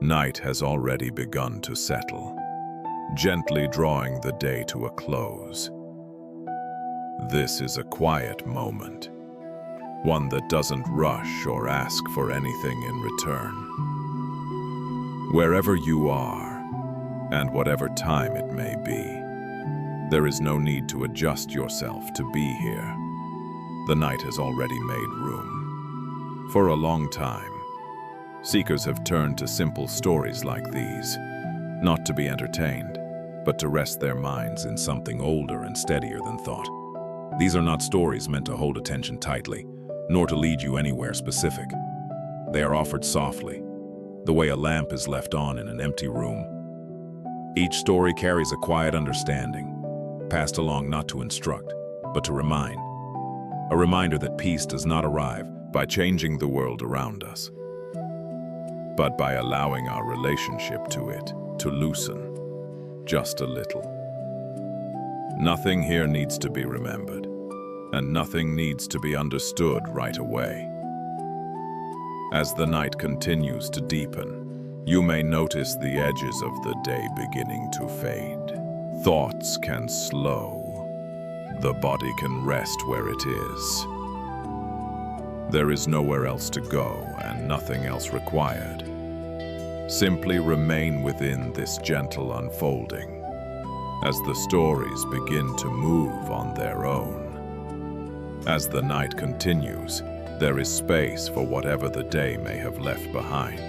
Night has already begun to settle, gently drawing the day to a close. This is a quiet moment, one that doesn't rush or ask for anything in return. Wherever you are, and whatever time it may be, there is no need to adjust yourself to be here. The night has already made room. For a long time, seekers have turned to simple stories like these, not to be entertained, but to rest their minds in something older and steadier than thought. These are not stories meant to hold attention tightly, nor to lead you anywhere specific. They are offered softly, the way a lamp is left on in an empty room. Each story carries a quiet understanding, passed along not to instruct, but to remind. A reminder that peace does not arrive by changing the world around us, but by allowing our relationship to it to loosen just a little. Nothing here needs to be remembered, and nothing needs to be understood right away. As the night continues to deepen, you may notice the edges of the day beginning to fade. Thoughts can slow. The body can rest where it is. There is nowhere else to go and nothing else required. Simply remain within this gentle unfolding as the stories begin to move on their own. As the night continues, there is space for whatever the day may have left behind.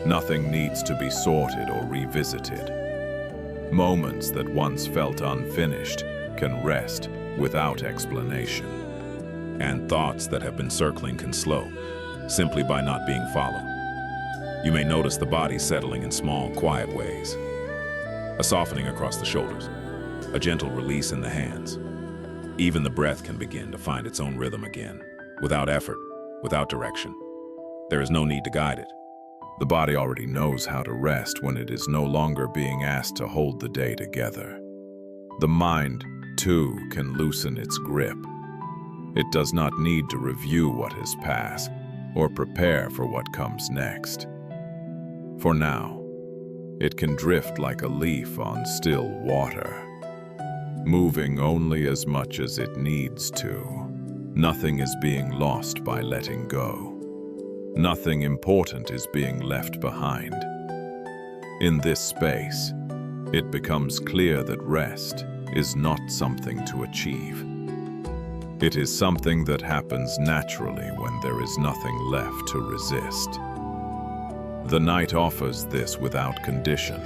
Nothing needs to be sorted or revisited. Moments that once felt unfinished can rest without explanation. And thoughts that have been circling can slow, simply by not being followed. You may notice the body settling in small, quiet ways. A softening across the shoulders, a gentle release in the hands. Even the breath can begin to find its own rhythm again, without effort, without direction. There is no need to guide it. The body already knows how to rest when it is no longer being asked to hold the day together. The mind, too, can loosen its grip. It does not need to review what has passed or prepare for what comes next. For now, it can drift like a leaf on still water, moving only as much as it needs to. Nothing is being lost by letting go. Nothing important is being left behind. In this space, it becomes clear that rest is not something to achieve. It is something that happens naturally when there is nothing left to resist. The night offers this without condition,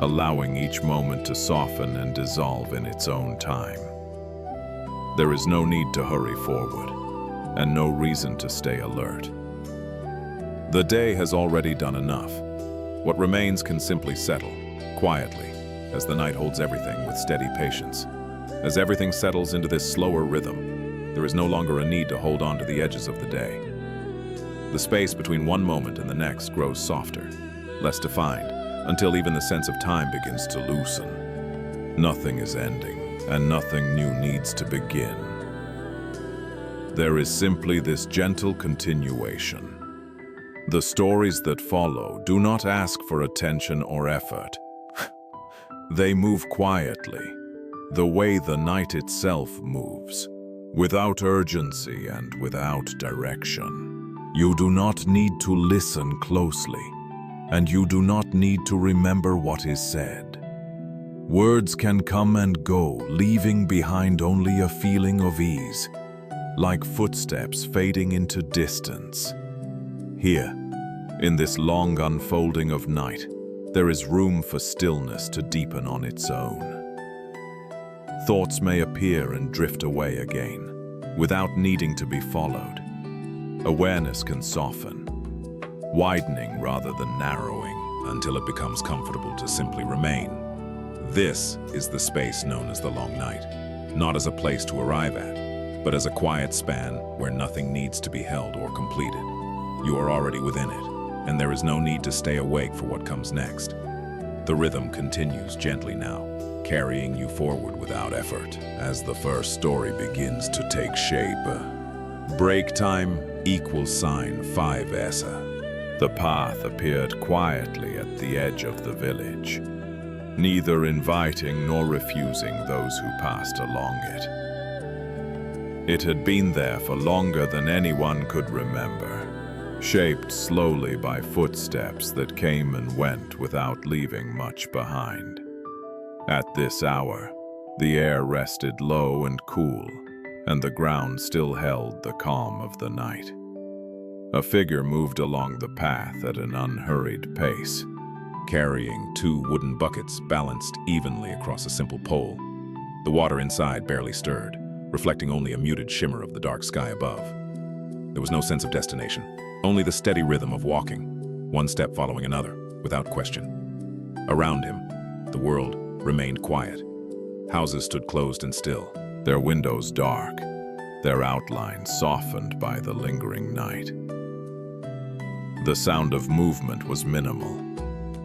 allowing each moment to soften and dissolve in its own time. There is no need to hurry forward, and no reason to stay alert. The day has already done enough. What remains can simply settle, quietly, as the night holds everything with steady patience. As everything settles into this slower rhythm, there is no longer a need to hold on to the edges of the day. The space between one moment and the next grows softer, less defined, until even the sense of time begins to loosen. Nothing is ending, and nothing new needs to begin. There is simply this gentle continuation. The stories that follow do not ask for attention or effort. They move quietly, the way the night itself moves, without urgency and without direction. You do not need to listen closely, and you do not need to remember what is said. Words can come and go, leaving behind only a feeling of ease, like footsteps fading into distance. Here, in this long unfolding of night, there is room for stillness to deepen on its own. Thoughts may appear and drift away again, without needing to be followed. Awareness can soften, widening rather than narrowing, until it becomes comfortable to simply remain. This is the space known as the long night, not as a place to arrive at, but as a quiet span where nothing needs to be held or completed. You are already within it, and there is no need to stay awake for what comes next. The rhythm continues gently now, carrying you forward without effort, as the first story begins to take shape. Break time =5 ESA. The path appeared quietly at the edge of the village, neither inviting nor refusing those who passed along it. It had been there for longer than anyone could remember, shaped slowly by footsteps that came and went without leaving much behind. At this hour, the air rested low and cool, and the ground still held the calm of the night. A figure moved along the path at an unhurried pace, carrying 2 wooden buckets balanced evenly across a simple pole. The water inside barely stirred, reflecting only a muted shimmer of the dark sky above. There was no sense of destination, only the steady rhythm of walking, one step following another, without question. Around him, the world remained quiet. Houses stood closed and still, their windows dark, their outlines softened by the lingering night. The sound of movement was minimal,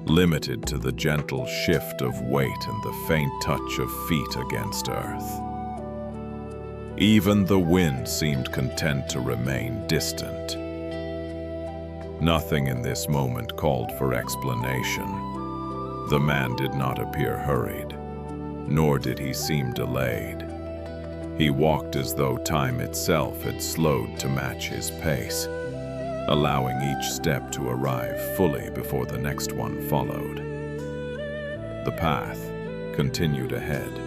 limited to the gentle shift of weight and the faint touch of feet against earth. Even the wind seemed content to remain distant. Nothing in this moment called for explanation. The man did not appear hurried, nor did he seem delayed. He walked as though time itself had slowed to match his pace, allowing each step to arrive fully before the next one followed. The path continued ahead,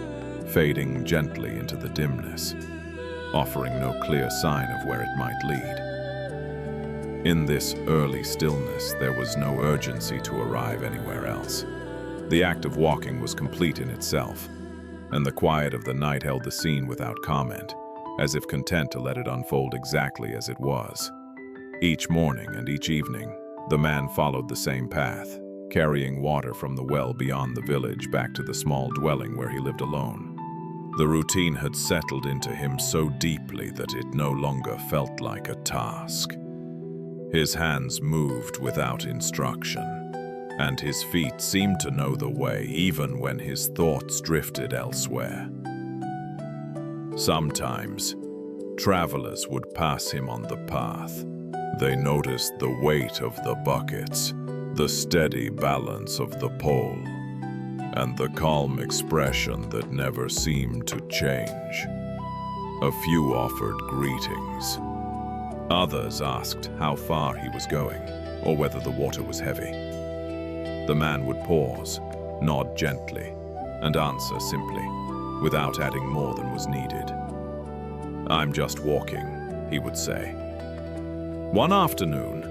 fading gently into the dimness, offering no clear sign of where it might lead. In this early stillness, there was no urgency to arrive anywhere else. The act of walking was complete in itself, and the quiet of the night held the scene without comment, as if content to let it unfold exactly as it was. Each morning and each evening, the man followed the same path, carrying water from the well beyond the village back to the small dwelling where he lived alone. The routine had settled into him so deeply that it no longer felt like a task. His hands moved without instruction, and his feet seemed to know the way even when his thoughts drifted elsewhere. Sometimes, travelers would pass him on the path. They noticed the weight of the buckets, the steady balance of the pole, and the calm expression that never seemed to change. A few offered greetings. Others asked how far he was going, or whether the water was heavy. The man would pause, nod gently, and answer simply, without adding more than was needed. "I'm just walking," he would say. One afternoon,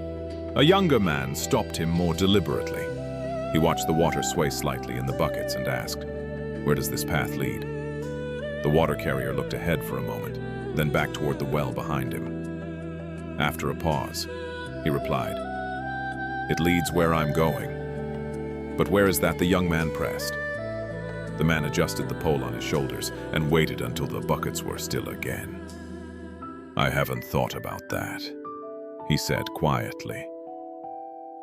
a younger man stopped him more deliberately. He watched the water sway slightly in the buckets and asked, "Where does this path lead?" The water carrier looked ahead for a moment, then back toward the well behind him. After a pause, he replied, "It leads where I'm going." "But where is that?" the young man pressed. The man adjusted the pole on his shoulders and waited until the buckets were still again. "I haven't thought about that," he said quietly.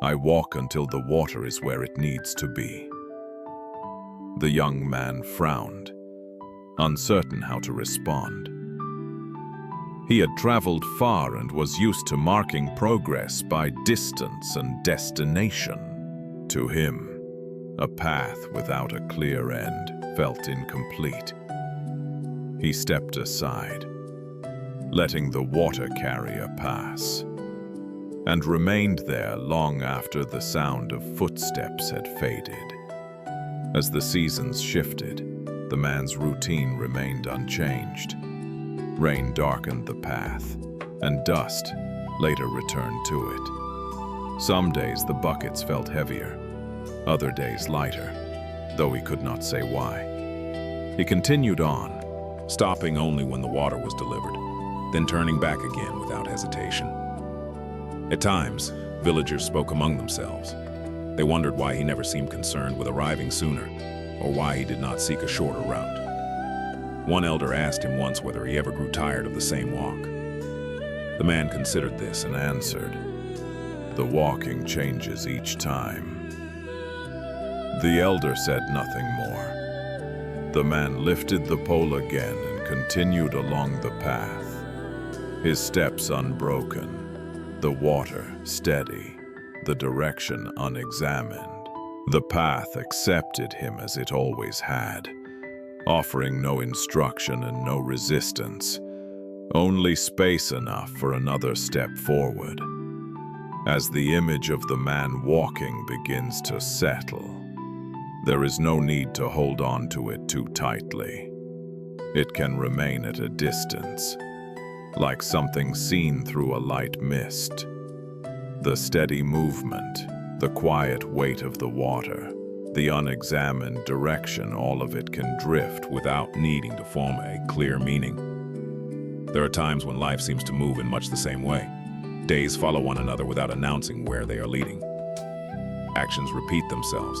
"I walk until the water is where it needs to be." The young man frowned, uncertain how to respond. He had traveled far and was used to marking progress by distance and destination. To him, a path without a clear end felt incomplete. He stepped aside, letting the water carrier pass, and remained there long after the sound of footsteps had faded. As the seasons shifted, the man's routine remained unchanged. Rain darkened the path, and dust later returned to it. Some days the buckets felt heavier, other days lighter, though he could not say why. He continued on, stopping only when the water was delivered, then turning back again without hesitation. At times, villagers spoke among themselves. They wondered why he never seemed concerned with arriving sooner, or why he did not seek a shorter route. One elder asked him once whether he ever grew tired of the same walk. The man considered this and answered, "The walking changes each time." The elder said nothing more. The man lifted the pole again and continued along the path, his steps unbroken, the water steady, the direction unexamined. The path accepted him as it always had, offering no instruction and no resistance, only space enough for another step forward. As the image of the man walking begins to settle, there is no need to hold on to it too tightly. It can remain at a distance, like something seen through a light mist. The steady movement, the quiet weight of the water, the unexamined direction, all of it can drift without needing to form a clear meaning. There are times when life seems to move in much the same way. Days follow one another without announcing where they are leading. Actions repeat themselves,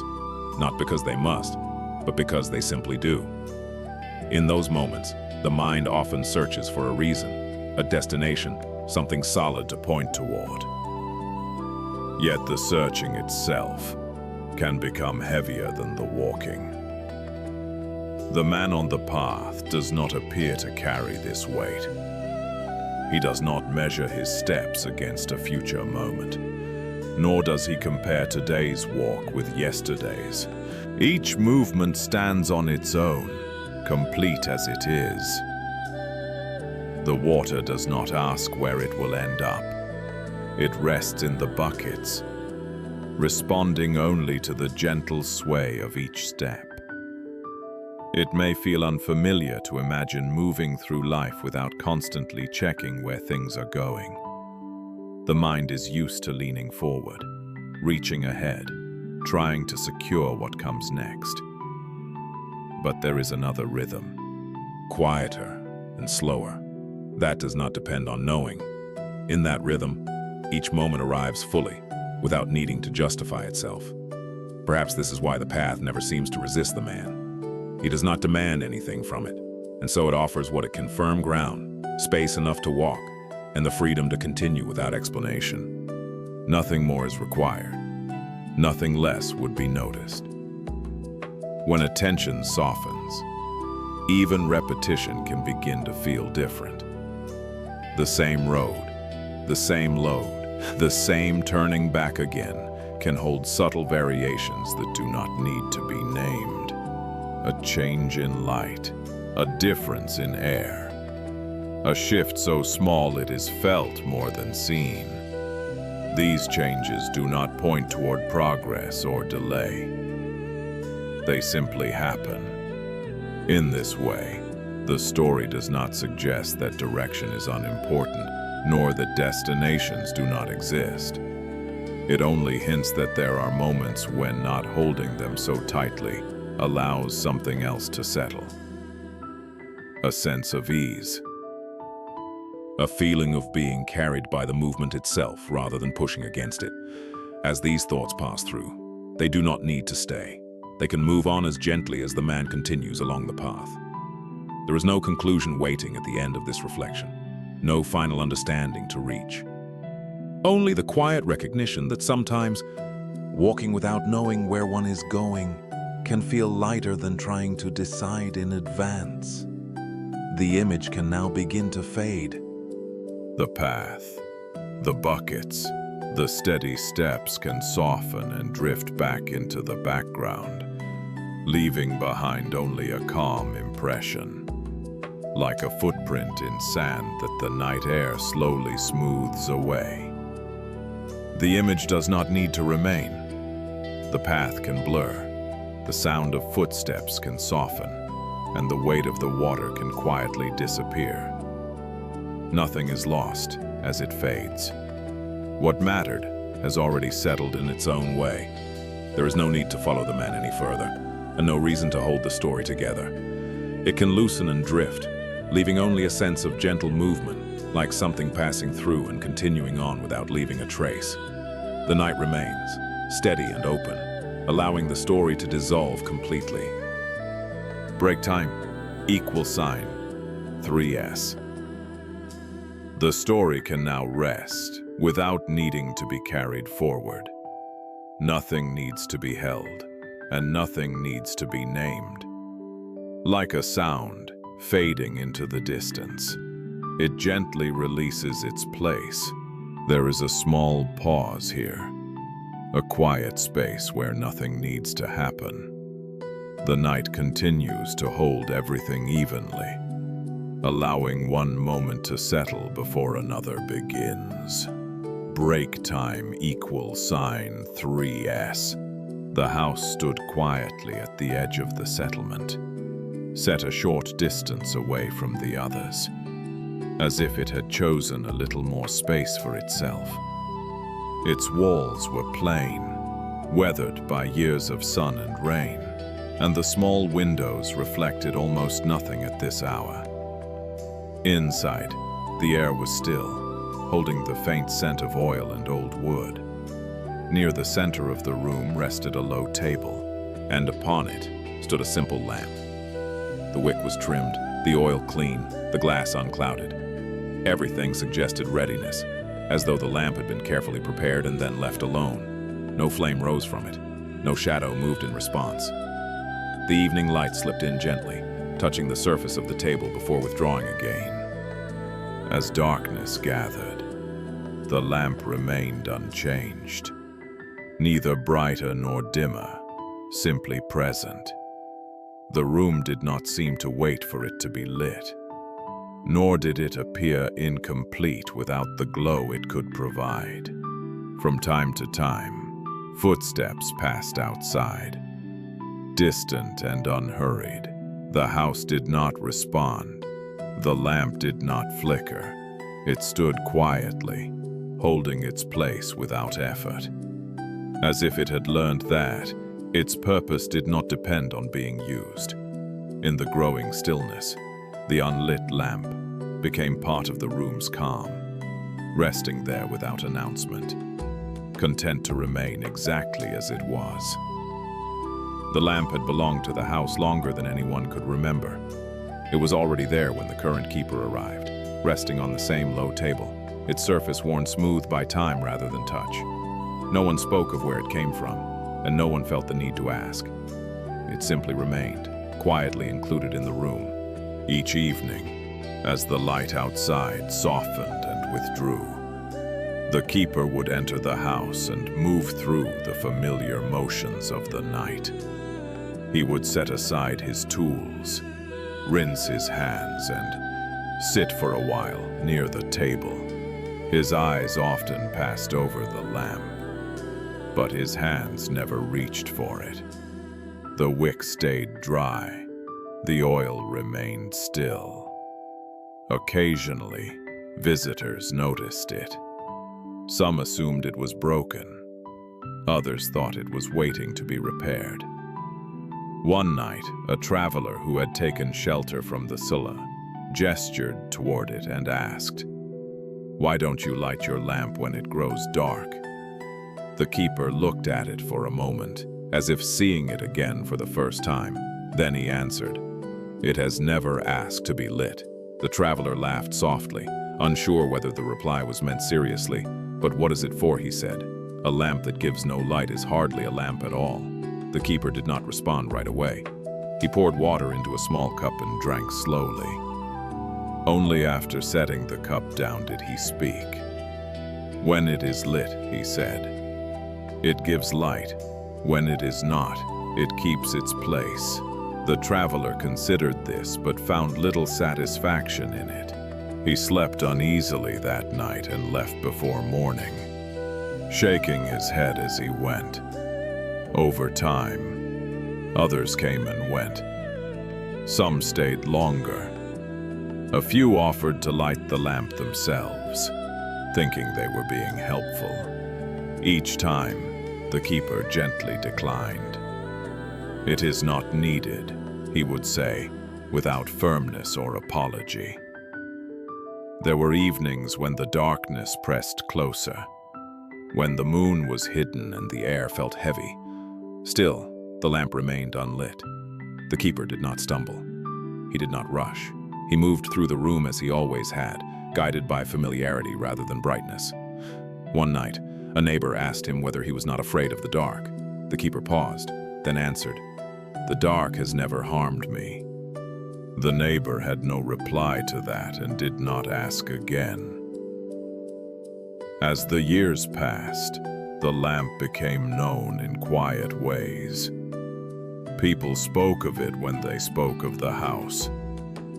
not because they must, but because they simply do. In those moments, the mind often searches for a reason, a destination, something solid to point toward. Yet the searching itself can become heavier than the walking. The man on the path does not appear to carry this weight. He does not measure his steps against a future moment, nor does he compare today's walk with yesterday's. Each movement stands on its own, complete as it is. The water does not ask where it will end up. It rests in the buckets, responding only to the gentle sway of each step. It may feel unfamiliar to imagine moving through life without constantly checking where things are going. The mind is used to leaning forward, reaching ahead, trying to secure what comes next. But there is another rhythm, quieter and slower. That does not depend on knowing. In that rhythm, each moment arrives fully, without needing to justify itself. Perhaps this is why the path never seems to resist the man. He does not demand anything from it, and so it offers what it can: firm ground, space enough to walk, and the freedom to continue without explanation. Nothing more is required. Nothing less would be noticed. When attention softens, even repetition can begin to feel different. The same road, the same load, the same turning back again can hold subtle variations that do not need to be named. A change in light, a difference in air, a shift so small it is felt more than seen. These changes do not point toward progress or delay. They simply happen. In this way, the story does not suggest that direction is unimportant, nor that destinations do not exist. It only hints that there are moments when not holding them so tightly allows something else to settle. A sense of ease. A feeling of being carried by the movement itself rather than pushing against it. As these thoughts pass through, they do not need to stay. They can move on as gently as the man continues along the path. There is no conclusion waiting at the end of this reflection, no final understanding to reach. Only the quiet recognition that sometimes walking without knowing where one is going can feel lighter than trying to decide in advance. The image can now begin to fade. The path, the buckets, the steady steps can soften and drift back into the background, leaving behind only a calm impression, like a footprint in sand that the night air slowly smooths away. The image does not need to remain. The path can blur. The sound of footsteps can soften, and the weight of the water can quietly disappear. Nothing is lost as it fades. What mattered has already settled in its own way. There is no need to follow the man any further, and no reason to hold the story together. It can loosen and drift, leaving only a sense of gentle movement, like something passing through and continuing on without leaving a trace. The night remains, steady and open, allowing the story to dissolve completely. Break time, = 3S. The story can now rest without needing to be carried forward. Nothing needs to be held, and nothing needs to be named. Like a sound fading into the distance, it gently releases its place. There is a small pause here, a quiet space where nothing needs to happen. The night continues to hold everything evenly, allowing one moment to settle before another begins. Break time equals sign 3S. The house stood quietly at the edge of the settlement, set a short distance away from the others, as if it had chosen a little more space for itself. Its walls were plain, weathered by years of sun and rain, and the small windows reflected almost nothing at this hour. Inside, the air was still, holding the faint scent of oil and old wood. Near the center of the room rested a low table, and upon it stood a simple lamp. The wick was trimmed, the oil clean, the glass unclouded. Everything suggested readiness, as though the lamp had been carefully prepared and then left alone. No flame rose from it, no shadow moved in response. The evening light slipped in gently, touching the surface of the table before withdrawing again. As darkness gathered, the lamp remained unchanged, neither brighter nor dimmer, simply present. The room did not seem to wait for it to be lit, nor did it appear incomplete without the glow it could provide. From time to time, footsteps passed outside, distant and unhurried. The house did not respond. The lamp did not flicker. It stood quietly, holding its place without effort, as if it had learned that its purpose did not depend on being used. In the growing stillness, the unlit lamp became part of the room's calm, resting there without announcement, content to remain exactly as it was. The lamp had belonged to the house longer than anyone could remember. It was already there when the current keeper arrived, resting on the same low table, its surface worn smooth by time rather than touch. No one spoke of where it came from, and no one felt the need to ask. It simply remained, quietly included in the room. Each evening, as the light outside softened and withdrew, the keeper would enter the house and move through the familiar motions of the night. He would set aside his tools, rinse his hands, and sit for a while near the table. His eyes often passed over the lamp, but his hands never reached for it. The wick stayed dry. The oil remained still. Occasionally, visitors noticed it. Some assumed it was broken. Others thought it was waiting to be repaired. One night, a traveler who had taken shelter from the Silla gestured toward it and asked, "Why don't you light your lamp when it grows dark?" The keeper looked at it for a moment, as if seeing it again for the first time. Then he answered, "It has never asked to be lit." The traveler laughed softly, unsure whether the reply was meant seriously. "But what is it for?" he said. "A lamp that gives no light is hardly a lamp at all." The keeper did not respond right away. He poured water into a small cup and drank slowly. Only after setting the cup down did he speak. "When it is lit," he said, "it gives light. When it is not, it keeps its place." The traveler considered this but found little satisfaction in it. He slept uneasily that night and left before morning, shaking his head as he went. Over time, others came and went. Some stayed longer. A few offered to light the lamp themselves, thinking they were being helpful. Each time, the keeper gently declined. "It is not needed," he would say, without firmness or apology. There were evenings when the darkness pressed closer, when the moon was hidden and the air felt heavy. Still, the lamp remained unlit. The keeper did not stumble. He did not rush. He moved through the room as he always had, guided by familiarity rather than brightness. One night, a neighbor asked him whether he was not afraid of the dark. The keeper paused, then answered, "The dark has never harmed me." The neighbor had no reply to that and did not ask again. As the years passed, the lamp became known in quiet ways. People spoke of it when they spoke of the house,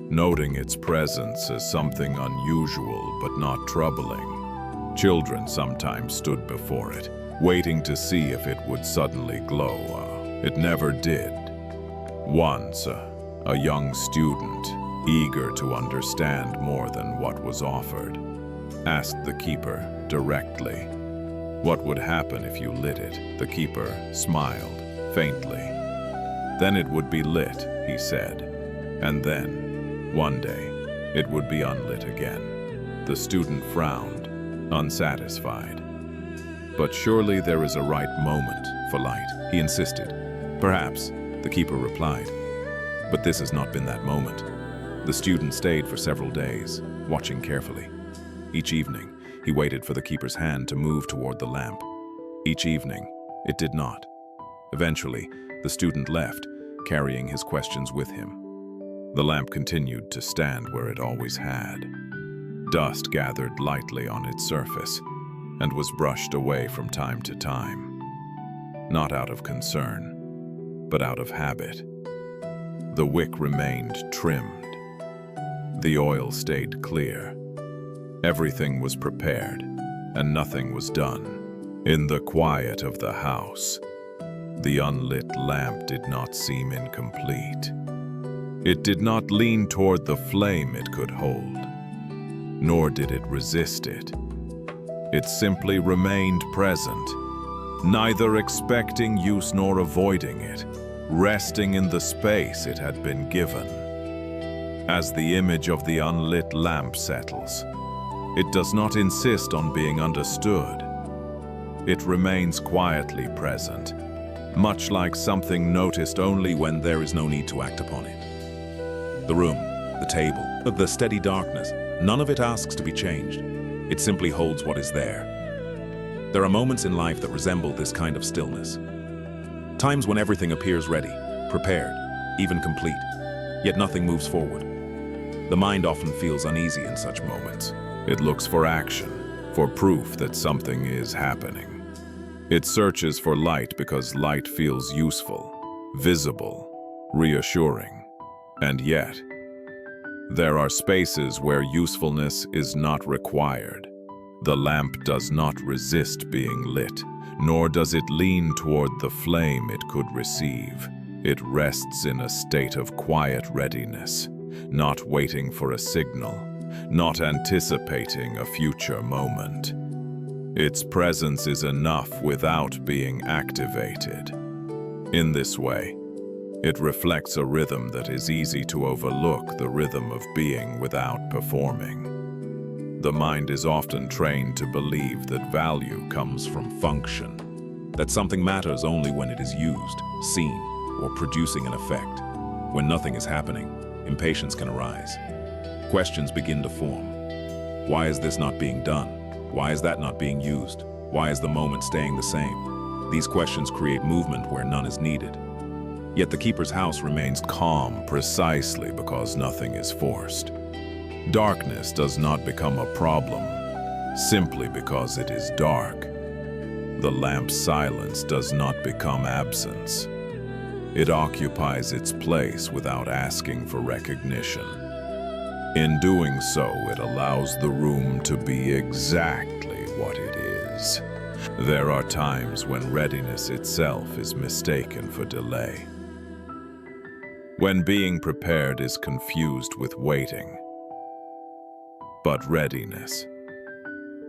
noting its presence as something unusual but not troubling. Children sometimes stood before it, waiting to see if it would suddenly glow. It never did. Once, a young student, eager to understand more than what was offered, asked the keeper directly, "What would happen if you lit it?" The keeper smiled faintly. "Then it would be lit," he said, "and then, one day, it would be unlit again." The student frowned, unsatisfied. "But surely there is a right moment for light," he insisted. "Perhaps," the keeper replied, "but this has not been that moment." The student stayed for several days, watching carefully. Each evening, he waited for the keeper's hand to move toward the lamp. Each evening, it did not. Eventually, the student left, carrying his questions with him. The lamp continued to stand where it always had. Dust gathered lightly on its surface and was brushed away from time to time, not out of concern, but out of habit. The wick remained trimmed. The oil stayed clear. Everything was prepared, and nothing was done. In the quiet of the house, the unlit lamp did not seem incomplete. It did not lean toward the flame it could hold, nor did it resist it. It simply remained present, neither expecting use nor avoiding it, resting in the space it had been given. As the image of the unlit lamp settles, it does not insist on being understood. It remains quietly present, much like something noticed only when there is no need to act upon it. The room, the table, the steady darkness, none of it asks to be changed. It simply holds what is there. There are moments in life that resemble this kind of stillness. Times when everything appears ready, prepared, even complete, yet nothing moves forward. The mind often feels uneasy in such moments. It looks for action, for proof that something is happening. It searches for light because light feels useful, visible, reassuring. And yet, there are spaces where usefulness is not required. The lamp does not resist being lit, nor does it lean toward the flame it could receive. It rests in a state of quiet readiness, not waiting for a signal, not anticipating a future moment. Its presence is enough without being activated. In this way, it reflects a rhythm that is easy to overlook, the rhythm of being without performing. The mind is often trained to believe that value comes from function, that something matters only when it is used, seen, or producing an effect. When nothing is happening, impatience can arise. Questions begin to form. Why is this not being done? Why is that not being used? Why is the moment staying the same? These questions create movement where none is needed. Yet the keeper's house remains calm precisely because nothing is forced. Darkness does not become a problem simply because it is dark. The lamp's silence does not become absence. It occupies its place without asking for recognition. In doing so, it allows the room to be exactly what it is. There are times when readiness itself is mistaken for delay. When being prepared is confused with waiting. But readiness,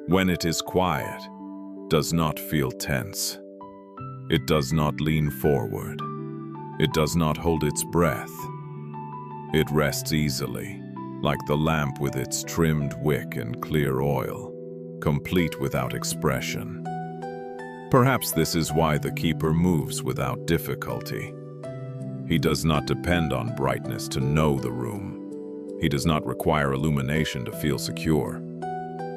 when it is quiet, does not feel tense. It does not lean forward. It does not hold its breath. It rests easily, like the lamp with its trimmed wick and clear oil, complete without expression. Perhaps this is why the keeper moves without difficulty. He does not depend on brightness to know the room. He does not require illumination to feel secure.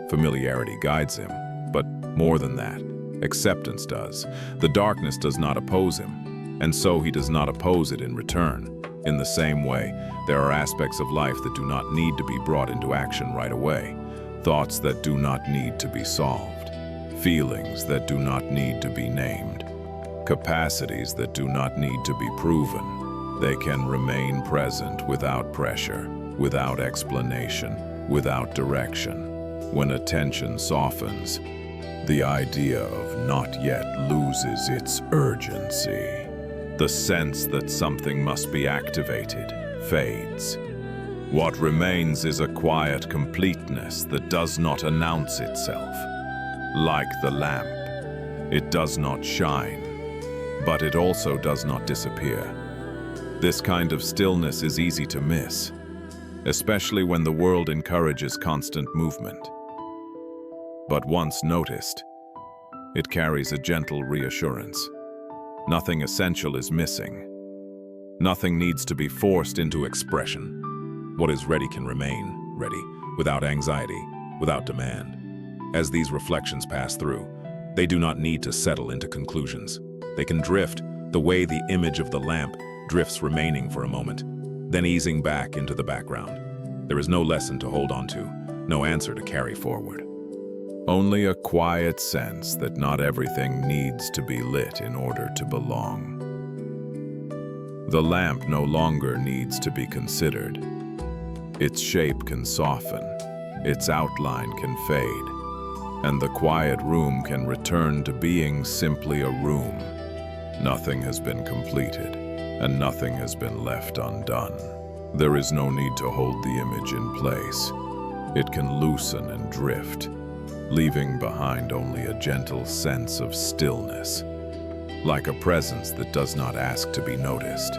Familiarity guides him, but more than that, acceptance does. The darkness does not oppose him, and so he does not oppose it in return. In the same way, there are aspects of life that do not need to be brought into action right away, thoughts that do not need to be solved, feelings that do not need to be named, capacities that do not need to be proven. They can remain present without pressure, without explanation, without direction. When attention softens, the idea of not yet loses its urgency. The sense that something must be activated fades. What remains is a quiet completeness that does not announce itself. Like the lamp, it does not shine, but it also does not disappear. This kind of stillness is easy to miss, especially when the world encourages constant movement. But once noticed, it carries a gentle reassurance. Nothing essential is missing. Nothing needs to be forced into expression. What is ready can remain ready, without anxiety, without demand. As these reflections pass through, they do not need to settle into conclusions. They can drift the way the image of the lamp drifts, remaining for a moment, then easing back into the background. There is no lesson to hold on to, no answer to carry forward. Only a quiet sense that not everything needs to be lit in order to belong. The lamp no longer needs to be considered. Its shape can soften, its outline can fade, and the quiet room can return to being simply a room. Nothing has been completed, and nothing has been left undone. There is no need to hold the image in place. It can loosen and drift, leaving behind only a gentle sense of stillness, like a presence that does not ask to be noticed.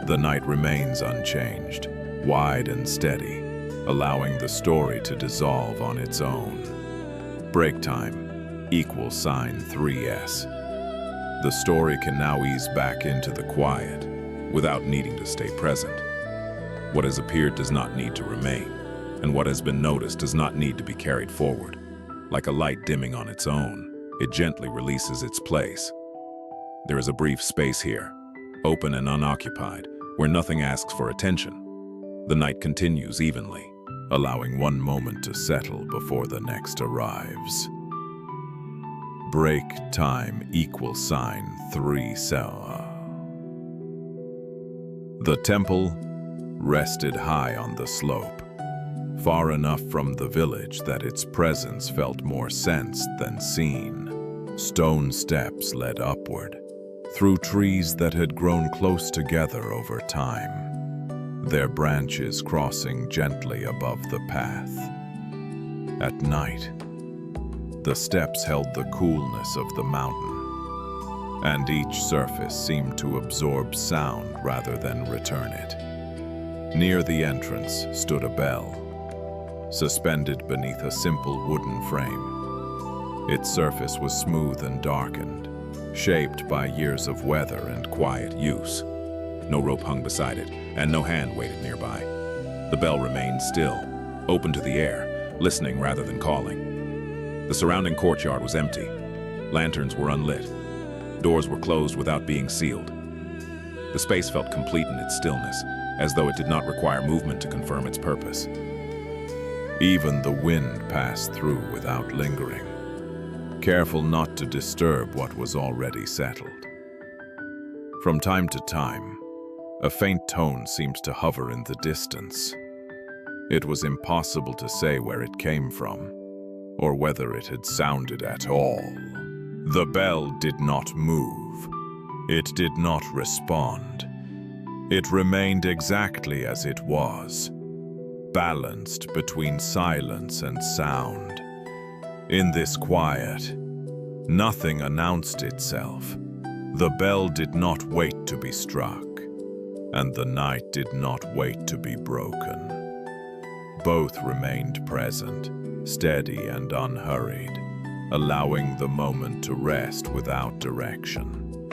The night remains unchanged, wide and steady, allowing the story to dissolve on its own. Break time, =3S. The story can now ease back into the quiet, without needing to stay present. What has appeared does not need to remain, and what has been noticed does not need to be carried forward. Like a light dimming on its own, it gently releases its place. There is a brief space here, open and unoccupied, where nothing asks for attention. The night continues evenly, allowing one moment to settle before the next arrives. Break time =3. The temple rested high on the slope, far enough from the village that its presence felt more sensed than seen. Stone steps led upward, through trees that had grown close together over time, their branches crossing gently above the path. At night, the steps held the coolness of the mountain, and each surface seemed to absorb sound rather than return it. Near the entrance stood a bell, suspended beneath a simple wooden frame. Its surface was smooth and darkened, shaped by years of weather and quiet use. No rope hung beside it, and no hand waited nearby. The bell remained still, open to the air, listening rather than calling. The surrounding courtyard was empty. Lanterns were unlit. Doors were closed without being sealed. The space felt complete in its stillness, as though it did not require movement to confirm its purpose. Even the wind passed through without lingering, careful not to disturb what was already settled. From time to time, a faint tone seems to hover in the distance. It was impossible to say where it came from, or whether it had sounded at all. The bell did not move. It did not respond. It remained exactly as it was, balanced between silence and sound. In this quiet, nothing announced itself. The bell did not wait to be struck, and the night did not wait to be broken. Both remained present, steady and unhurried, allowing the moment to rest without direction.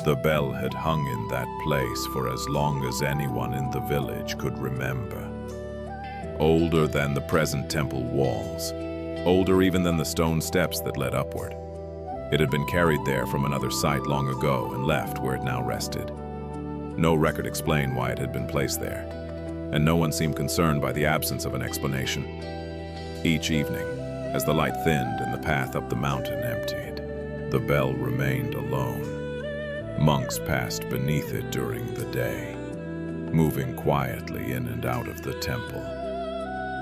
The bell had hung in that place for as long as anyone in the village could remember. Older than the present temple walls, older even than the stone steps that led upward. It had been carried there from another site long ago and left where it now rested. No record explained why it had been placed there, and no one seemed concerned by the absence of an explanation. Each evening, As the light thinned and the path up the mountain emptied, the bell remained alone. Monks passed beneath it during the day, moving quietly in and out of the temple.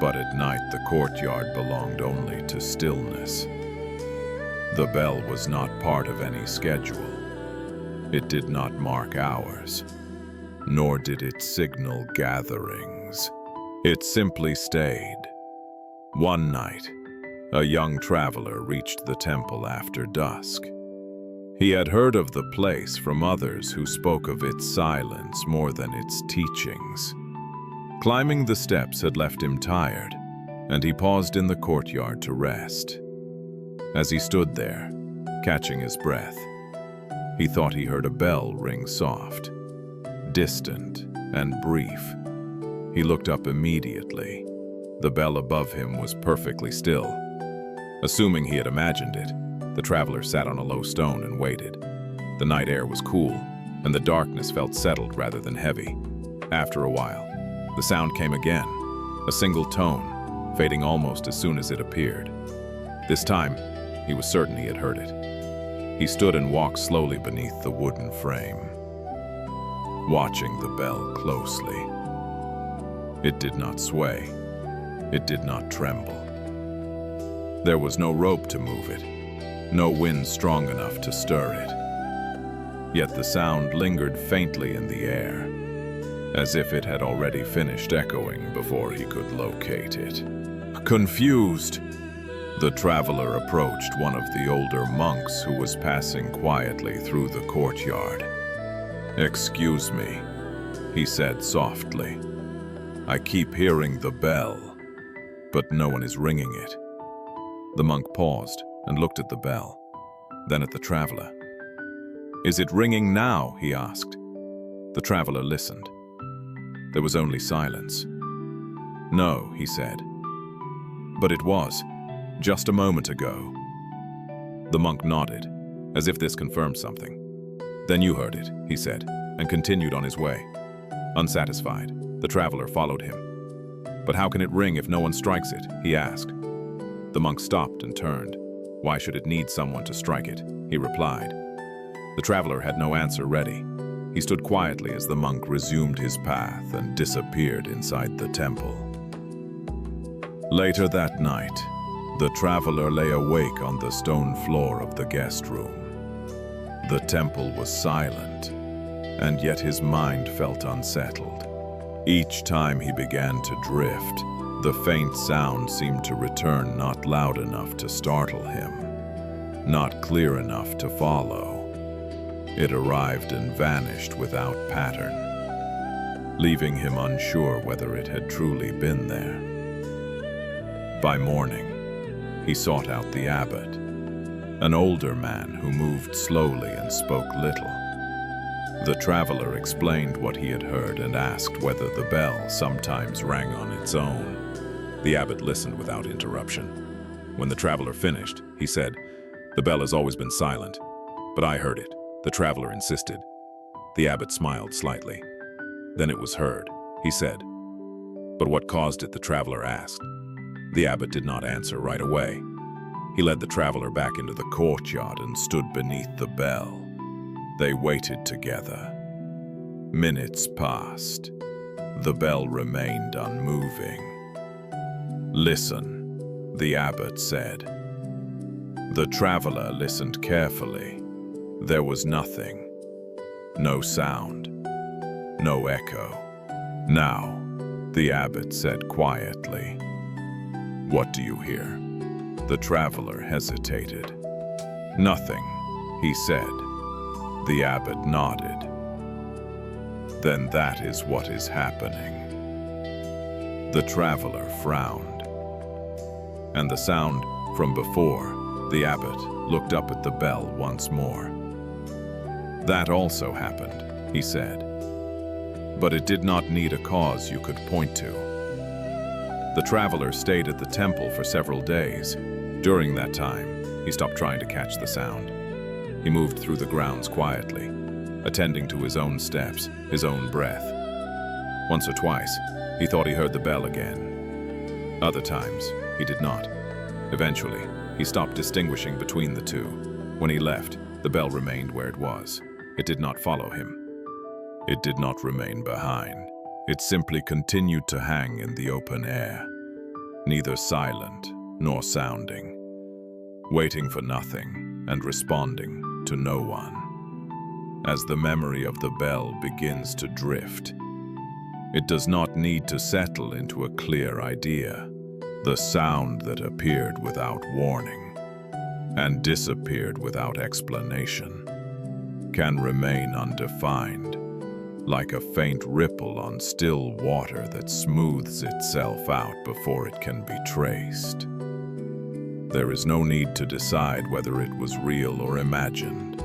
But at night, the courtyard belonged only to stillness. The bell was not part of any schedule. It did not mark hours, nor did it signal gatherings. It simply stayed. One night, a young traveler reached the temple after dusk. He had heard of the place from others who spoke of its silence more than its teachings. Climbing the steps had left him tired, and he paused in the courtyard to rest. As he stood there, catching his breath, he thought he heard a bell ring soft, distant and brief. He looked up immediately. The bell above him was perfectly still. Assuming he had imagined it, the traveler sat on a low stone and waited. The night air was cool, and the darkness felt settled rather than heavy. After a while, the sound came again, a single tone, fading almost as soon as it appeared. This time, he was certain he had heard it. He stood and walked slowly beneath the wooden frame, watching the bell closely. It did not sway. It did not tremble. There was no rope to move it, no wind strong enough to stir it. Yet the sound lingered faintly in the air, as if it had already finished echoing before he could locate it. Confused, the traveler approached one of the older monks who was passing quietly through the courtyard. "Excuse me," he said softly. "I keep hearing the bell, but no one is ringing it." The monk paused and looked at the bell, then at the traveler. "Is it ringing now?" he asked. The traveler listened. There was only silence. "No," he said. "But it was, just a moment ago." The monk nodded, as if this confirmed something. "Then you heard it," he said, and continued on his way. Unsatisfied, the traveler followed him. "But how can it ring if no one strikes it?" he asked. The monk stopped and turned. "Why should it need someone to strike it?" he replied. The traveler had no answer ready. He stood quietly as the monk resumed his path and disappeared inside the temple. Later that night, the traveler lay awake on the stone floor of the guest room. The temple was silent, and yet his mind felt unsettled. Each time he began to drift, the faint sound seemed to return, not loud enough to startle him, not clear enough to follow. It arrived and vanished without pattern, leaving him unsure whether it had truly been there. By morning, he sought out the abbot, an older man who moved slowly and spoke little. The traveler explained what he had heard and asked whether the bell sometimes rang on its own. The abbot listened without interruption. When the traveler finished, he said, "The bell has always been silent, but I heard it," the traveler insisted. The abbot smiled slightly. "Then it was heard," he said. "But what caused it?" the traveler asked. The abbot did not answer right away. He led the traveler back into the courtyard and stood beneath the bell. They waited together. Minutes passed. The bell remained unmoving. "Listen," the abbot said. The traveler listened carefully. There was nothing. No sound. No echo. "Now," the abbot said quietly. "What do you hear?" The traveler hesitated. "Nothing," he said. The abbot nodded. "Then that is what is happening." The traveler frowned. And the sound from before, the abbot looked up at the bell once more. "That also happened," he said. "But it did not need a cause you could point to." The traveler stayed at the temple for several days. During that time, he stopped trying to catch the sound. He moved through the grounds quietly, attending to his own steps, his own breath. Once or twice, he thought he heard the bell again. Other times, he did not. Eventually, he stopped distinguishing between the two. When he left, the bell remained where it was. It did not follow him. It did not remain behind. It simply continued to hang in the open air, neither silent nor sounding, waiting for nothing and responding to no one. As the memory of the bell begins to drift, it does not need to settle into a clear idea. The sound that appeared without warning and disappeared without explanation can remain undefined, like a faint ripple on still water that smooths itself out before it can be traced. There is no need to decide whether it was real or imagined.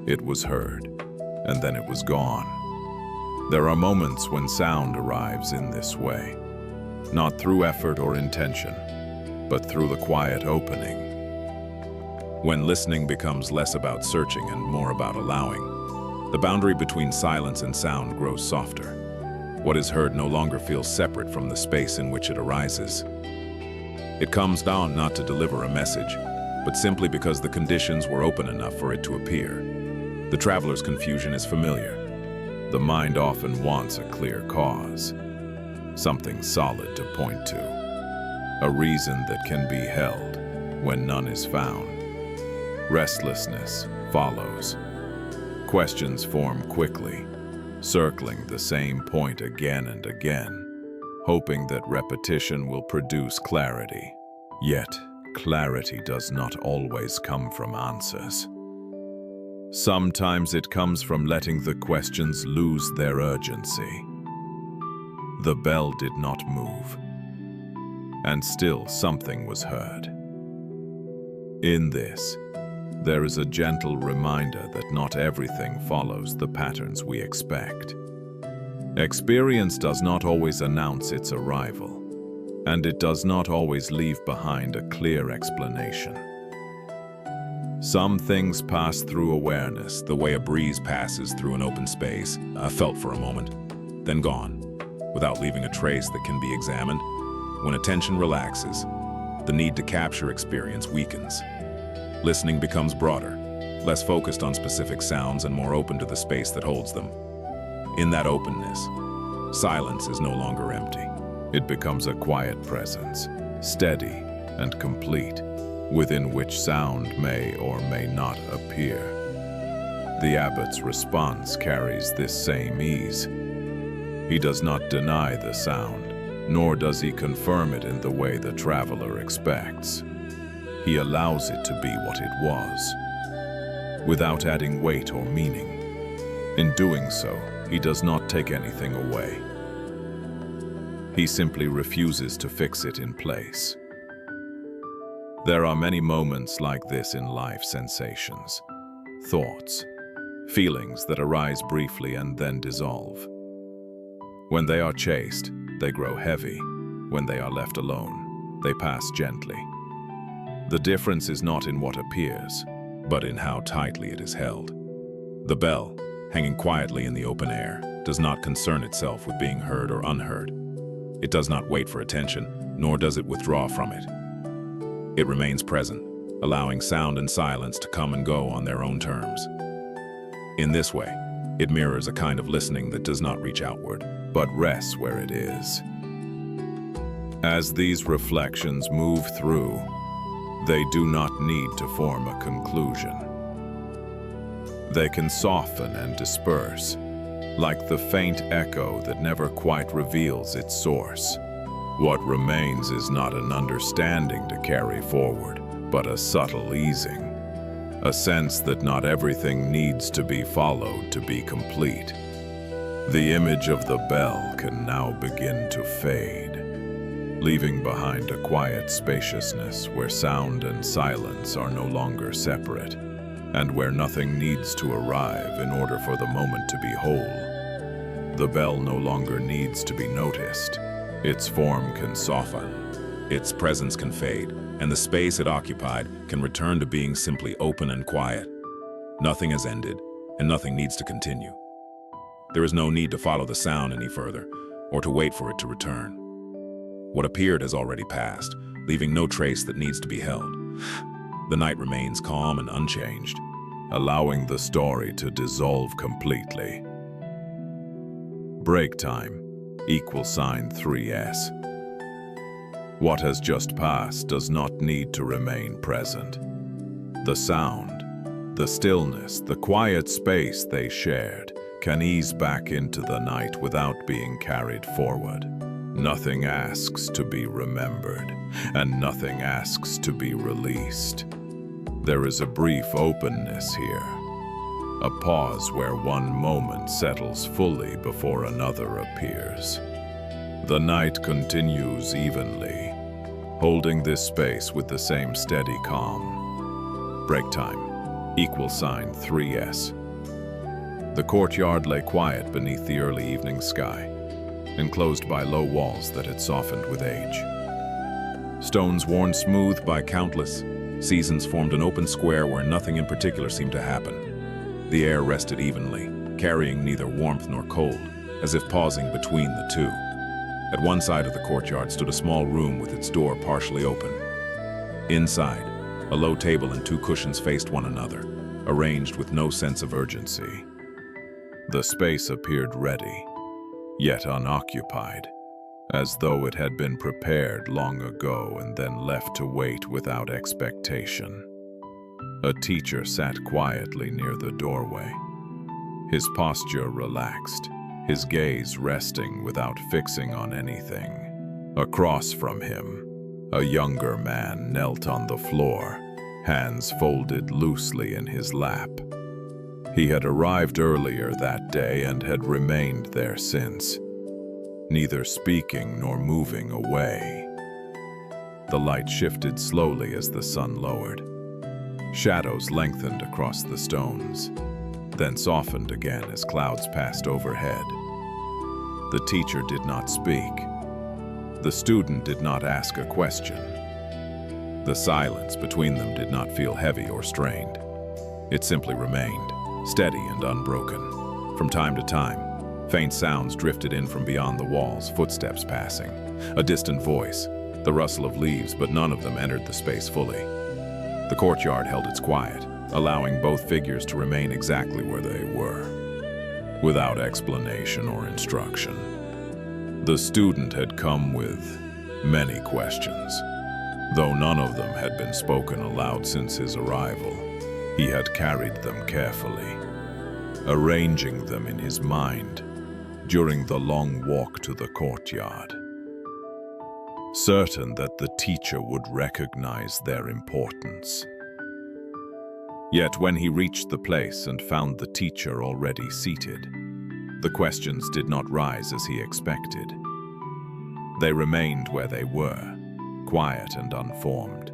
It was heard, and then it was gone. There are moments when sound arrives in this way, not through effort or intention, but through the quiet opening. When listening becomes less about searching and more about allowing, the boundary between silence and sound grows softer. What is heard no longer feels separate from the space in which it arises. It comes down not to deliver a message, but simply because the conditions were open enough for it to appear. The traveler's confusion is familiar. The mind often wants a clear cause, something solid to point to, a reason that can be held when none is found. Restlessness follows. Questions form quickly, circling the same point again and again, hoping that repetition will produce clarity. Yet, clarity does not always come from answers. Sometimes it comes from letting the questions lose their urgency. The bell did not move, and still something was heard. In this, there is a gentle reminder that not everything follows the patterns we expect. Experience does not always announce its arrival, and it does not always leave behind a clear explanation. Some things pass through awareness, the way a breeze passes through an open space, felt for a moment, then gone, without leaving a trace that can be examined. When attention relaxes, the need to capture experience weakens. Listening becomes broader, less focused on specific sounds and more open to the space that holds them. In that openness, silence is no longer empty. It becomes a quiet presence, steady and complete, within which sound may or may not appear. The abbot's response carries this same ease. He does not deny the sound, nor does he confirm it in the way the traveler expects. He allows it to be what it was, without adding weight or meaning. In doing so, he does not take anything away. He simply refuses to fix it in place. There are many moments like this in life: sensations, thoughts, feelings that arise briefly and then dissolve. When they are chased, they grow heavy. When they are left alone, they pass gently. The difference is not in what appears, but in how tightly it is held. The bell, hanging quietly in the open air, does not concern itself with being heard or unheard. It does not wait for attention, nor does it withdraw from it. It remains present, allowing sound and silence to come and go on their own terms. In this way, it mirrors a kind of listening that does not reach outward, but rests where it is. As these reflections move through, they do not need to form a conclusion. They can soften and disperse, like the faint echo that never quite reveals its source. What remains is not an understanding to carry forward, but a subtle easing, a sense that not everything needs to be followed to be complete. The image of the bell can now begin to fade, leaving behind a quiet spaciousness where sound and silence are no longer separate, and where nothing needs to arrive in order for the moment to be whole. The bell no longer needs to be noticed. Its form can soften, its presence can fade, and the space it occupied can return to being simply open and quiet. Nothing has ended, and nothing needs to continue. There is no need to follow the sound any further, or to wait for it to return. What appeared has already passed, leaving no trace that needs to be held. The night remains calm and unchanged, allowing the story to dissolve completely. Break time, =3s. What has just passed does not need to remain present. The sound, the stillness, the quiet space they shared can ease back into the night without being carried forward. Nothing asks to be remembered, and nothing asks to be released. There is a brief openness here, a pause where one moment settles fully before another appears. The night continues evenly, holding this space with the same steady calm. Break time, =3s. The courtyard lay quiet beneath the early evening sky, enclosed by low walls that had softened with age. Stones worn smooth by countless seasons formed an open square where nothing in particular seemed to happen. The air rested evenly, carrying neither warmth nor cold, as if pausing between the two. At one side of the courtyard stood a small room with its door partially open. Inside, a low table and 2 cushions faced one another, arranged with no sense of urgency. The space appeared ready, yet unoccupied, as though it had been prepared long ago and then left to wait without expectation. A teacher sat quietly near the doorway, his posture relaxed, his gaze resting without fixing on anything. Across from him, a younger man knelt on the floor, hands folded loosely in his lap. He had arrived earlier that day and had remained there since, neither speaking nor moving away. The light shifted slowly as the sun lowered. Shadows lengthened across the stones, then softened again as clouds passed overhead. The teacher did not speak. The student did not ask a question. The silence between them did not feel heavy or strained. It simply remained, steady and unbroken. From time to time, faint sounds drifted in from beyond the walls, footsteps passing, a distant voice, the rustle of leaves, but none of them entered the space fully. The courtyard held its quiet, allowing both figures to remain exactly where they were, without explanation or instruction. The student had come with many questions. Though none of them had been spoken aloud since his arrival, he had carried them carefully, arranging them in his mind during the long walk to the courtyard, certain that the teacher would recognize their importance. Yet when he reached the place and found the teacher already seated, the questions did not rise as he expected. They remained where they were, quiet and unformed.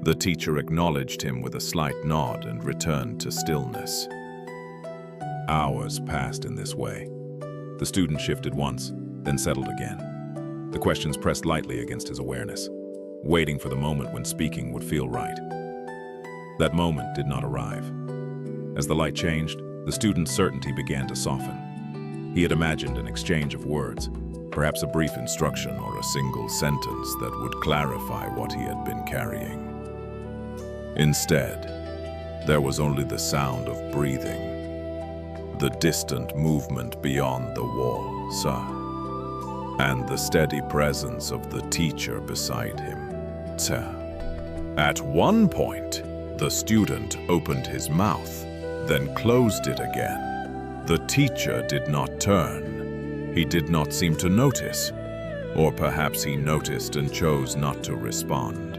The teacher acknowledged him with a slight nod and returned to stillness. Hours passed in this way. The student shifted once, then settled again. The questions pressed lightly against his awareness, waiting for the moment when speaking would feel right. That moment did not arrive. As the light changed, the student's certainty began to soften. He had imagined an exchange of words, perhaps a brief instruction or a single sentence that would clarify what he had been carrying. Instead, there was only the sound of breathing, the distant movement beyond the wall, and the steady presence of the teacher beside him. At one point, the student opened his mouth, then closed it again. The teacher did not turn. He did not seem to notice, or perhaps he noticed and chose not to respond.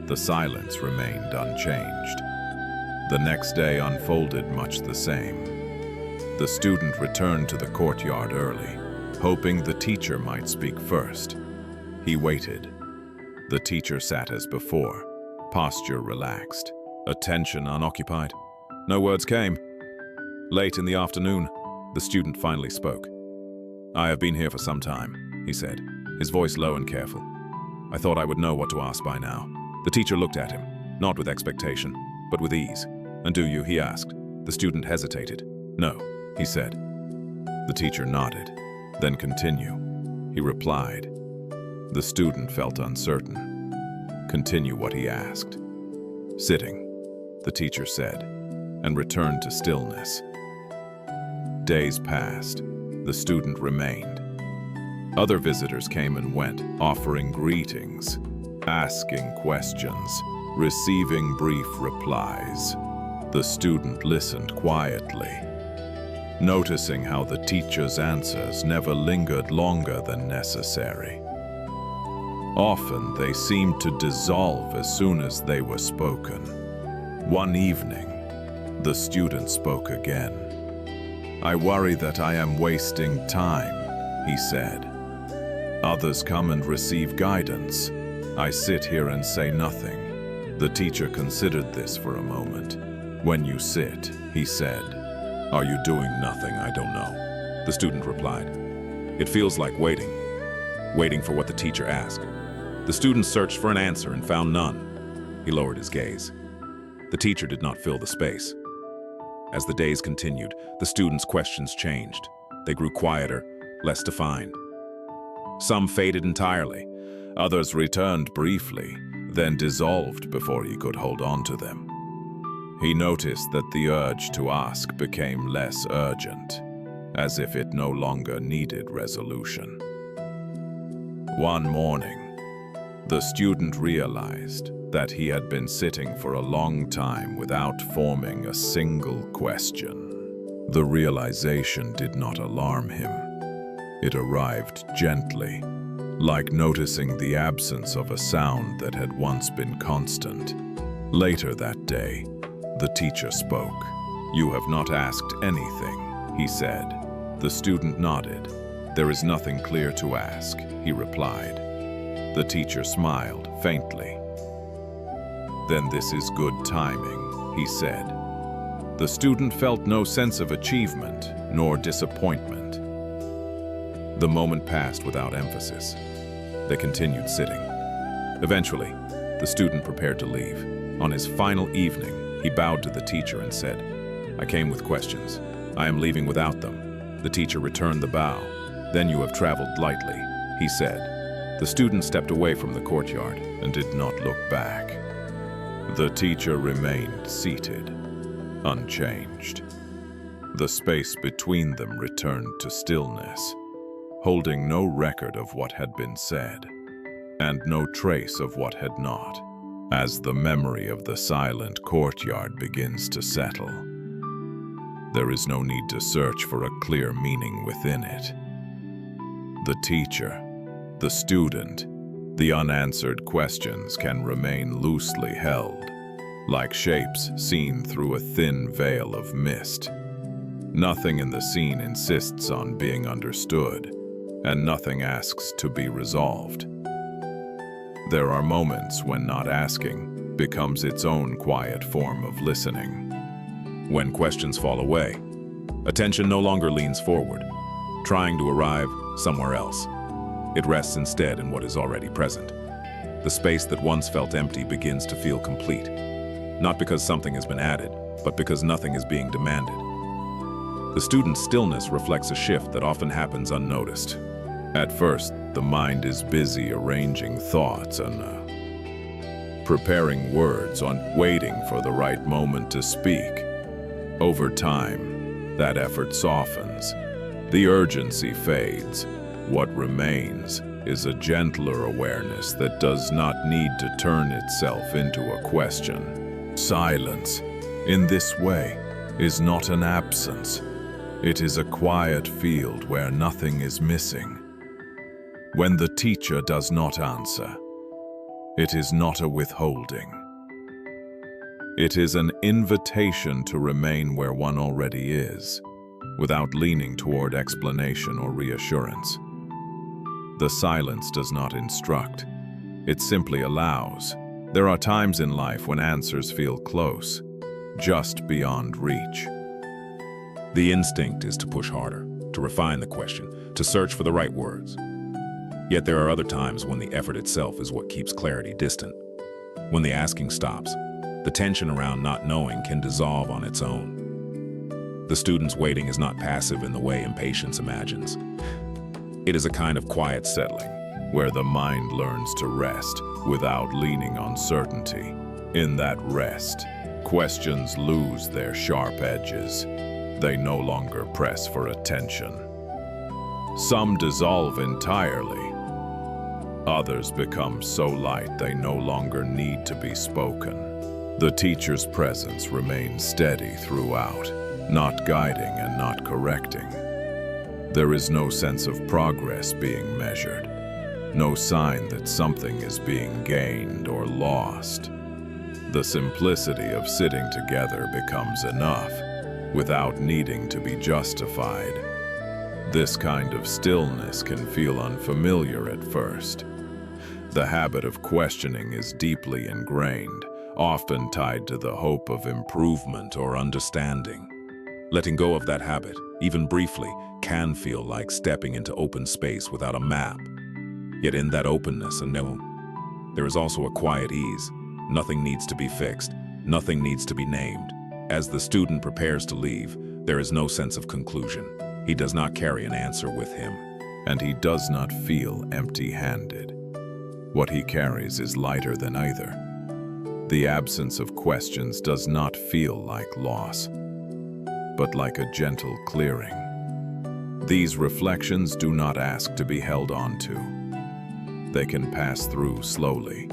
The silence remained unchanged. The next day unfolded much the same. The student returned to the courtyard early, hoping the teacher might speak first. He waited. The teacher sat as before, posture relaxed, attention unoccupied. No words came. Late in the afternoon, the student finally spoke. "I have been here for some time," he said, his voice low and careful. "I thought I would know what to ask by now." The teacher looked at him, not with expectation, but with ease. "And do you?" he asked. The student hesitated. "No," he said. The teacher nodded. "Then continue," he replied. The student felt uncertain. Continue what he asked. Sitting, the teacher said, and returned to stillness. Days passed. The student remained. Other visitors came and went, offering greetings, asking questions, receiving brief replies. The student listened quietly, noticing how the teacher's answers never lingered longer than necessary. Often they seemed to dissolve as soon as they were spoken. One evening, the student spoke again. "I worry that I am wasting time," he said. "Others come and receive guidance. I sit here and say nothing." The teacher considered this for a moment. "When you sit," he said, "Are you doing nothing? I don't know." The student replied. "It feels like waiting. Waiting for what the teacher asked." The student searched for an answer and found none. He lowered his gaze. The teacher did not fill the space. As the days continued, the student's questions changed. They grew quieter, less defined. Some faded entirely. Others returned briefly, then dissolved before he could hold on to them. He noticed that the urge to ask became less urgent, as if it no longer needed resolution. One morning, the student realized that he had been sitting for a long time without forming a single question. The realization did not alarm him. It arrived gently, like noticing the absence of a sound that had once been constant. Later that day, the teacher spoke. "You have not asked anything," he said. The student nodded. "There is nothing clear to ask," he replied. The teacher smiled faintly. "Then this is good timing," he said. The student felt no sense of achievement nor disappointment. The moment passed without emphasis. They continued sitting. Eventually, the student prepared to leave. On his final evening, he bowed to the teacher and said, "I came with questions. I am leaving without them." The teacher returned the bow. "Then you have traveled lightly," he said. The student stepped away from the courtyard and did not look back. The teacher remained seated, unchanged. The space between them returned to stillness, holding no record of what had been said, and no trace of what had not. As the memory of the silent courtyard begins to settle, there is no need to search for a clear meaning within it. The teacher, the student, the unanswered questions can remain loosely held, like shapes seen through a thin veil of mist. Nothing in the scene insists on being understood, and nothing asks to be resolved. There are moments when not asking becomes its own quiet form of listening. When questions fall away, attention no longer leans forward, trying to arrive somewhere else. It rests instead in what is already present. The space that once felt empty begins to feel complete, not because something has been added, but because nothing is being demanded. The student's stillness reflects a shift that often happens unnoticed. At first, the mind is busy arranging thoughts and preparing words, on waiting for the right moment to speak. Over time, that effort softens. The urgency fades. What remains is a gentler awareness that does not need to turn itself into a question. Silence, in this way, is not an absence. It is a quiet field where nothing is missing. When the teacher does not answer, it is not a withholding. It is an invitation to remain where one already is, without leaning toward explanation or reassurance. The silence does not instruct, it simply allows. There are times in life when answers feel close, just beyond reach. The instinct is to push harder, to refine the question, to search for the right words. Yet there are other times when the effort itself is what keeps clarity distant. When the asking stops, the tension around not knowing can dissolve on its own. The student's waiting is not passive in the way impatience imagines. It is a kind of quiet settling, where the mind learns to rest without leaning on certainty. In that rest, questions lose their sharp edges. They no longer press for attention. Some dissolve entirely. Others become so light they no longer need to be spoken. The teacher's presence remains steady throughout, not guiding and not correcting. There is no sense of progress being measured, no sign that something is being gained or lost. The simplicity of sitting together becomes enough, without needing to be justified. This kind of stillness can feel unfamiliar at first. The habit of questioning is deeply ingrained, often tied to the hope of improvement or understanding. Letting go of that habit, even briefly, can feel like stepping into open space without a map. Yet in that openness there is also a quiet ease. Nothing needs to be fixed. Nothing needs to be named. As the student prepares to leave, there is no sense of conclusion. He does not carry an answer with him. And he does not feel empty-handed. What he carries is lighter than either. The absence of questions does not feel like loss, but like a gentle clearing. These reflections do not ask to be held onto. They can pass through slowly,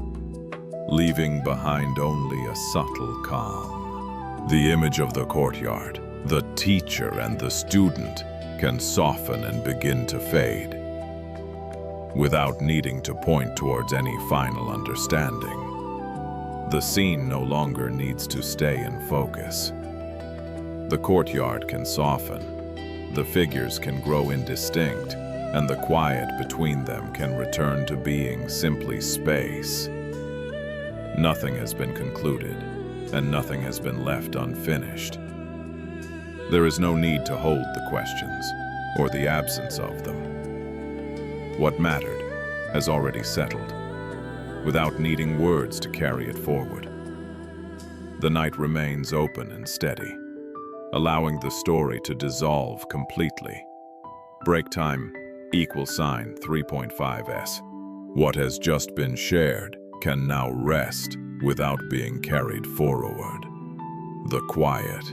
leaving behind only a subtle calm. The image of the courtyard, the teacher and the student, can soften and begin to fade, without needing to point towards any final understanding. The scene no longer needs to stay in focus. The courtyard can soften, the figures can grow indistinct, and the quiet between them can return to being simply space. Nothing has been concluded, and nothing has been left unfinished. There is no need to hold the questions, or the absence of them. What mattered has already settled, without needing words to carry it forward. The night remains open and steady, allowing the story to dissolve completely. Break time = 3.5s. What has just been shared can now rest without being carried forward. The quiet,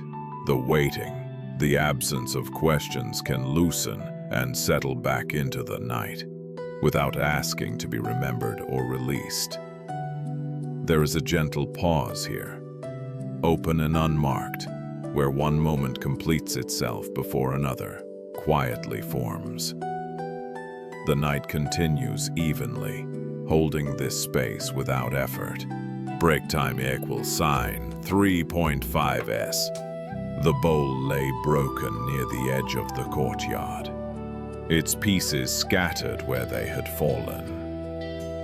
the waiting, the absence of questions can loosen and settle back into the night, without asking to be remembered or released. There is a gentle pause here, open and unmarked, where one moment completes itself before another quietly forms. The night continues evenly, holding this space without effort. Break time = 3.5s. The bowl lay broken near the edge of the courtyard, its pieces scattered where they had fallen.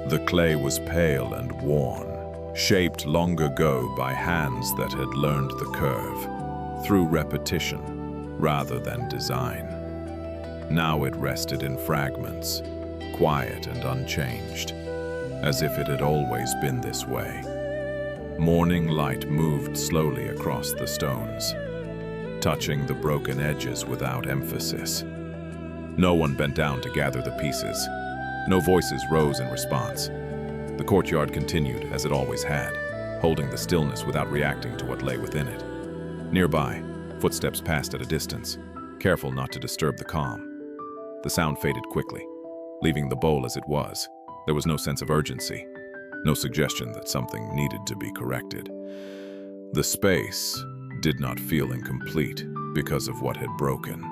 The clay was pale and worn, shaped long ago by hands that had learned the curve, through repetition rather than design. Now it rested in fragments, quiet and unchanged, as if it had always been this way. Morning light moved slowly across the stones, touching the broken edges without emphasis. No one bent down to gather the pieces. No voices rose in response. The courtyard continued as it always had, holding the stillness without reacting to what lay within it. Nearby, footsteps passed at a distance, careful not to disturb the calm. The sound faded quickly, leaving the bowl as it was. There was no sense of urgency, no suggestion that something needed to be corrected. The space did not feel incomplete because of what had broken.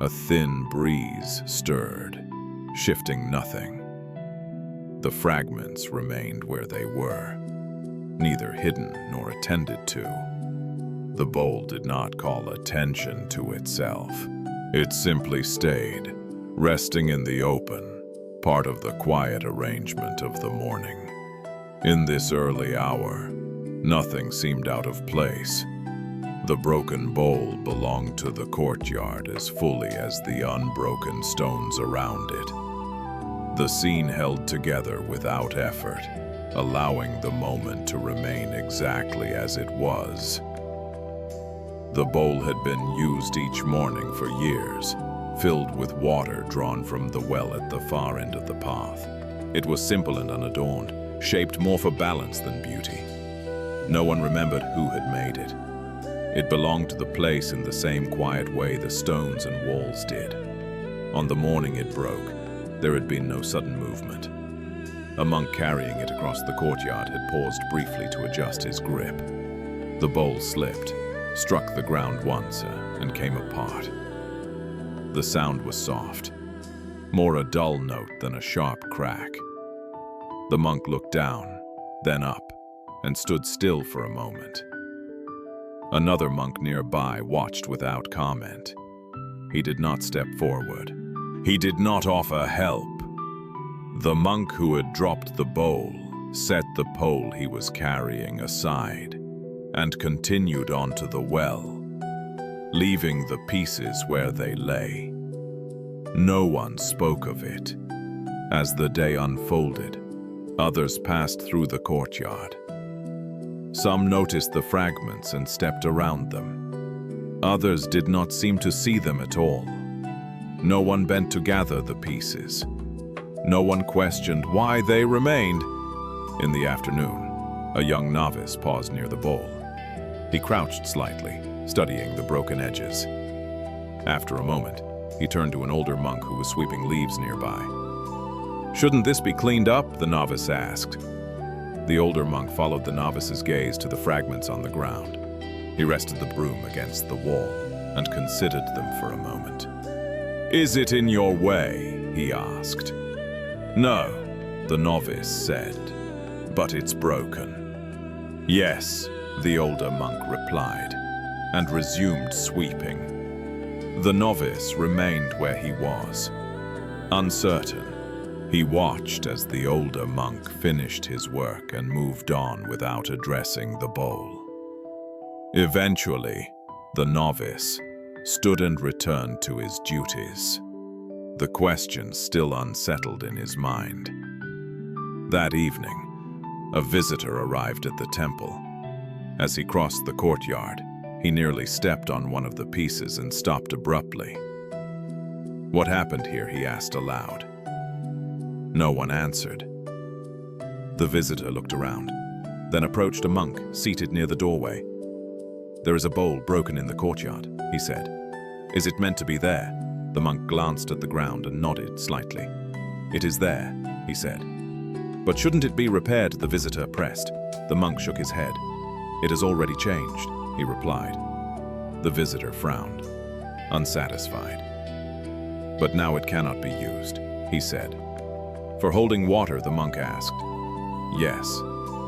A thin breeze stirred, shifting nothing. The fragments remained where they were, neither hidden nor attended to. The bowl did not call attention to itself. It simply stayed, resting in the open, part of the quiet arrangement of the morning. In this early hour, nothing seemed out of place. The broken bowl belonged to the courtyard as fully as the unbroken stones around it. The scene held together without effort, allowing the moment to remain exactly as it was. The bowl had been used each morning for years, filled with water drawn from the well at the far end of the path. It was simple and unadorned, shaped more for balance than beauty. No one remembered who had made it. It belonged to the place in the same quiet way the stones and walls did. On the morning it broke, there had been no sudden movement. A monk carrying it across the courtyard had paused briefly to adjust his grip. The bowl slipped, struck the ground once, and came apart. The sound was soft, more a dull note than a sharp crack. The monk looked down, then up, and stood still for a moment. Another monk nearby watched without comment. He did not step forward. He did not offer help. The monk who had dropped the bowl set the pole he was carrying aside and continued onto the well, leaving the pieces where they lay. No one spoke of it. As the day unfolded, others passed through the courtyard. Some noticed the fragments and stepped around them. Others did not seem to see them at all. No one bent to gather the pieces. No one questioned why they remained. In the afternoon, a young novice paused near the bowl. He crouched slightly, studying the broken edges. After a moment, he turned to an older monk who was sweeping leaves nearby. "Shouldn't this be cleaned up?" the novice asked. The older monk followed the novice's gaze to the fragments on the ground. He rested the broom against the wall and considered them for a moment. "Is it in your way?" he asked. "No," the novice said, "but it's broken." "Yes," the older monk replied, and resumed sweeping. The novice remained where he was. Uncertain, he watched as the older monk finished his work and moved on without addressing the bowl. Eventually, the novice stood and returned to his duties, the question still unsettled in his mind. That evening, a visitor arrived at the temple. As he crossed the courtyard, he nearly stepped on one of the pieces and stopped abruptly. "What happened here?" he asked aloud. No one answered. The visitor looked around, then approached a monk seated near the doorway. "There is a bowl broken in the courtyard," he said. "Is it meant to be there?" The monk glanced at the ground and nodded slightly. "It is there," he said. "But shouldn't it be repaired?" the visitor pressed. The monk shook his head. "It has already changed," he replied. The visitor frowned, unsatisfied. "But now it cannot be used," he said. "For holding water?" the monk asked. "Yes,"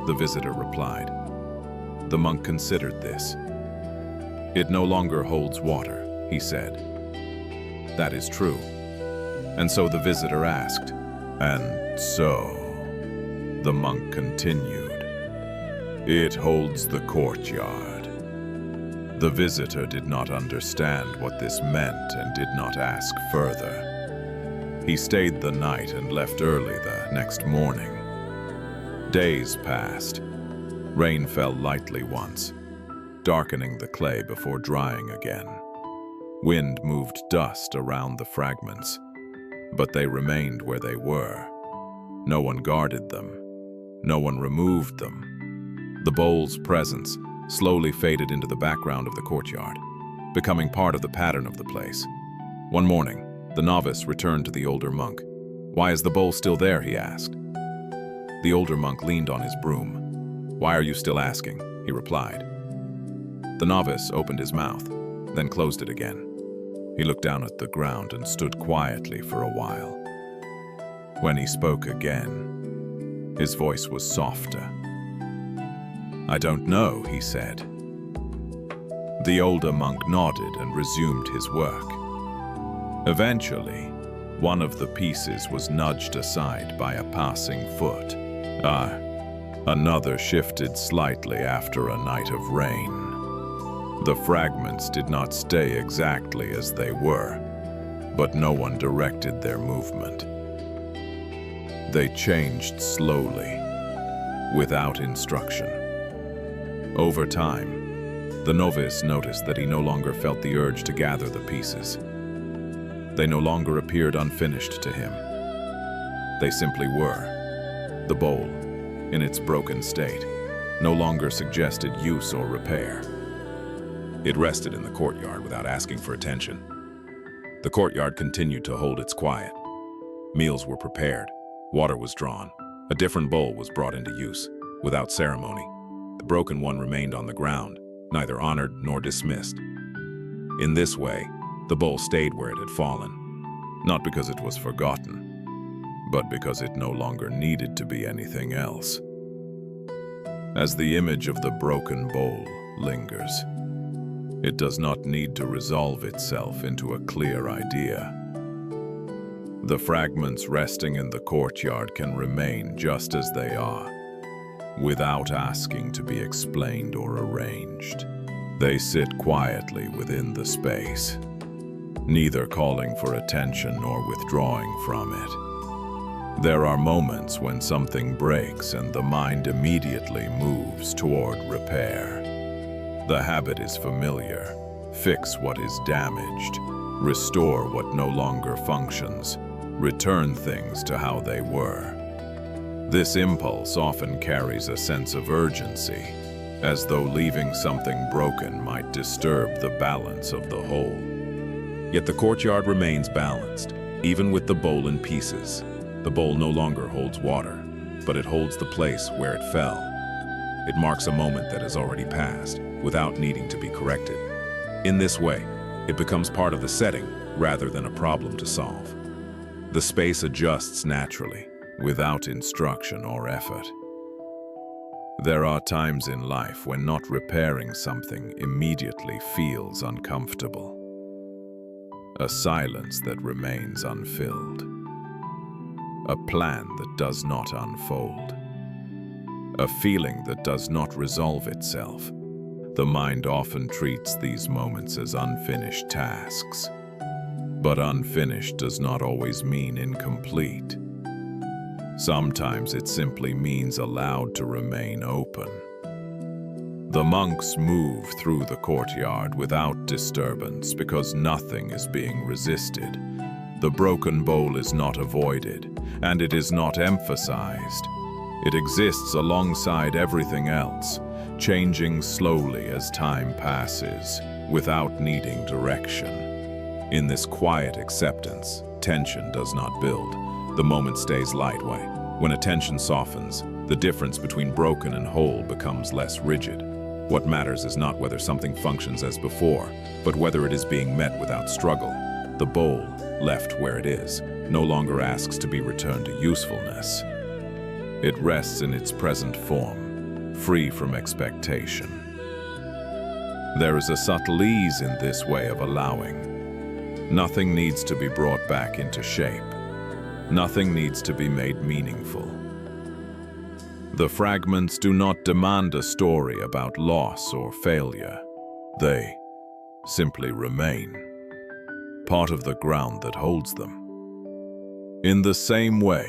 the visitor replied. The monk considered this. "It no longer holds water," he said. "That is true." And so the visitor asked. "And so," the monk continued, "it holds the courtyard." The visitor did not understand what this meant and did not ask further. He stayed the night and left early the next morning. Days passed. Rain fell lightly once, darkening the clay before drying again. Wind moved dust around the fragments, but they remained where they were. No one guarded them. No one removed them. The bowl's presence slowly faded into the background of the courtyard, becoming part of the pattern of the place. One morning, the novice returned to the older monk. "Why is the bowl still there?" he asked. The older monk leaned on his broom. "Why are you still asking?" he replied. The novice opened his mouth, then closed it again. He looked down at the ground and stood quietly for a while. When he spoke again, his voice was softer. "I don't know," he said. The older monk nodded and resumed his work. Eventually, one of the pieces was nudged aside by a passing foot. Another shifted slightly after a night of rain. The fragments did not stay exactly as they were, but no one directed their movement. They changed slowly, without instruction. Over time, the novice noticed that he no longer felt the urge to gather the pieces. They no longer appeared unfinished to him. They simply were. The bowl, in its broken state, no longer suggested use or repair. It rested in the courtyard without asking for attention. The courtyard continued to hold its quiet. Meals were prepared. Water was drawn. A different bowl was brought into use, without ceremony. The broken one remained on the ground, neither honored nor dismissed. In this way, the bowl stayed where it had fallen. Not because it was forgotten, but because it no longer needed to be anything else. As the image of the broken bowl lingers, it does not need to resolve itself into a clear idea. The fragments resting in the courtyard can remain just as they are, without asking to be explained or arranged. They sit quietly within the space, neither calling for attention nor withdrawing from it. There are moments when something breaks and the mind immediately moves toward repair. The habit is familiar. Fix what is damaged, restore what no longer functions, return things to how they were. This impulse often carries a sense of urgency, as though leaving something broken might disturb the balance of the whole. Yet the courtyard remains balanced, even with the bowl in pieces. The bowl no longer holds water, but it holds the place where it fell. It marks a moment that has already passed, without needing to be corrected. In this way, it becomes part of the setting rather than a problem to solve. The space adjusts naturally, without instruction or effort. There are times in life when not repairing something immediately feels uncomfortable. A silence that remains unfilled. A plan that does not unfold. A feeling that does not resolve itself. The mind often treats these moments as unfinished tasks. But unfinished does not always mean incomplete. Sometimes it simply means allowed to remain open. The monks move through the courtyard without disturbance because nothing is being resisted. The broken bowl is not avoided, and it is not emphasized. It exists alongside everything else, changing slowly as time passes, without needing direction. In this quiet acceptance, tension does not build. The moment stays lightweight. When attention softens, the difference between broken and whole becomes less rigid. What matters is not whether something functions as before, but whether it is being met without struggle. The bowl, left where it is, no longer asks to be returned to usefulness. It rests in its present form, free from expectation. There is a subtle ease in this way of allowing. Nothing needs to be brought back into shape. Nothing needs to be made meaningful. The fragments do not demand a story about loss or failure. They simply remain, part of the ground that holds them. In the same way,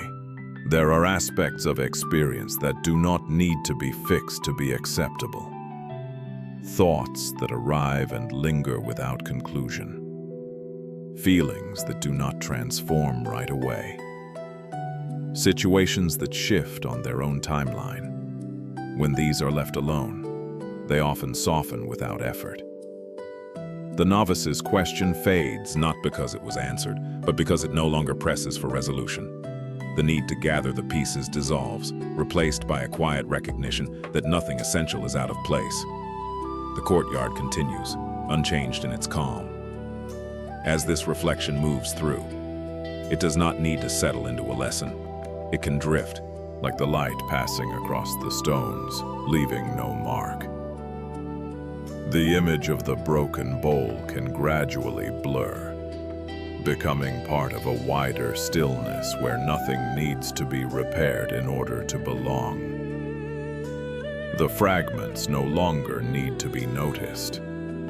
there are aspects of experience that do not need to be fixed to be acceptable. Thoughts that arrive and linger without conclusion. Feelings that do not transform right away. Situations that shift on their own timeline. When these are left alone, they often soften without effort. The novice's question fades not because it was answered, but because it no longer presses for resolution. The need to gather the pieces dissolves, replaced by a quiet recognition that nothing essential is out of place. The courtyard continues, unchanged in its calm. As this reflection moves through, it does not need to settle into a lesson. It can drift, like the light passing across the stones, leaving no mark. The image of the broken bowl can gradually blur, becoming part of a wider stillness where nothing needs to be repaired in order to belong. The fragments no longer need to be noticed.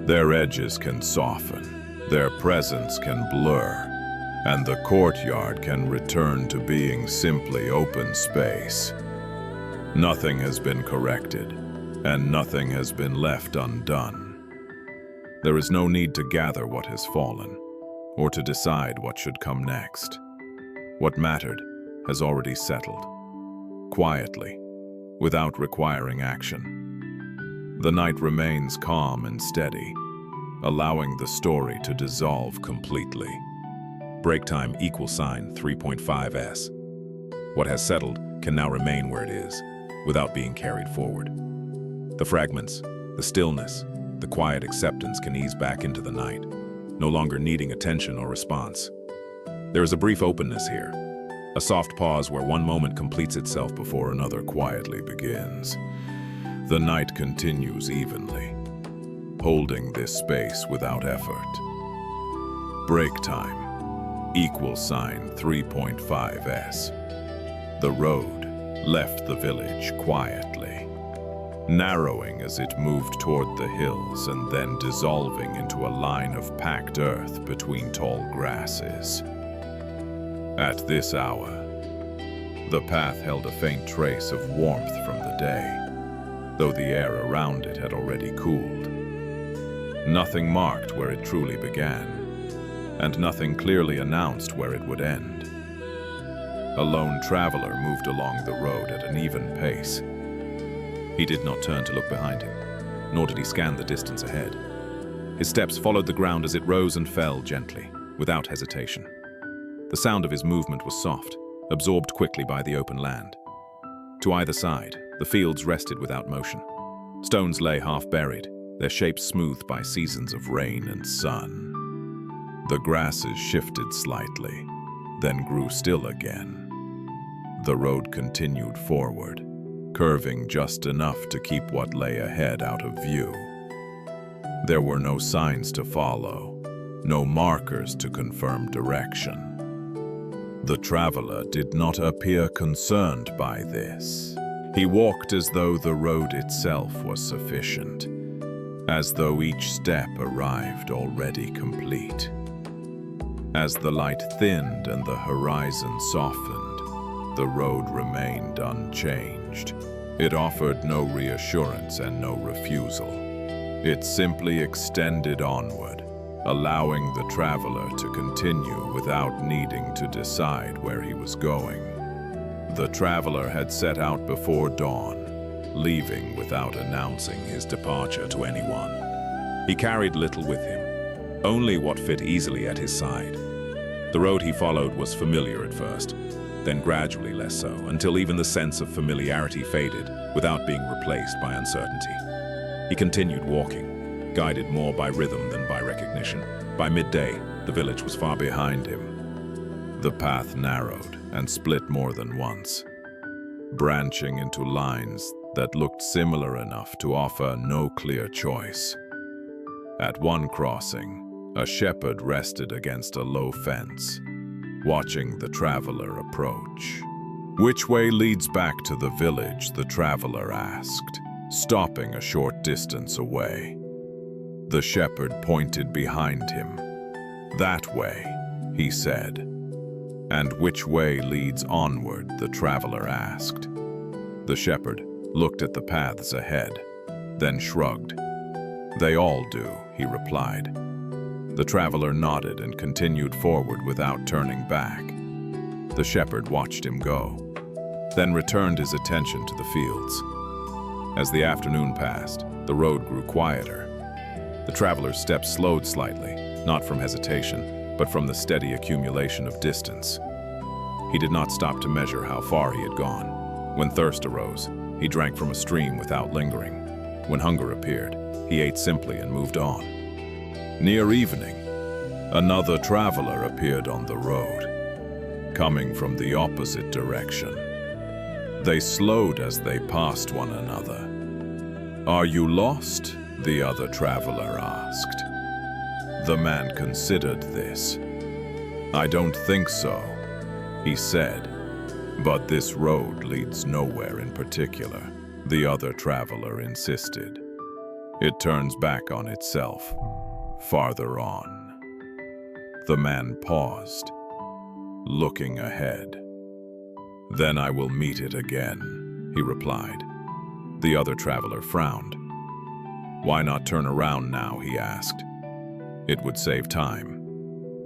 Their edges can soften, their presence can blur, and the courtyard can return to being simply open space. Nothing has been corrected, and nothing has been left undone. There is no need to gather what has fallen, or to decide what should come next. What mattered has already settled, quietly, without requiring action. The night remains calm and steady, allowing the story to dissolve completely. Break time =sign 3.5s. What has settled can now remain where it is, without being carried forward. The fragments, the stillness, the quiet acceptance can ease back into the night, no longer needing attention or response. There is a brief openness here, a soft pause where one moment completes itself before another quietly begins. The night continues evenly, holding this space without effort. Break time =sign 3.5s. The road left the village quietly, narrowing as it moved toward the hills and then dissolving into a line of packed earth between tall grasses. At this hour, the path held a faint trace of warmth from the day, though the air around it had already cooled. Nothing marked where it truly began, and nothing clearly announced where it would end. A lone traveler moved along the road at an even pace. He did not turn to look behind him, nor did he scan the distance ahead. His steps followed the ground as it rose and fell gently, without hesitation. The sound of his movement was soft, absorbed quickly by the open land. To either side, the fields rested without motion. Stones lay half buried, their shapes smoothed by seasons of rain and sun. The grasses shifted slightly, then grew still again. The road continued forward, curving just enough to keep what lay ahead out of view. There were no signs to follow, no markers to confirm direction. The traveler did not appear concerned by this. He walked as though the road itself was sufficient, as though each step arrived already complete. As the light thinned and the horizon softened, the road remained unchanged. It offered no reassurance and no refusal. It simply extended onward, allowing the traveler to continue without needing to decide where he was going. The traveler had set out before dawn, leaving without announcing his departure to anyone. He carried little with him, only what fit easily at his side. The road he followed was familiar at first, then gradually less so, until even the sense of familiarity faded without being replaced by uncertainty. He continued walking, guided more by rhythm than by recognition. By midday, the village was far behind him. The path narrowed and split more than once, branching into lines that looked similar enough to offer no clear choice. At one crossing, a shepherd rested against a low fence, watching the traveler approach. "Which way leads back to the village?" the traveler asked, stopping a short distance away. The shepherd pointed behind him. "That way," he said. "And which way leads onward?" the traveler asked. The shepherd looked at the paths ahead, then shrugged. "They all do," he replied. The traveler nodded and continued forward without turning back. The shepherd watched him go, then returned his attention to the fields. As the afternoon passed, the road grew quieter. The traveler's steps slowed slightly, not from hesitation, but from the steady accumulation of distance. He did not stop to measure how far he had gone. When thirst arose, he drank from a stream without lingering. When hunger appeared, he ate simply and moved on. Near evening, another traveler appeared on the road, coming from the opposite direction. They slowed as they passed one another. "Are you lost?" the other traveler asked. The man considered this. "I don't think so," he said. "But this road leads nowhere in particular," the other traveler insisted. "It turns back on itself, farther on." The man paused, looking ahead. "Then I will meet it again," he replied. The other traveler frowned. "Why not turn around now?" he asked. "It would save time."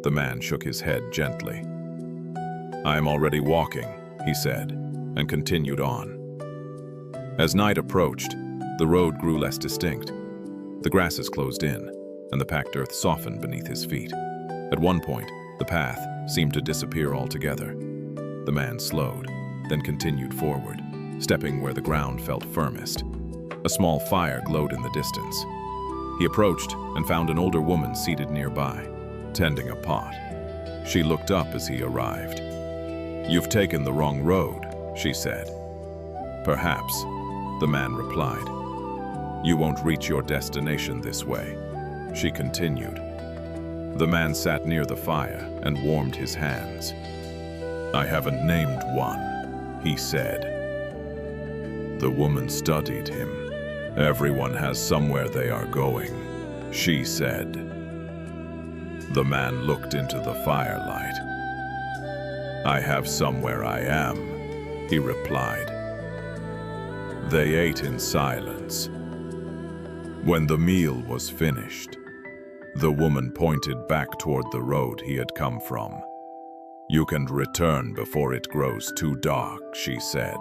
The man shook his head gently. "I am already walking," he said, and continued on. As night approached, the road grew less distinct. The grasses closed in, and the packed earth softened beneath his feet. At one point, the path seemed to disappear altogether. The man slowed, then continued forward, stepping where the ground felt firmest. A small fire glowed in the distance. He approached and found an older woman seated nearby, tending a pot. She looked up as he arrived. "You've taken the wrong road," she said. "Perhaps," the man replied. "You won't reach your destination this way," she continued. The man sat near the fire and warmed his hands. "I haven't named one," he said. The woman studied him. "Everyone has somewhere they are going," she said. The man looked into the firelight. "I have somewhere I am," he replied. They ate in silence. When the meal was finished, the woman pointed back toward the road he had come from. "You can return before it grows too dark," she said.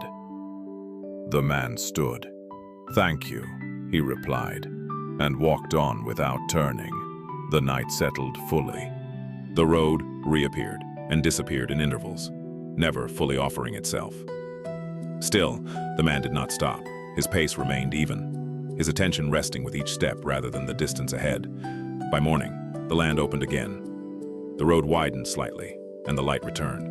The man stood. "Thank you," he replied, and walked on without turning. The night settled fully. The road reappeared and disappeared in intervals, never fully offering itself. Still, the man did not stop. His pace remained even, his attention resting with each step rather than the distance ahead. By morning, the land opened again. The road widened slightly, and the light returned.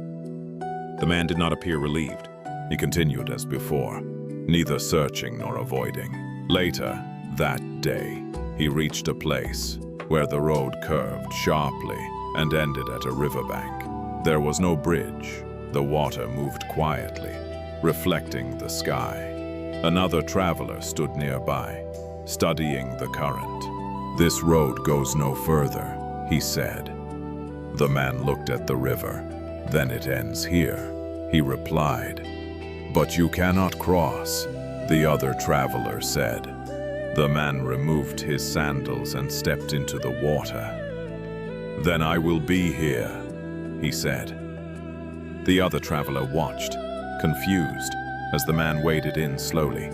The man did not appear relieved. He continued as before, neither searching nor avoiding. Later, that day, he reached a place where the road curved sharply and ended at a riverbank. There was no bridge. The water moved quietly, reflecting the sky. Another traveler stood nearby, studying the current. "This road goes no further," he said. The man looked at the river. "Then it ends here," he replied. "But you cannot cross," the other traveler said. The man removed his sandals and stepped into the water. "Then I will be here," he said. The other traveler watched, confused, as the man waded in slowly,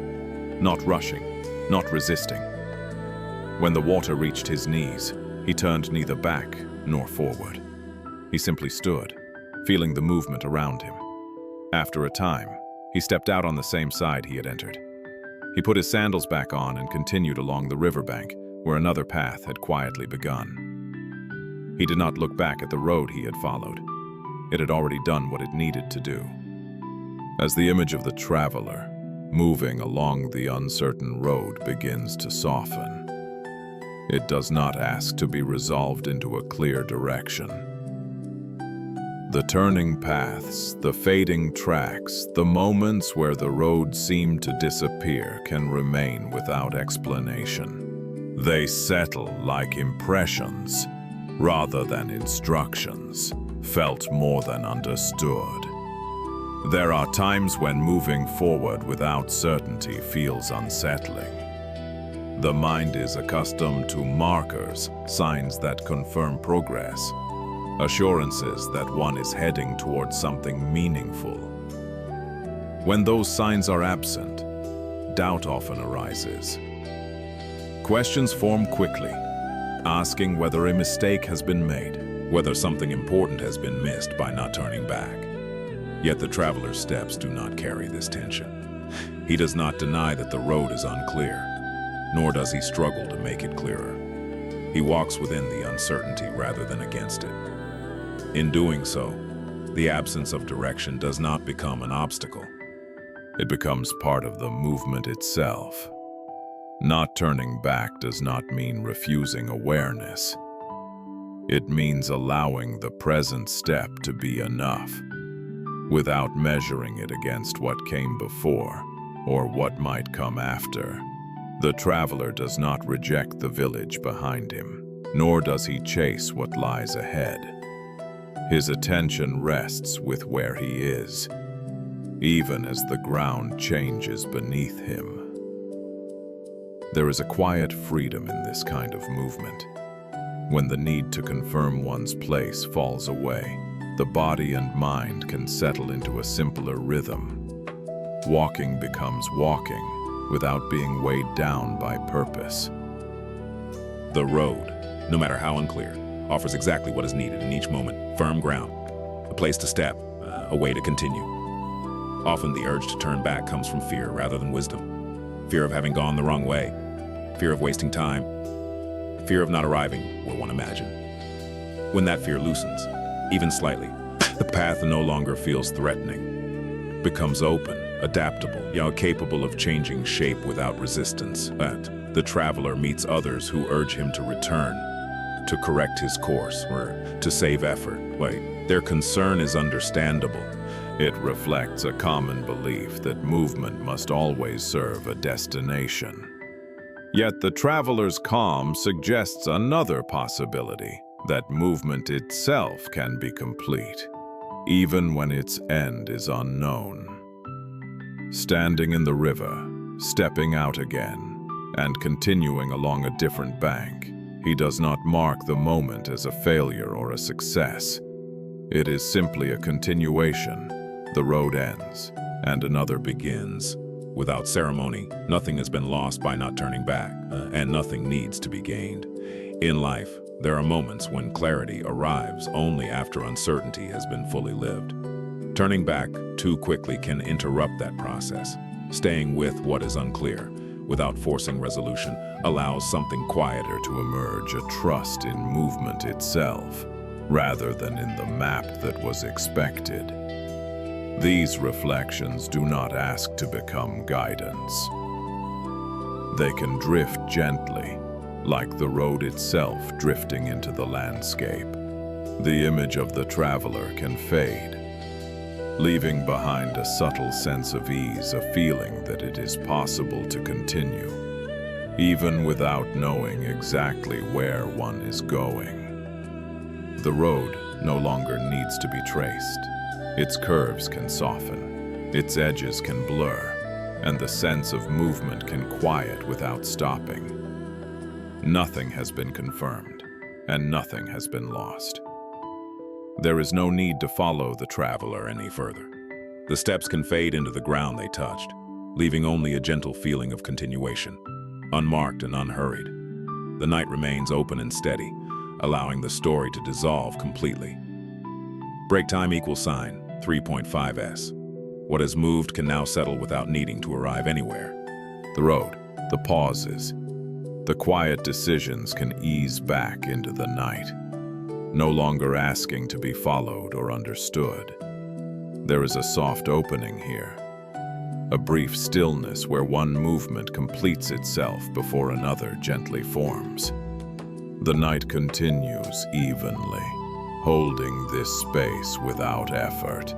not rushing, not resisting. When the water reached his knees, he turned neither back nor forward. He simply stood, feeling the movement around him. After a time, he stepped out on the same side he had entered. He put his sandals back on and continued along the riverbank, where another path had quietly begun. He did not look back at the road he had followed. It had already done what it needed to do. As the image of the traveler, moving along the uncertain road, begins to soften, it does not ask to be resolved into a clear direction. The turning paths, the fading tracks, the moments where the road seemed to disappear can remain without explanation. They settle like impressions, rather than instructions, felt more than understood. There are times when moving forward without certainty feels unsettling. The mind is accustomed to markers, signs that confirm progress, assurances that one is heading towards something meaningful. When those signs are absent, doubt often arises. Questions form quickly, asking whether a mistake has been made, whether something important has been missed by not turning back. Yet the traveler's steps do not carry this tension. He does not deny that the road is unclear, nor does he struggle to make it clearer. He walks within the uncertainty rather than against it. In doing so, the absence of direction does not become an obstacle. It becomes part of the movement itself. Not turning back does not mean refusing awareness. It means allowing the present step to be enough, without measuring it against what came before or what might come after. The traveler does not reject the village behind him, nor does he chase what lies ahead. His attention rests with where he is, even as the ground changes beneath him. There is a quiet freedom in this kind of movement. When the need to confirm one's place falls away, the body and mind can settle into a simpler rhythm. Walking becomes walking without being weighed down by purpose. The road, no matter how unclear, offers exactly what is needed in each moment: firm ground, a place to step, a way to continue. Often the urge to turn back comes from fear rather than wisdom. Fear of having gone the wrong way, fear of wasting time, fear of not arriving where one imagined. When that fear loosens, even slightly, the path no longer feels threatening, becomes open, adaptable, capable of changing shape without resistance. But the traveler meets others who urge him to return, to correct his course, or to save effort. Their concern is understandable. It reflects a common belief that movement must always serve a destination. Yet the traveler's calm suggests another possibility, that movement itself can be complete, even when its end is unknown. Standing in the river, stepping out again, and continuing along a different bank, he does not mark the moment as a failure or a success. It is simply a continuation. The road ends, and another begins. Without ceremony, nothing has been lost by not turning back, and nothing needs to be gained. In life, there are moments when clarity arrives only after uncertainty has been fully lived. Turning back too quickly can interrupt that process. Staying with what is unclear, without forcing resolution, allows something quieter to emerge, a trust in movement itself, rather than in the map that was expected. These reflections do not ask to become guidance. They can drift gently, like the road itself drifting into the landscape. The image of the traveler can fade, leaving behind a subtle sense of ease, a feeling that it is possible to continue, even without knowing exactly where one is going. The road no longer needs to be traced. Its curves can soften, its edges can blur, and the sense of movement can quiet without stopping. Nothing has been confirmed, and nothing has been lost. There is no need to follow the traveler any further. The steps can fade into the ground they touched, leaving only a gentle feeling of continuation, unmarked and unhurried. The night remains open and steady, allowing the story to dissolve completely. Break time equals sign 3.5s. What has moved can now settle without needing to arrive anywhere. The road, the pauses, the quiet decisions can ease back into the night, no longer asking to be followed or understood. There is a soft opening here, a brief stillness where one movement completes itself before another gently forms. The night continues evenly, holding this space without effort.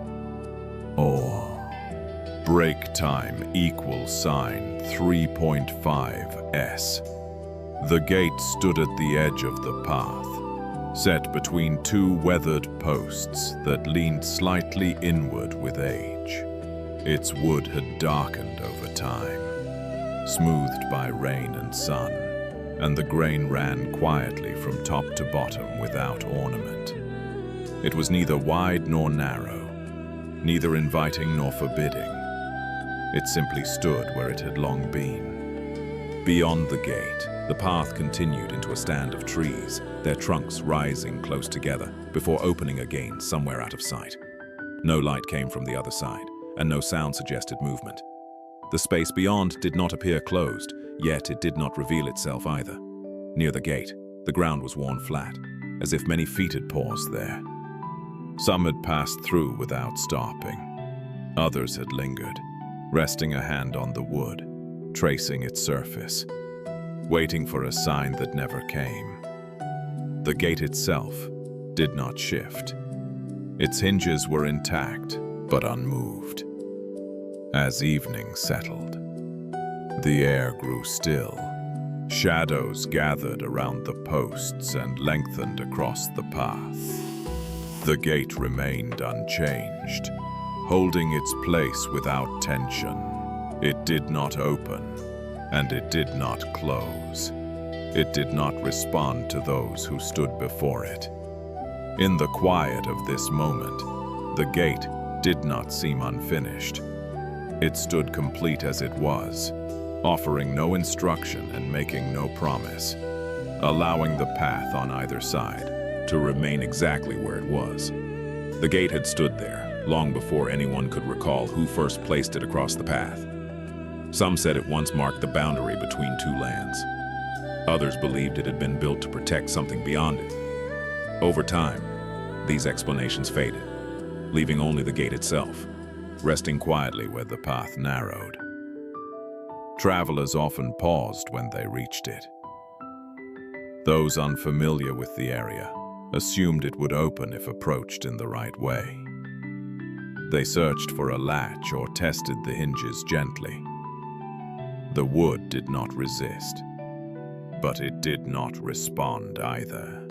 Break time equals sign 3.5s. The gate stood at the edge of the path, set between two weathered posts that leaned slightly inward with age. Its wood had darkened over time, smoothed by rain and sun, and the grain ran quietly from top to bottom without ornament. It was neither wide nor narrow, neither inviting nor forbidding. It simply stood where it had long been. Beyond the gate, the path continued into a stand of trees, their trunks rising close together before opening again somewhere out of sight. No light came from the other side, and no sound suggested movement. The space beyond did not appear closed, yet it did not reveal itself either. Near the gate, the ground was worn flat, as if many feet had paused there. Some had passed through without stopping. Others had lingered, resting a hand on the wood, tracing its surface, waiting for a sign that never came. The gate itself did not shift. Its hinges were intact, but unmoved. As evening settled, the air grew still. Shadows gathered around the posts and lengthened across the path. The gate remained unchanged, holding its place without tension. It did not open, and it did not close. It did not respond to those who stood before it. In the quiet of this moment, the gate did not seem unfinished. It stood complete as it was, offering no instruction and making no promise, allowing the path on either side to remain exactly where it was. The gate had stood there long before anyone could recall who first placed it across the path. Some said it once marked the boundary between two lands. Others believed it had been built to protect something beyond it. Over time, these explanations faded, leaving only the gate itself, resting quietly where the path narrowed. Travelers often paused when they reached it. Those unfamiliar with the area assumed it would open if approached in the right way. They searched for a latch or tested the hinges gently. The wood did not resist, but it did not respond either.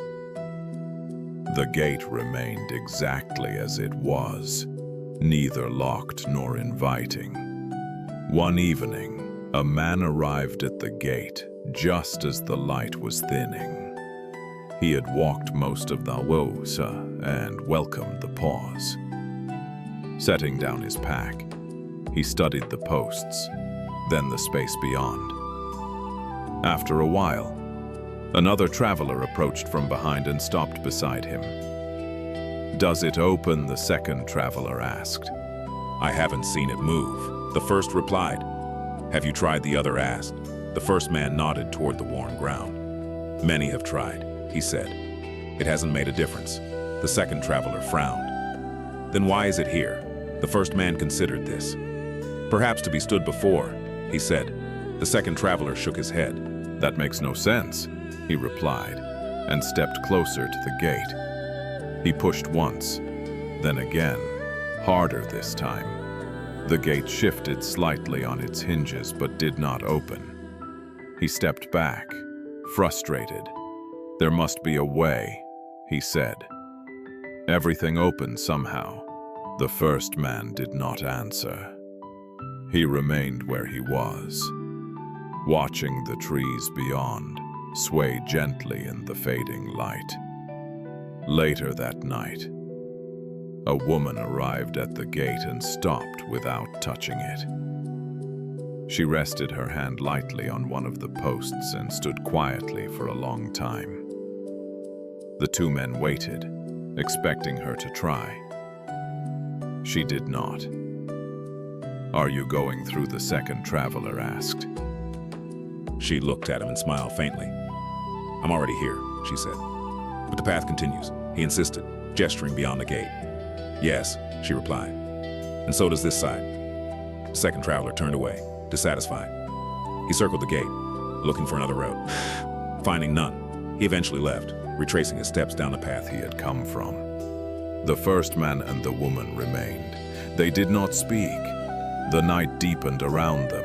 The gate remained exactly as it was, neither locked nor inviting. One evening, a man arrived at the gate just as the light was thinning. He had walked most of the way and welcomed the pause. Setting down his pack, he studied the posts, then the space beyond. After a while, another traveler approached from behind and stopped beside him. "Does it open?" the second traveler asked. "I haven't seen it move," the first replied. "Have you tried?" the other asked. The first man nodded toward the worn ground. "Many have tried," he said. "It hasn't made a difference." The second traveler frowned. "Then why is it here?" The first man considered this. "Perhaps to be stood before," he said. The second traveler shook his head. "That makes no sense," he replied, and stepped closer to the gate. He pushed once, then again, harder this time. The gate shifted slightly on its hinges but did not open. He stepped back, frustrated. "There must be a way," he said. Everything opened somehow. The first man did not answer. He remained where he was, watching the trees beyond sway gently in the fading light. Later that night, a woman arrived at the gate and stopped without touching it. She rested her hand lightly on one of the posts and stood quietly for a long time. The two men waited, expecting her to try. She did not. "Are you going through?" the second traveler asked. She looked at him and smiled faintly. "I'm already here," she said. "But the path continues," he insisted, gesturing beyond the gate. "Yes," she replied. "And so does this side." The second traveler turned away, dissatisfied. He circled the gate, looking for another road. Finding none, he eventually left, retracing his steps down the path he had come from. The first man and the woman remained. They did not speak. The night deepened around them,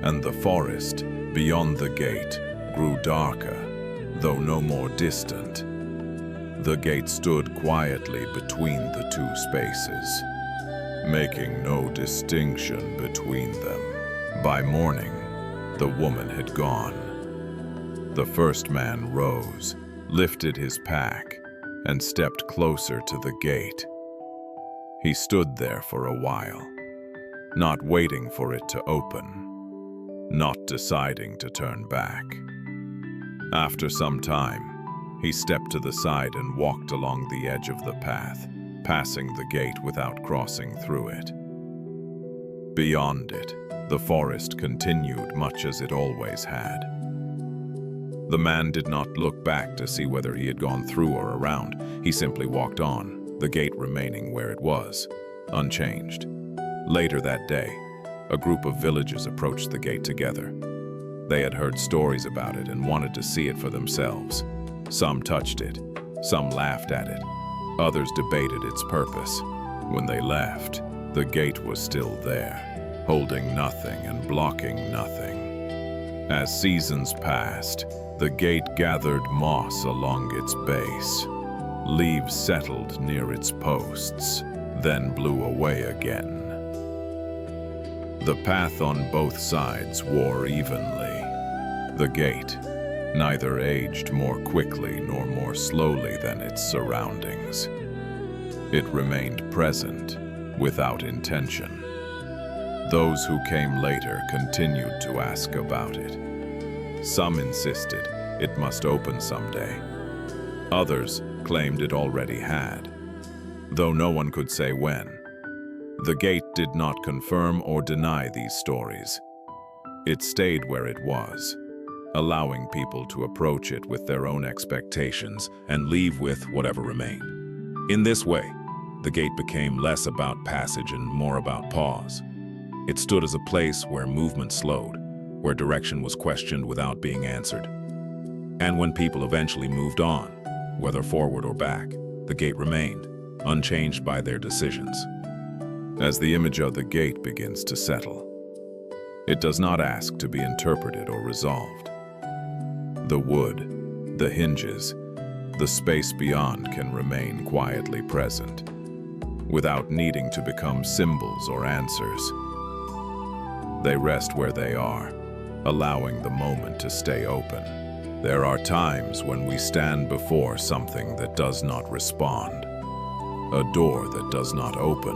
and the forest beyond the gate grew darker, though no more distant. The gate stood quietly between the two spaces, making no distinction between them. By morning, the woman had gone. The first man rose, lifted his pack, and stepped closer to the gate. He stood there for a while, not waiting for it to open, not deciding to turn back. After some time, he stepped to the side and walked along the edge of the path, passing the gate without crossing through it. Beyond it, the forest continued much as it always had. The man did not look back to see whether he had gone through or around. He simply walked on, the gate remaining where it was, unchanged. Later that day, a group of villagers approached the gate together. They had heard stories about it and wanted to see it for themselves. Some touched it, some laughed at it, others debated its purpose. When they left, the gate was still there, holding nothing and blocking nothing. As seasons passed, the gate gathered moss along its base. Leaves settled near its posts, then blew away again. The path on both sides wore evenly. The gate, neither aged more quickly nor more slowly than its surroundings. It remained present, without intention. Those who came later continued to ask about it. Some insisted it must open someday. Others claimed it already had, though no one could say when. The gate did not confirm or deny these stories. It stayed where it was, allowing people to approach it with their own expectations and leave with whatever remained. In this way, the gate became less about passage and more about pause. It stood as a place where movement slowed, where direction was questioned without being answered. And when people eventually moved on, whether forward or back, the gate remained, unchanged by their decisions. As the image of the gate begins to settle, it does not ask to be interpreted or resolved. The wood, the hinges, the space beyond can remain quietly present, without needing to become symbols or answers. They rest where they are, allowing the moment to stay open. There are times when we stand before something that does not respond, a door that does not open,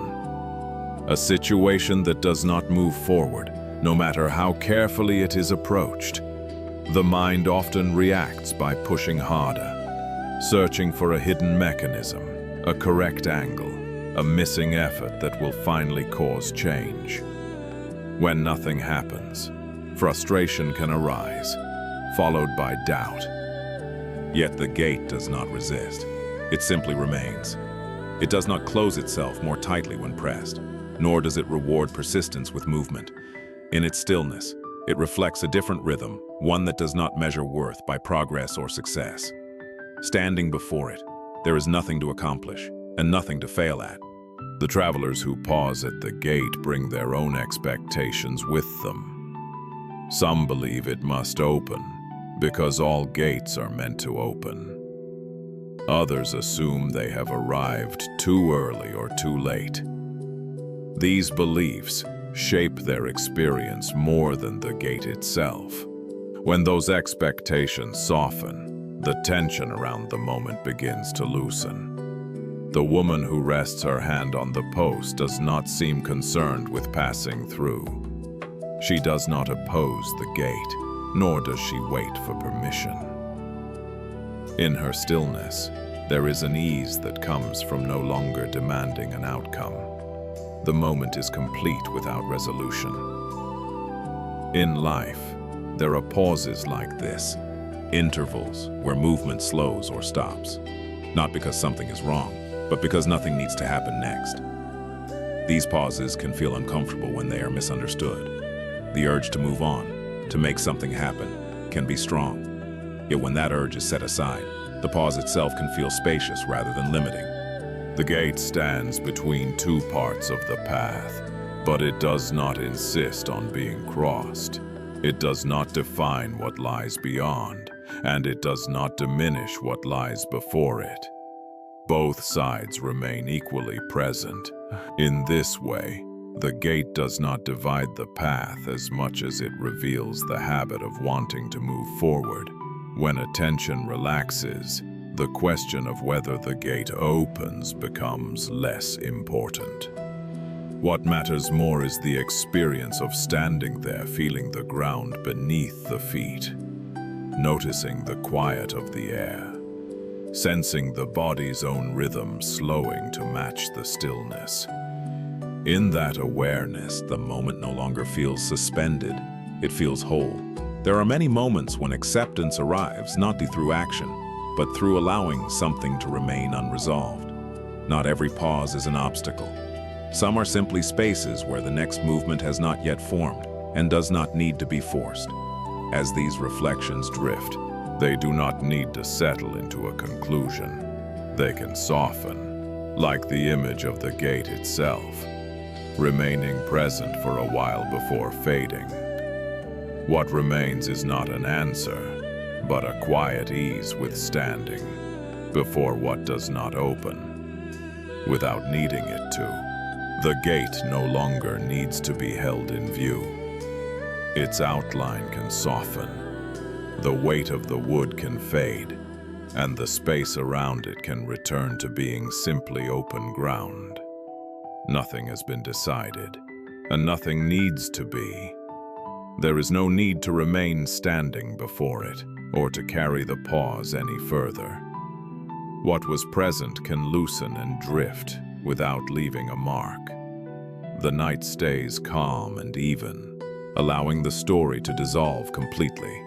a situation that does not move forward, no matter how carefully it is approached. The mind often reacts by pushing harder, searching for a hidden mechanism, a correct angle, a missing effort that will finally cause change. When nothing happens, frustration can arise, followed by doubt. Yet the gate does not resist. It simply remains. It does not close itself more tightly when pressed, nor does it reward persistence with movement. In its stillness, it reflects a different rhythm, one that does not measure worth by progress or success. Standing before it, there is nothing to accomplish and nothing to fail at. The travelers who pause at the gate bring their own expectations with them. Some believe it must open, because all gates are meant to open. Others assume they have arrived too early or too late. These beliefs shape their experience more than the gate itself. When those expectations soften, the tension around the moment begins to loosen. The woman who rests her hand on the post does not seem concerned with passing through. She does not oppose the gate, nor does she wait for permission. In her stillness, there is an ease that comes from no longer demanding an outcome. The moment is complete without resolution. In life, there are pauses like this, intervals where movement slows or stops, not because something is wrong, but because nothing needs to happen next. These pauses can feel uncomfortable when they are misunderstood. The urge to move on, to make something happen, can be strong. Yet when that urge is set aside, the pause itself can feel spacious rather than limiting. The gate stands between two parts of the path, but it does not insist on being crossed. It does not define what lies beyond, and it does not diminish what lies before it. Both sides remain equally present. In this way, the gate does not divide the path as much as it reveals the habit of wanting to move forward. When attention relaxes, the question of whether the gate opens becomes less important. What matters more is the experience of standing there, feeling the ground beneath the feet, noticing the quiet of the air, sensing the body's own rhythm slowing to match the stillness. In that awareness, the moment no longer feels suspended, it feels whole. There are many moments when acceptance arrives not through action, but through allowing something to remain unresolved. Not every pause is an obstacle. Some are simply spaces where the next movement has not yet formed and does not need to be forced. As these reflections drift, they do not need to settle into a conclusion. They can soften, like the image of the gate itself, remaining present for a while before fading. What remains is not an answer, but a quiet ease withstanding before what does not open, without needing it to. The gate no longer needs to be held in view. Its outline can soften. The weight of the wood can fade, and the space around it can return to being simply open ground. Nothing has been decided, and nothing needs to be. There is no need to remain standing before it, or to carry the pause any further. What was present can loosen and drift without leaving a mark. The night stays calm and even, allowing the story to dissolve completely.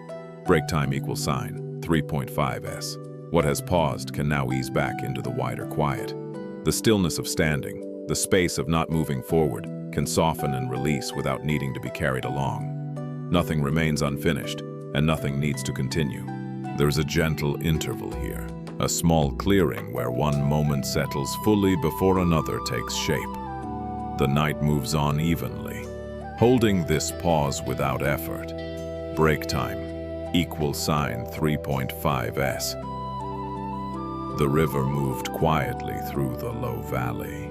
Break time equals sign, 3.5s. What has paused can now ease back into the wider quiet. The stillness of standing, the space of not moving forward, can soften and release without needing to be carried along. Nothing remains unfinished, and nothing needs to continue. There's a gentle interval here, a small clearing where one moment settles fully before another takes shape. The night moves on evenly, holding this pause without effort. Break time, equal sign 3.5s. The river moved quietly through the low valley,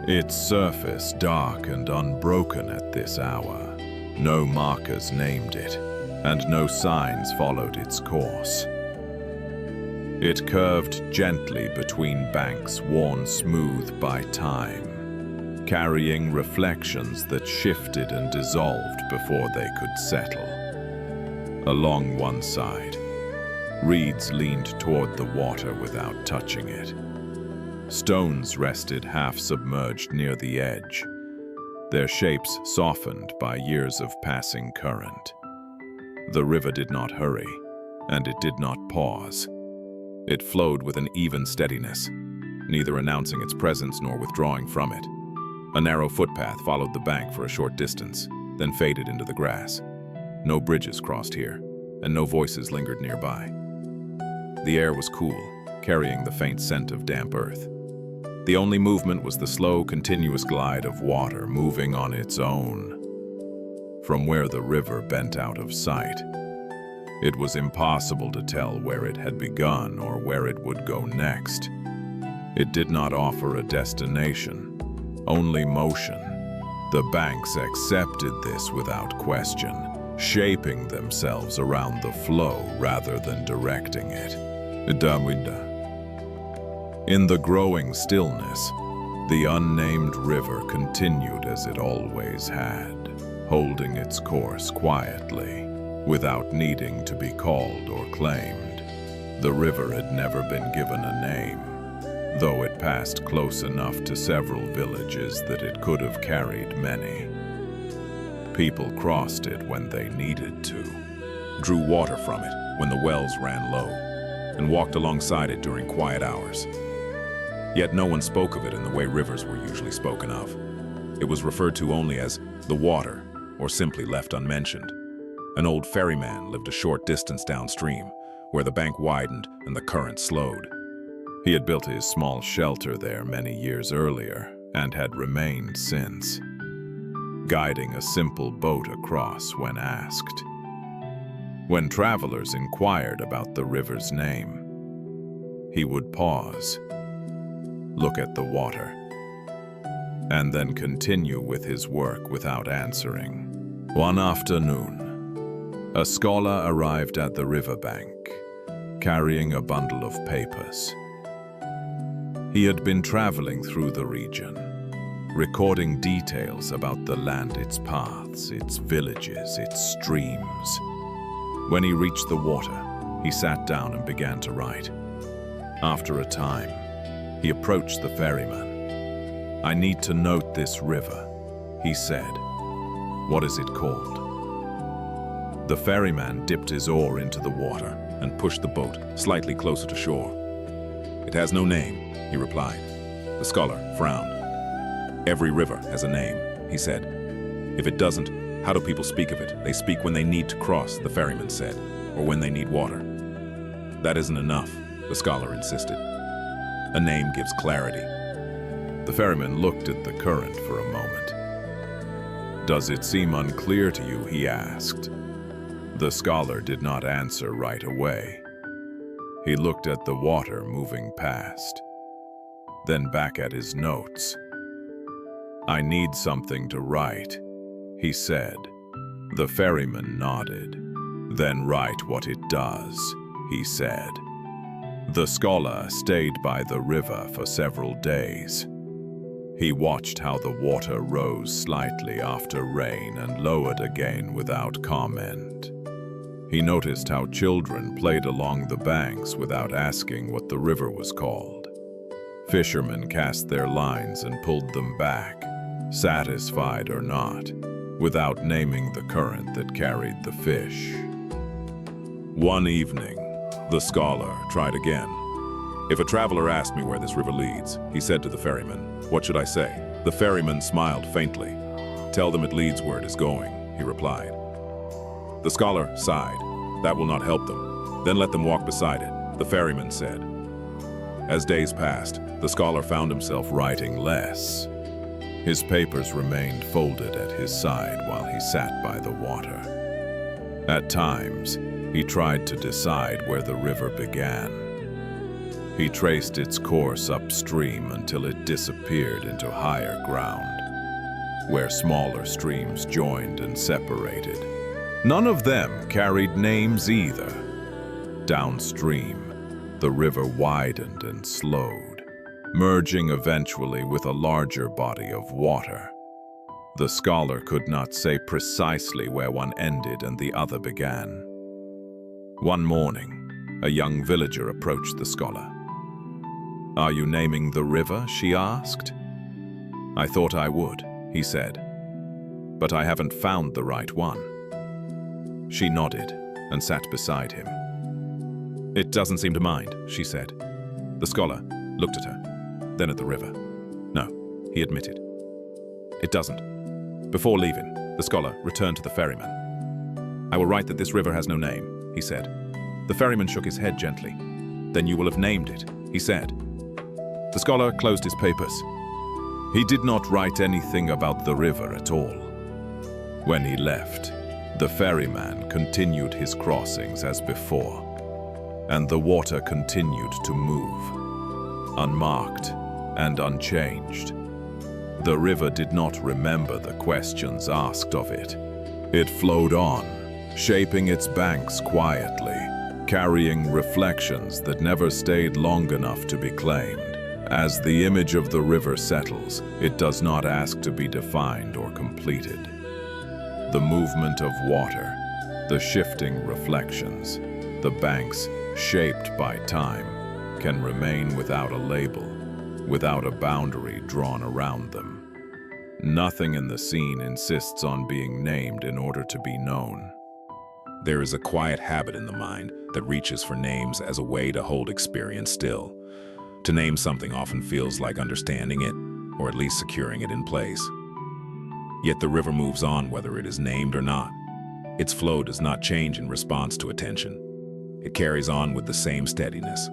its surface dark and unbroken at this hour. No markers named it, and no signs followed its course. It curved gently between banks worn smooth by time, carrying reflections that shifted and dissolved before they could settle. Along one side, reeds leaned toward the water without touching it. Stones rested half-submerged near the edge, their shapes softened by years of passing current. The river did not hurry, and it did not pause. It flowed with an even steadiness, neither announcing its presence nor withdrawing from it. A narrow footpath followed the bank for a short distance, then faded into the grass. No bridges crossed here, and no voices lingered nearby. The air was cool, carrying the faint scent of damp earth. The only movement was the slow, continuous glide of water moving on its own. From where the river bent out of sight, it was impossible to tell where it had begun or where it would go next. It did not offer a destination, only motion. The banks accepted this without question, shaping themselves around the flow rather than directing it. In the growing stillness, the unnamed river continued as it always had, holding its course quietly, without needing to be called or claimed. The river had never been given a name, though it passed close enough to several villages that it could have carried many. People crossed it when they needed to, Drew water from it when the wells ran low, and walked alongside it during quiet hours. Yet no one spoke of it in the way rivers were usually spoken of. It was referred to only as the water, or simply left unmentioned. An old ferryman lived a short distance downstream, where the bank widened and the current slowed. He had built his small shelter there many years earlier, and had remained since, guiding a simple boat across when asked. When travelers inquired about the river's name, he would pause, look at the water, and then continue with his work without answering. One afternoon, a scholar arrived at the riverbank, carrying a bundle of papers. He had been traveling through the region, recording details about the land, its paths, its villages, its streams. When he reached the water, he sat down and began to write. After a time, he approached the ferryman. "I need to note this river," he said. "What is it called?" The ferryman dipped his oar into the water and pushed the boat slightly closer to shore. "It has no name," he replied. The scholar frowned. "Every river has a name," he said. "If it doesn't, how do people speak of it? They speak when they need to cross," the ferryman said, "or when they need water." "That isn't enough," the scholar insisted. "A name gives clarity." The ferryman looked at the current for a moment. "Does it seem unclear to you?" he asked. The scholar did not answer right away. He looked at the water moving past, then back at his notes. "I need something to write," he said. The ferryman nodded. Then write what it does, he said. The scholar stayed by the river for several days. He watched how the water rose slightly after rain and lowered again without comment. He noticed how children played along the banks without asking what the river was called. Fishermen cast their lines and pulled them back, satisfied or not, without naming the current that carried the fish. One evening, the scholar tried again. If a traveler asked me where this river leads, he said to the ferryman, "What should I say?" The ferryman smiled faintly. "Tell them it leads where it is going," he replied. The scholar sighed. "That will not help them. Then let them walk beside it," the ferryman said. As days passed, the scholar found himself Writing less. His papers remained folded at his side while he sat by the water. At times, he tried to decide where the river began. He traced its course upstream until it disappeared into higher ground, where smaller streams joined and separated. None of them carried names either. Downstream, the river widened and slowed, merging eventually with a larger body of water. The scholar could not say precisely where one ended and the other began. One morning, a young villager approached the scholar. "Are you naming the river?" she asked. "I thought I would," he said, "but I haven't found the right one." She nodded and sat beside him. "It doesn't seem to mind," she said. The scholar looked at her, then at the river. "No," he admitted. "It doesn't." Before leaving, the scholar returned to the ferryman. "I will write that this river has no name," he said. The ferryman shook his head gently. "Then you will have named it," he said. The scholar closed his papers. He did not write anything about the river at all. When he left, the ferryman continued his crossings as before, and the water continued to move, unmarked and unchanged. The river did not remember the questions asked of it. It flowed on, shaping its banks quietly, carrying reflections that never stayed long enough to be claimed. As the image of the river settles, it does not ask to be defined or completed. The movement of water, the shifting reflections, the banks shaped by time, can remain without a label, without a boundary drawn around them. Nothing in the scene insists on being named in order to be known. There is a quiet habit in the mind that reaches for names as a way to hold experience still. To name something often feels like understanding it, or at least securing it in place. Yet the river moves on whether it is named or not. Its flow does not change in response to attention. It carries on with the same steadiness,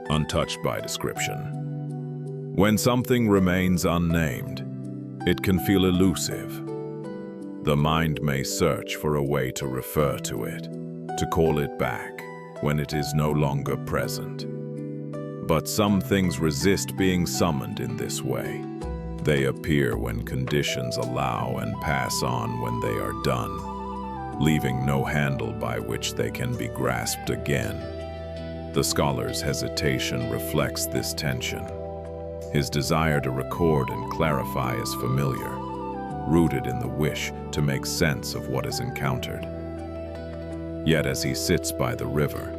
untouched by description. When something remains unnamed, it can feel elusive. The mind may search for a way to refer to it, to call it back when it is no longer present. But some things resist being summoned in this way. They appear when conditions allow and pass on when they are done, leaving no handle by which they can be grasped again. The scholar's hesitation reflects this tension. His desire to record and clarify is familiar, rooted in the wish to make sense of what is encountered. Yet as he sits by the river,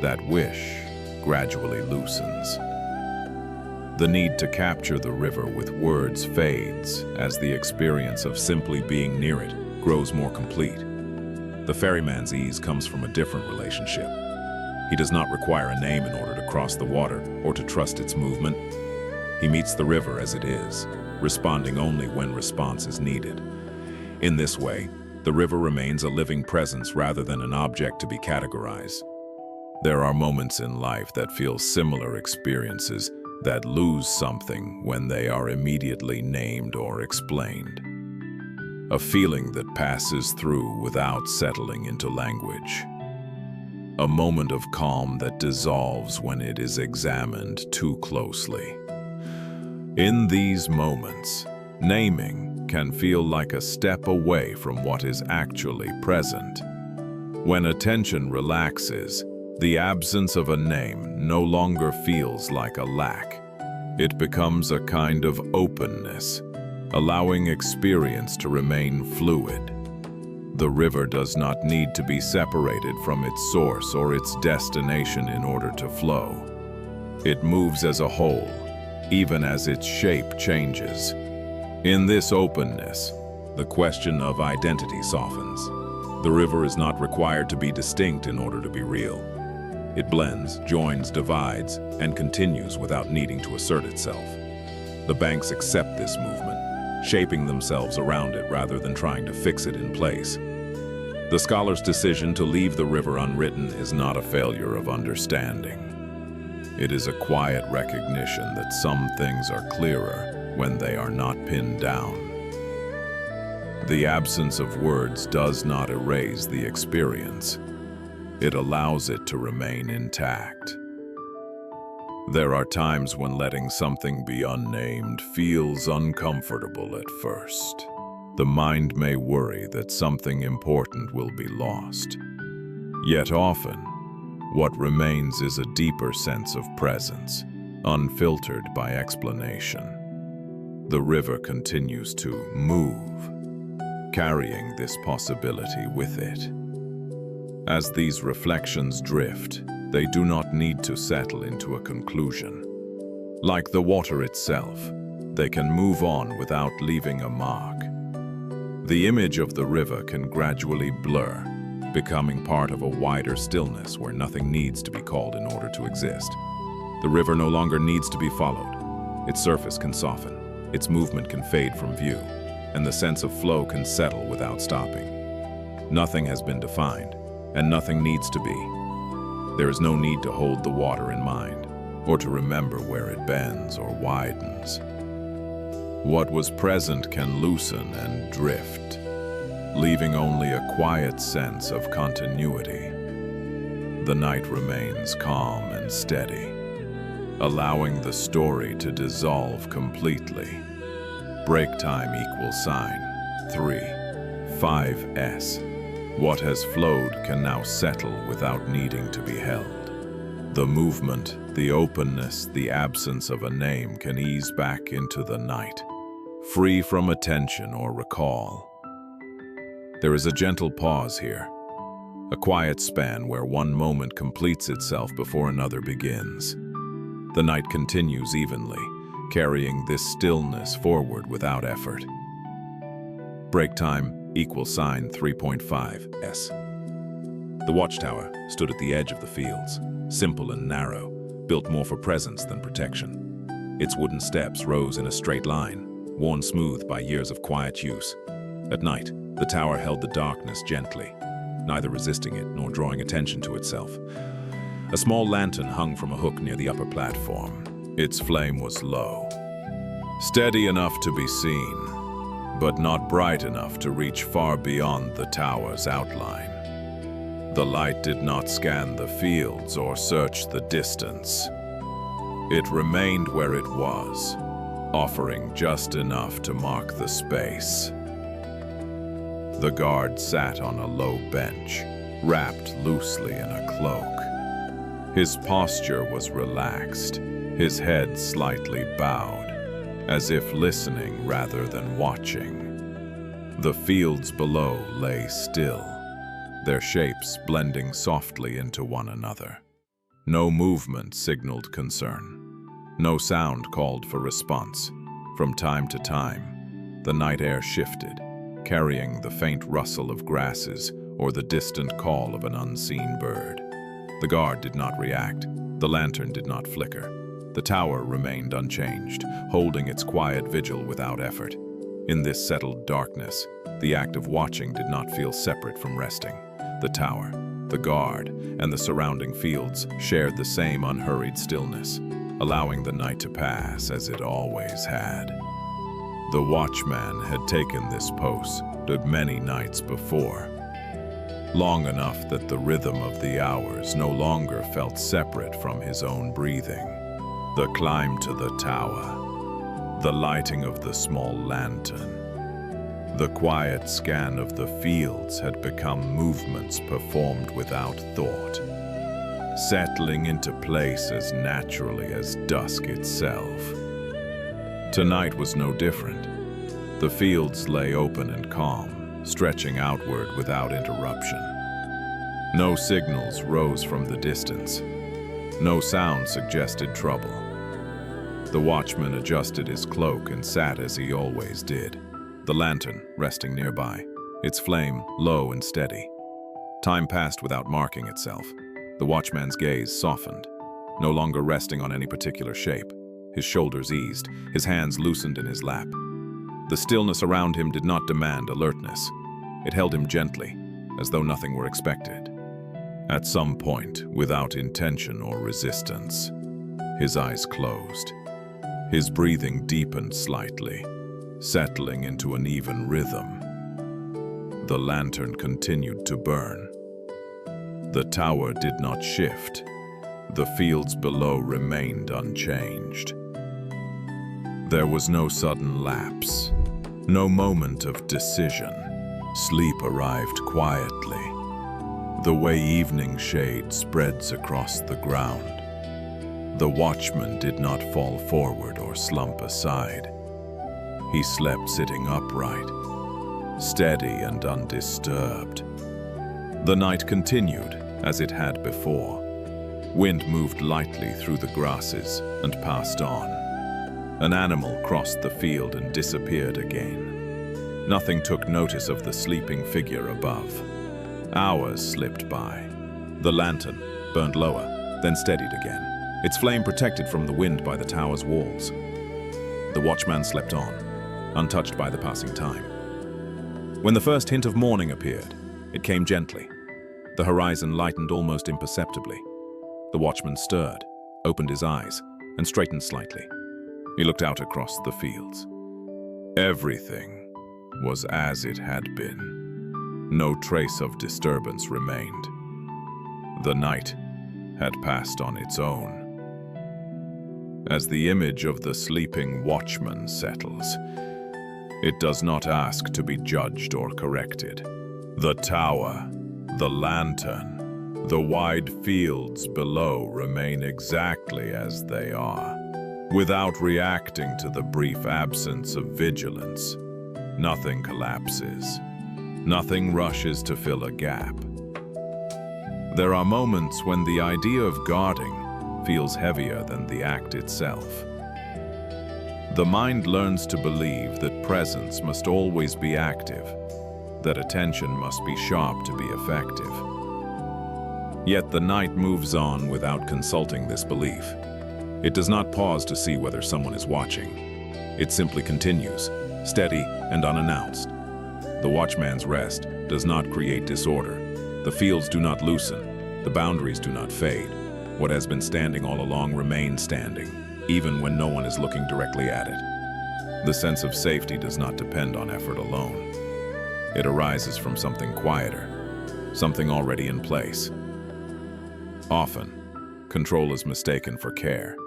that wish gradually loosens. The need to capture the river with words fades as the experience of simply being near it grows more complete. The ferryman's ease comes from a different relationship. He does not require a name in order to cross the water or to trust its movement. He meets the river as it is, responding only when response is needed. In this way, the river remains a living presence rather than an object to be categorized. There are moments in life that feel similar experiences that lose something when they are immediately named or explained. A feeling that passes through without settling into language. A moment of calm that dissolves when it is examined too closely. In these moments, naming can feel like a step away from what is actually present. When attention relaxes, the absence of a name no longer feels like a lack. It becomes a kind of openness, allowing experience to remain fluid. The river does not need to be separated from its source or its destination in order to flow. It moves as a whole, even as its shape changes. In this openness, the question of identity softens. The river is not required to be distinct in order to be real. It blends, joins, divides, and continues without needing to assert itself. The banks accept this movement, shaping themselves around it rather than trying to fix it in place. The scholar's decision to leave the river unwritten is not a failure of understanding. It is a quiet recognition that some things are clearer when they are not pinned down. The absence of words does not erase the experience. It allows it to remain intact. There are times when letting something be unnamed feels uncomfortable at first. The mind may worry that something important will be lost. Yet often, what remains is a deeper sense of presence, unfiltered by explanation. The river continues to move, carrying this possibility with it. As these reflections drift, they do not need to settle into a conclusion. Like the water itself, they can move on without leaving a mark. The image of the river can gradually blur, becoming part of a wider stillness where nothing needs to be called in order to exist. The river no longer needs to be followed. Its surface can soften, its movement can fade from view, and the sense of flow can settle without stopping. Nothing has been defined, and nothing needs to be. There is no need to hold the water in mind, or to remember where it bends or widens. What was present can loosen and drift, leaving only a quiet sense of continuity. The night remains calm and steady, allowing the story to dissolve completely. Break time equals sign 3:5s. What has flowed can now settle without needing to be held. The movement, the openness, the absence of a name can ease back into the night, free from attention or recall. There is a gentle pause here, a quiet span where one moment completes itself before another begins. The night continues evenly, carrying this stillness forward without effort. Break time equals sign 3.5s. The watchtower stood at the edge of the fields, simple and narrow, built more for presence than protection. Its wooden steps rose in a straight line, worn smooth by years of quiet use. At night, the tower held the darkness gently, neither resisting it nor drawing attention to itself. A small lantern hung from a hook near the upper platform. Its flame was low, steady enough to be seen, but not bright enough to reach far beyond the tower's outline. The light did not scan the fields or search the distance. It remained where it was, offering just enough to mark the space. The guard sat on a low bench, wrapped loosely in a cloak. His posture was relaxed, his head slightly bowed, as if listening rather than watching. The fields below lay still, their shapes blending softly into one another. No movement signaled concern. No sound called for response. From time to time, the night air shifted, carrying the faint rustle of grasses or the distant call of an unseen bird. The guard did not react. The lantern did not flicker. The tower remained unchanged, holding its quiet vigil without effort. In this settled darkness, the act of watching did not feel separate from resting. The tower, the guard, and the surrounding fields shared the same unhurried stillness, allowing the night to pass as it always had. The watchman had taken this post many nights before, long enough that the rhythm of the hours no longer felt separate from his own breathing. The climb to the tower, the lighting of the small lantern, The quiet scan of the fields had become movements performed without thought, settling into place as naturally as dusk itself. Tonight was no different. The fields lay open and calm, stretching outward without interruption. No signals rose from the distance. No sound suggested trouble. The watchman adjusted his cloak and sat as he always did, the lantern resting nearby, its flame low and steady. Time passed without marking itself. The watchman's gaze softened, no longer resting on any particular shape. His shoulders eased, his hands loosened in his lap. The stillness around him did not demand alertness. It held him gently, as though nothing were expected. At some point, without intention or resistance, his eyes closed. His breathing deepened slightly, settling into an even rhythm. The lantern continued to burn. The tower did not shift. The fields below remained unchanged. There was no sudden lapse, no moment of decision. Sleep arrived quietly, the way evening shade spreads across the ground. The watchman did not fall forward or slump aside. He slept sitting upright, steady and undisturbed. The night continued as it had before. Wind moved lightly through the grasses and passed on. An animal crossed the field and disappeared again. Nothing took notice of the sleeping figure above. Hours slipped by. The lantern burned lower, then steadied again, its flame protected from the wind by the tower's walls. The watchman slept on, untouched by the passing time. When the first hint of morning appeared, it came gently. The horizon lightened almost imperceptibly. The watchman stirred, opened his eyes, and straightened slightly. He looked out across the fields. Everything was as it had been. No trace of disturbance remained. The night had passed on its own. As the image of the sleeping watchman settles, it does not ask to be judged or corrected. The tower, the lantern, the wide fields below remain exactly as they are, without reacting to the brief absence of vigilance. Nothing collapses. Nothing rushes to fill a gap. There are moments when the idea of guarding feels heavier than the act itself. The mind learns to believe that presence must always be active, that attention must be sharp to be effective. Yet the night moves on without consulting this belief. It does not pause to see whether someone is watching. It simply continues, steady and unannounced. The watchman's rest does not create disorder. The fields do not loosen. The boundaries do not fade. What has been standing all along remains standing, even when no one is looking directly at it. The sense of safety does not depend on effort alone. It arises from something quieter, something already in place. Often, control is mistaken for care.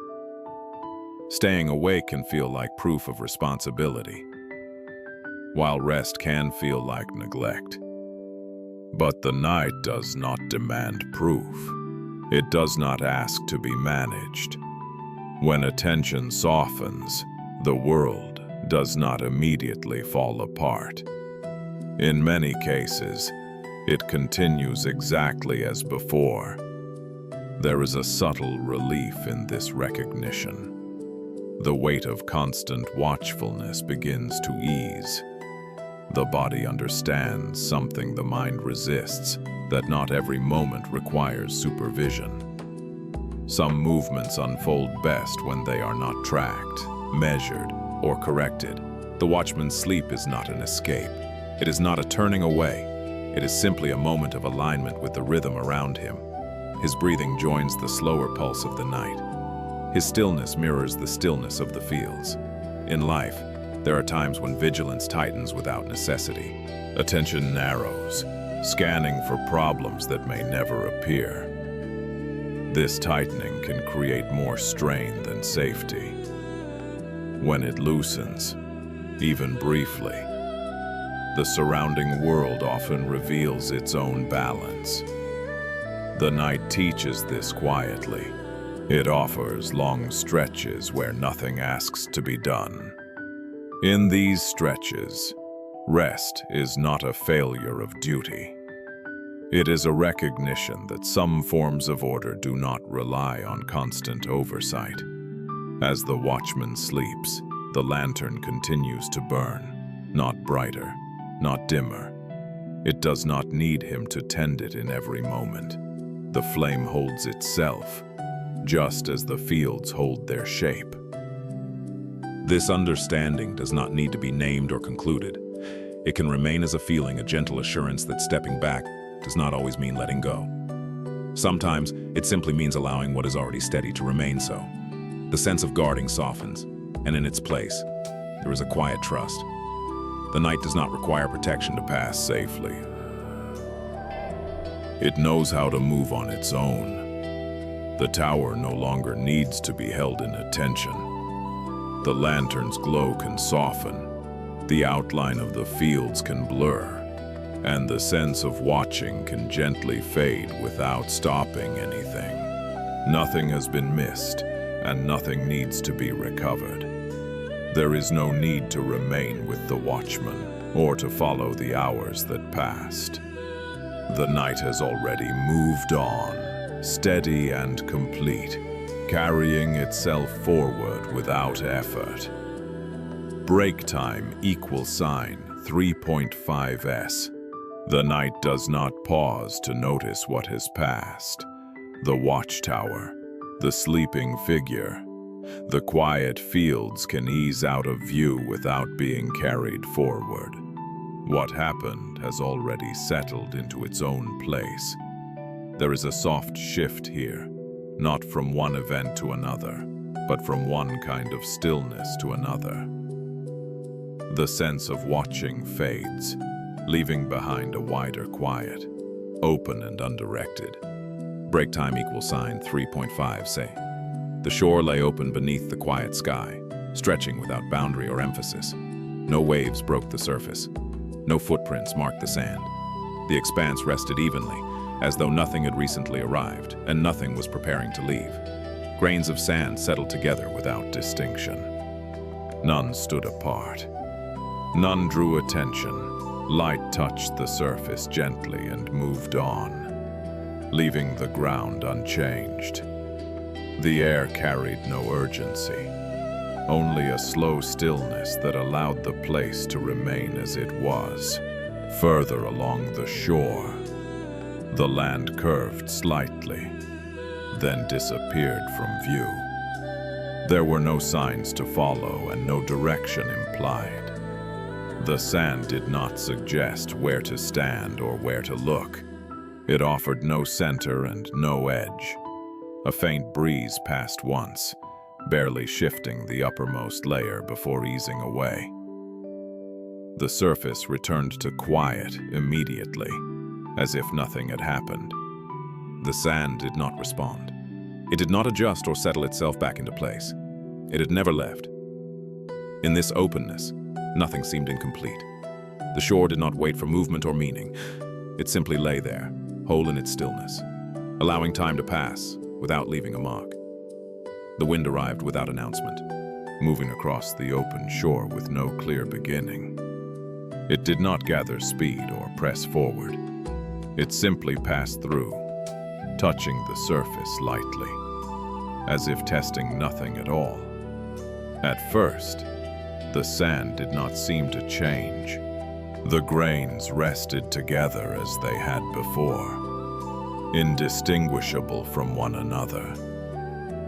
Staying awake can feel like proof of responsibility, while rest can feel like neglect. But the night does not demand proof. It does not ask to be managed. When attention softens, the world does not immediately fall apart. In many cases, it continues exactly as before. There is a subtle relief in this recognition. The weight of constant watchfulness begins to ease. The body understands something the mind resists, that not every moment requires supervision. Some movements unfold best when they are not tracked, measured, or corrected. The watchman's sleep is not an escape. It is not a turning away. It is simply a moment of alignment with the rhythm around him. His breathing joins the slower pulse of the night. His stillness mirrors the stillness of the fields. In life, there are times when vigilance tightens without necessity. Attention narrows, scanning for problems that may never appear. This tightening can create more strain than safety. When it loosens, even briefly, The surrounding world often reveals its own balance. The night teaches this quietly. It offers long stretches where nothing asks to be done. In these stretches, rest is not a failure of duty. It is a recognition that some forms of order do not rely on constant oversight. As the watchman sleeps, the lantern continues to burn, not brighter, not dimmer. It does not need him to tend it in every moment. The flame holds itself, just as the fields hold their shape. This understanding does not need to be named or concluded. It can remain as a feeling, a gentle assurance that stepping back does not always mean letting go. Sometimes it simply means allowing what is already steady to remain so. The sense of guarding softens, and in its place, there is a quiet trust. The night does not require protection to pass safely. It knows how to move on its own. The tower no longer needs to be held in attention. The lantern's glow can soften, the outline of the fields can blur, and the sense of watching can gently fade without stopping anything. Nothing has been missed, and nothing needs to be recovered. There is no need to remain with the watchman or to follow the hours that passed. The night has already moved on, steady and complete, carrying itself forward without effort. Break time equal sign 3.5s. The night does not pause to notice what has passed. The watchtower, the sleeping figure, the quiet fields can ease out of view without being carried forward. What happened has already settled into its own place. There is a soft shift here, not from one event to another, but from one kind of stillness to another. The sense of watching fades, leaving behind a wider quiet, open and undirected. Break time equal sign 3.5 say. The shore lay open beneath the quiet sky, stretching without boundary or emphasis. No waves broke the surface. No footprints marked the sand. The expanse rested evenly, as though nothing had recently arrived and nothing was preparing to leave. Grains of sand settled together without distinction. None stood apart. None drew attention. Light touched the surface gently and moved on, leaving the ground unchanged. The air carried no urgency, only a slow stillness that allowed the place to remain as it was. Further along the shore, the land curved slightly, then disappeared from view. There were no signs to follow and no direction implied. The sand did not suggest where to stand or where to look. It offered no center and no edge. A faint breeze passed once, barely shifting the uppermost layer before easing away. The surface returned to quiet immediately, as if nothing had happened. The sand did not respond. It did not adjust or settle itself back into place. It had never left. In this openness, nothing seemed incomplete. The shore did not wait for movement or meaning. It simply lay there, whole in its stillness, allowing time to pass without leaving a mark. The wind arrived without announcement, moving across the open shore with no clear beginning. It did not gather speed or press forward. It simply passed through, touching the surface lightly, as if testing nothing at all. At first, the sand did not seem to change. The grains rested together as they had before, indistinguishable from one another.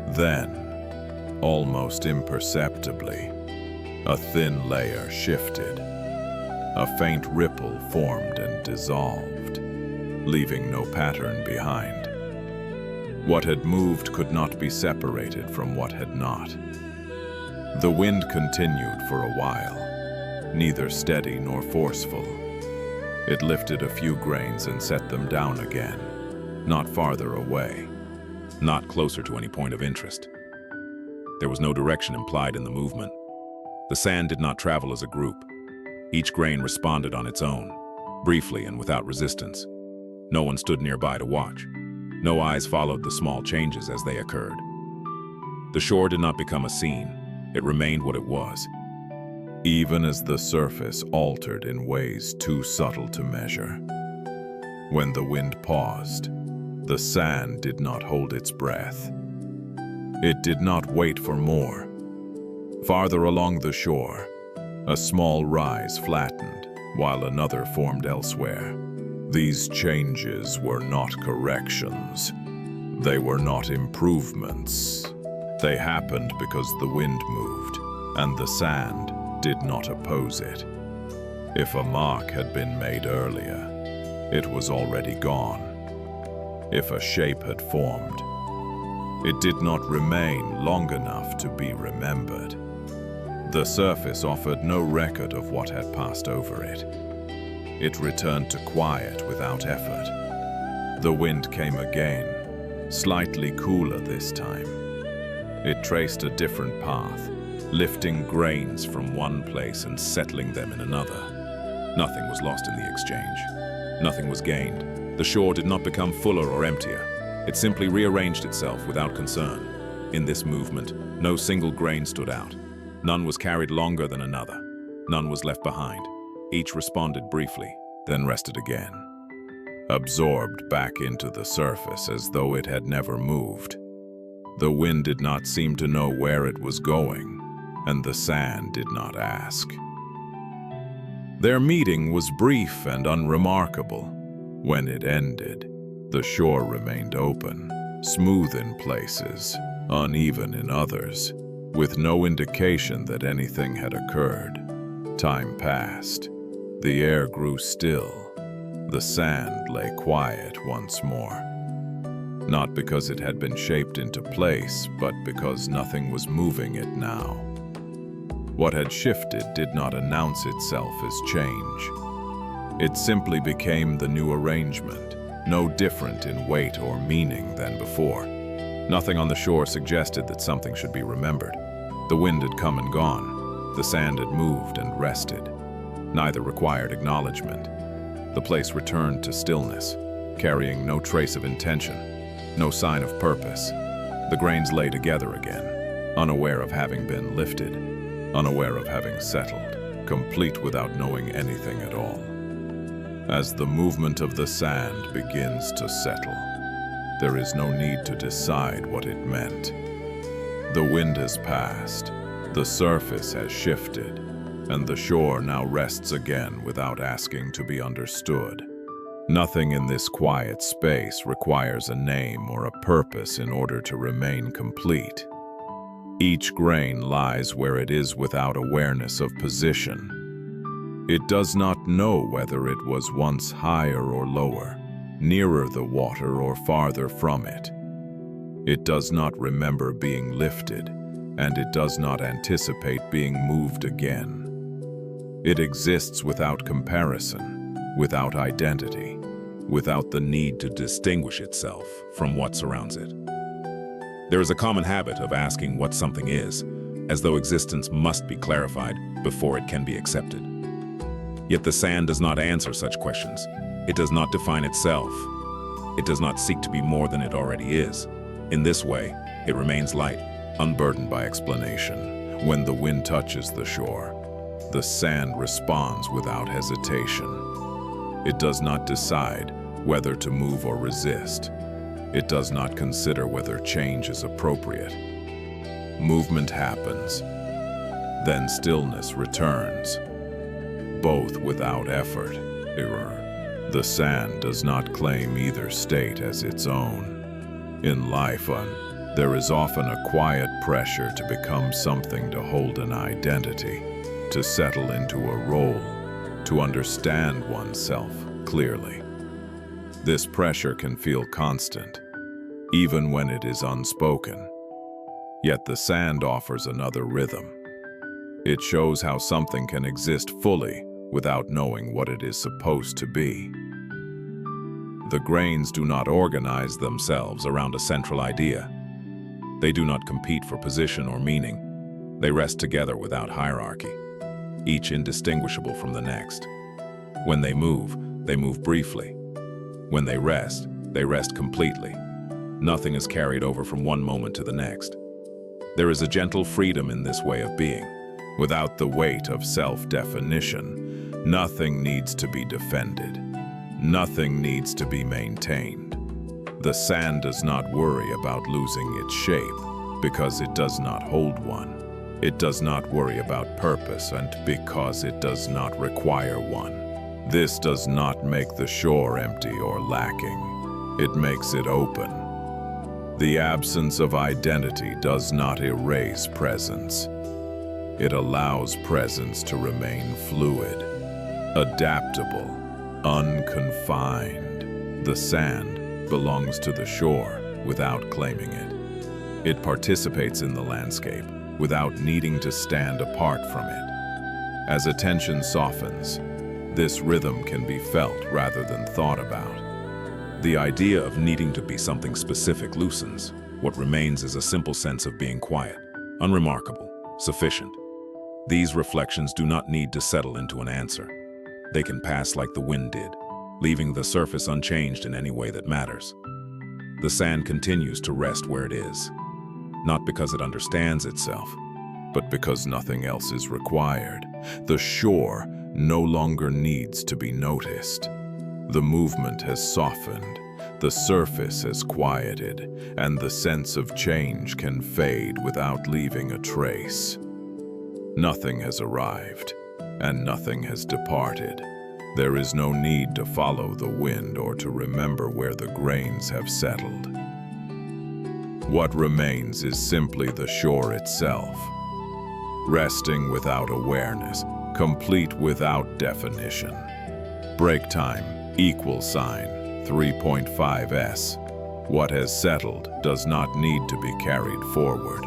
Then, almost imperceptibly, a thin layer shifted. A faint ripple formed and dissolved, leaving no pattern behind. What had moved could not be separated from what had not. The wind continued for a while, neither steady nor forceful. It lifted a few grains and set them down again, not farther away, not closer to any point of interest. There was no direction implied in the movement. The sand did not travel as a group. Each grain responded on its own, briefly and without resistance. No one stood nearby to watch. No eyes followed the small changes as they occurred. The shore did not become a scene. It remained what it was. Even as the surface altered in ways too subtle to measure. When the wind paused, the sand did not hold its breath. It did not wait for more. Farther along the shore, a small rise flattened, while another formed elsewhere. These changes were not corrections. They were not improvements. They happened because the wind moved, and the sand did not oppose it. If a mark had been made earlier, it was already gone. If a shape had formed, it did not remain long enough to be remembered. The surface offered no record of what had passed over it. It returned to quiet without effort. The wind came again, slightly cooler this time. It traced a different path, lifting grains from one place and settling them in another. Nothing was lost in the exchange. Nothing was gained. The shore did not become fuller or emptier. It simply rearranged itself without concern. In this movement, no single grain stood out. None was carried longer than another. None was left behind. Each responded briefly, then rested again, absorbed back into the surface as though it had never moved. The wind did not seem to know where it was going, and the sand did not ask. Their meeting was brief and unremarkable. When it ended, the shore remained open, smooth in places, uneven in others, with no indication that anything had occurred. Time passed. The air grew still. The sand lay quiet once more. Not because it had been shaped into place, but because nothing was moving it now. What had shifted did not announce itself as change. It simply became the new arrangement, no different in weight or meaning than before. Nothing on the shore suggested that something should be remembered. The wind had come and gone. The sand had moved and rested. Neither required acknowledgement. The place returned to stillness, carrying no trace of intention, no sign of purpose. The grains lay together again, unaware of having been lifted, unaware of having settled, complete without knowing anything at all. As the movement of the sand begins to settle, there is no need to decide what it meant. The wind has passed, the surface has shifted, and the shore now rests again without asking to be understood. Nothing in this quiet space requires a name or a purpose in order to remain complete. Each grain lies where it is without awareness of position. It does not know whether it was once higher or lower, nearer the water or farther from it. It does not remember being lifted, and it does not anticipate being moved again. It exists without comparison, without identity, without the need to distinguish itself from what surrounds it. There is a common habit of asking what something is, as though existence must be clarified before it can be accepted. Yet the sand does not answer such questions. It does not define itself. It does not seek to be more than it already is. In this way, it remains light, unburdened by explanation. When the wind touches the shore, the sand responds without hesitation. It does not decide whether to move or resist. It does not consider whether change is appropriate. Movement happens, then stillness returns, both without effort. The sand does not claim either state as its own. In life, there is often a quiet pressure to become something, to hold an identity, to settle into a role, to understand oneself clearly. This pressure can feel constant, even when it is unspoken. Yet the sand offers another rhythm. It shows how something can exist fully without knowing what it is supposed to be. The grains do not organize themselves around a central idea. They do not compete for position or meaning. They rest together without hierarchy. each indistinguishable from the next. When they move briefly. When they rest completely. Nothing is carried over from one moment to the next. There is a gentle freedom in this way of being. Without the weight of self-definition, nothing needs to be defended. Nothing needs to be maintained. The sand does not worry about losing its shape because it does not hold one. It does not worry about purpose and because it does not require one. This does not make the shore empty or lacking. It makes it open. The absence of identity does not erase presence. It allows presence to remain fluid, adaptable, unconfined. The sand belongs to the shore without claiming it. It participates in the landscape without needing to stand apart from it. As attention softens, this rhythm can be felt rather than thought about. The idea of needing to be something specific loosens. What remains is a simple sense of being quiet, unremarkable, sufficient. These reflections do not need to settle into an answer. They can pass like the wind did, leaving the surface unchanged in any way that matters. The sand continues to rest where it is, not because it understands itself, but because nothing else is required. The shore no longer needs to be noticed. The movement has softened, the surface has quieted, and the sense of change can fade without leaving a trace. Nothing has arrived, and nothing has departed. There is no need to follow the wind or to remember where the grains have settled. What remains is simply the shore itself, resting without awareness, complete without definition. Break time, =, 3.5s. What has settled does not need to be carried forward.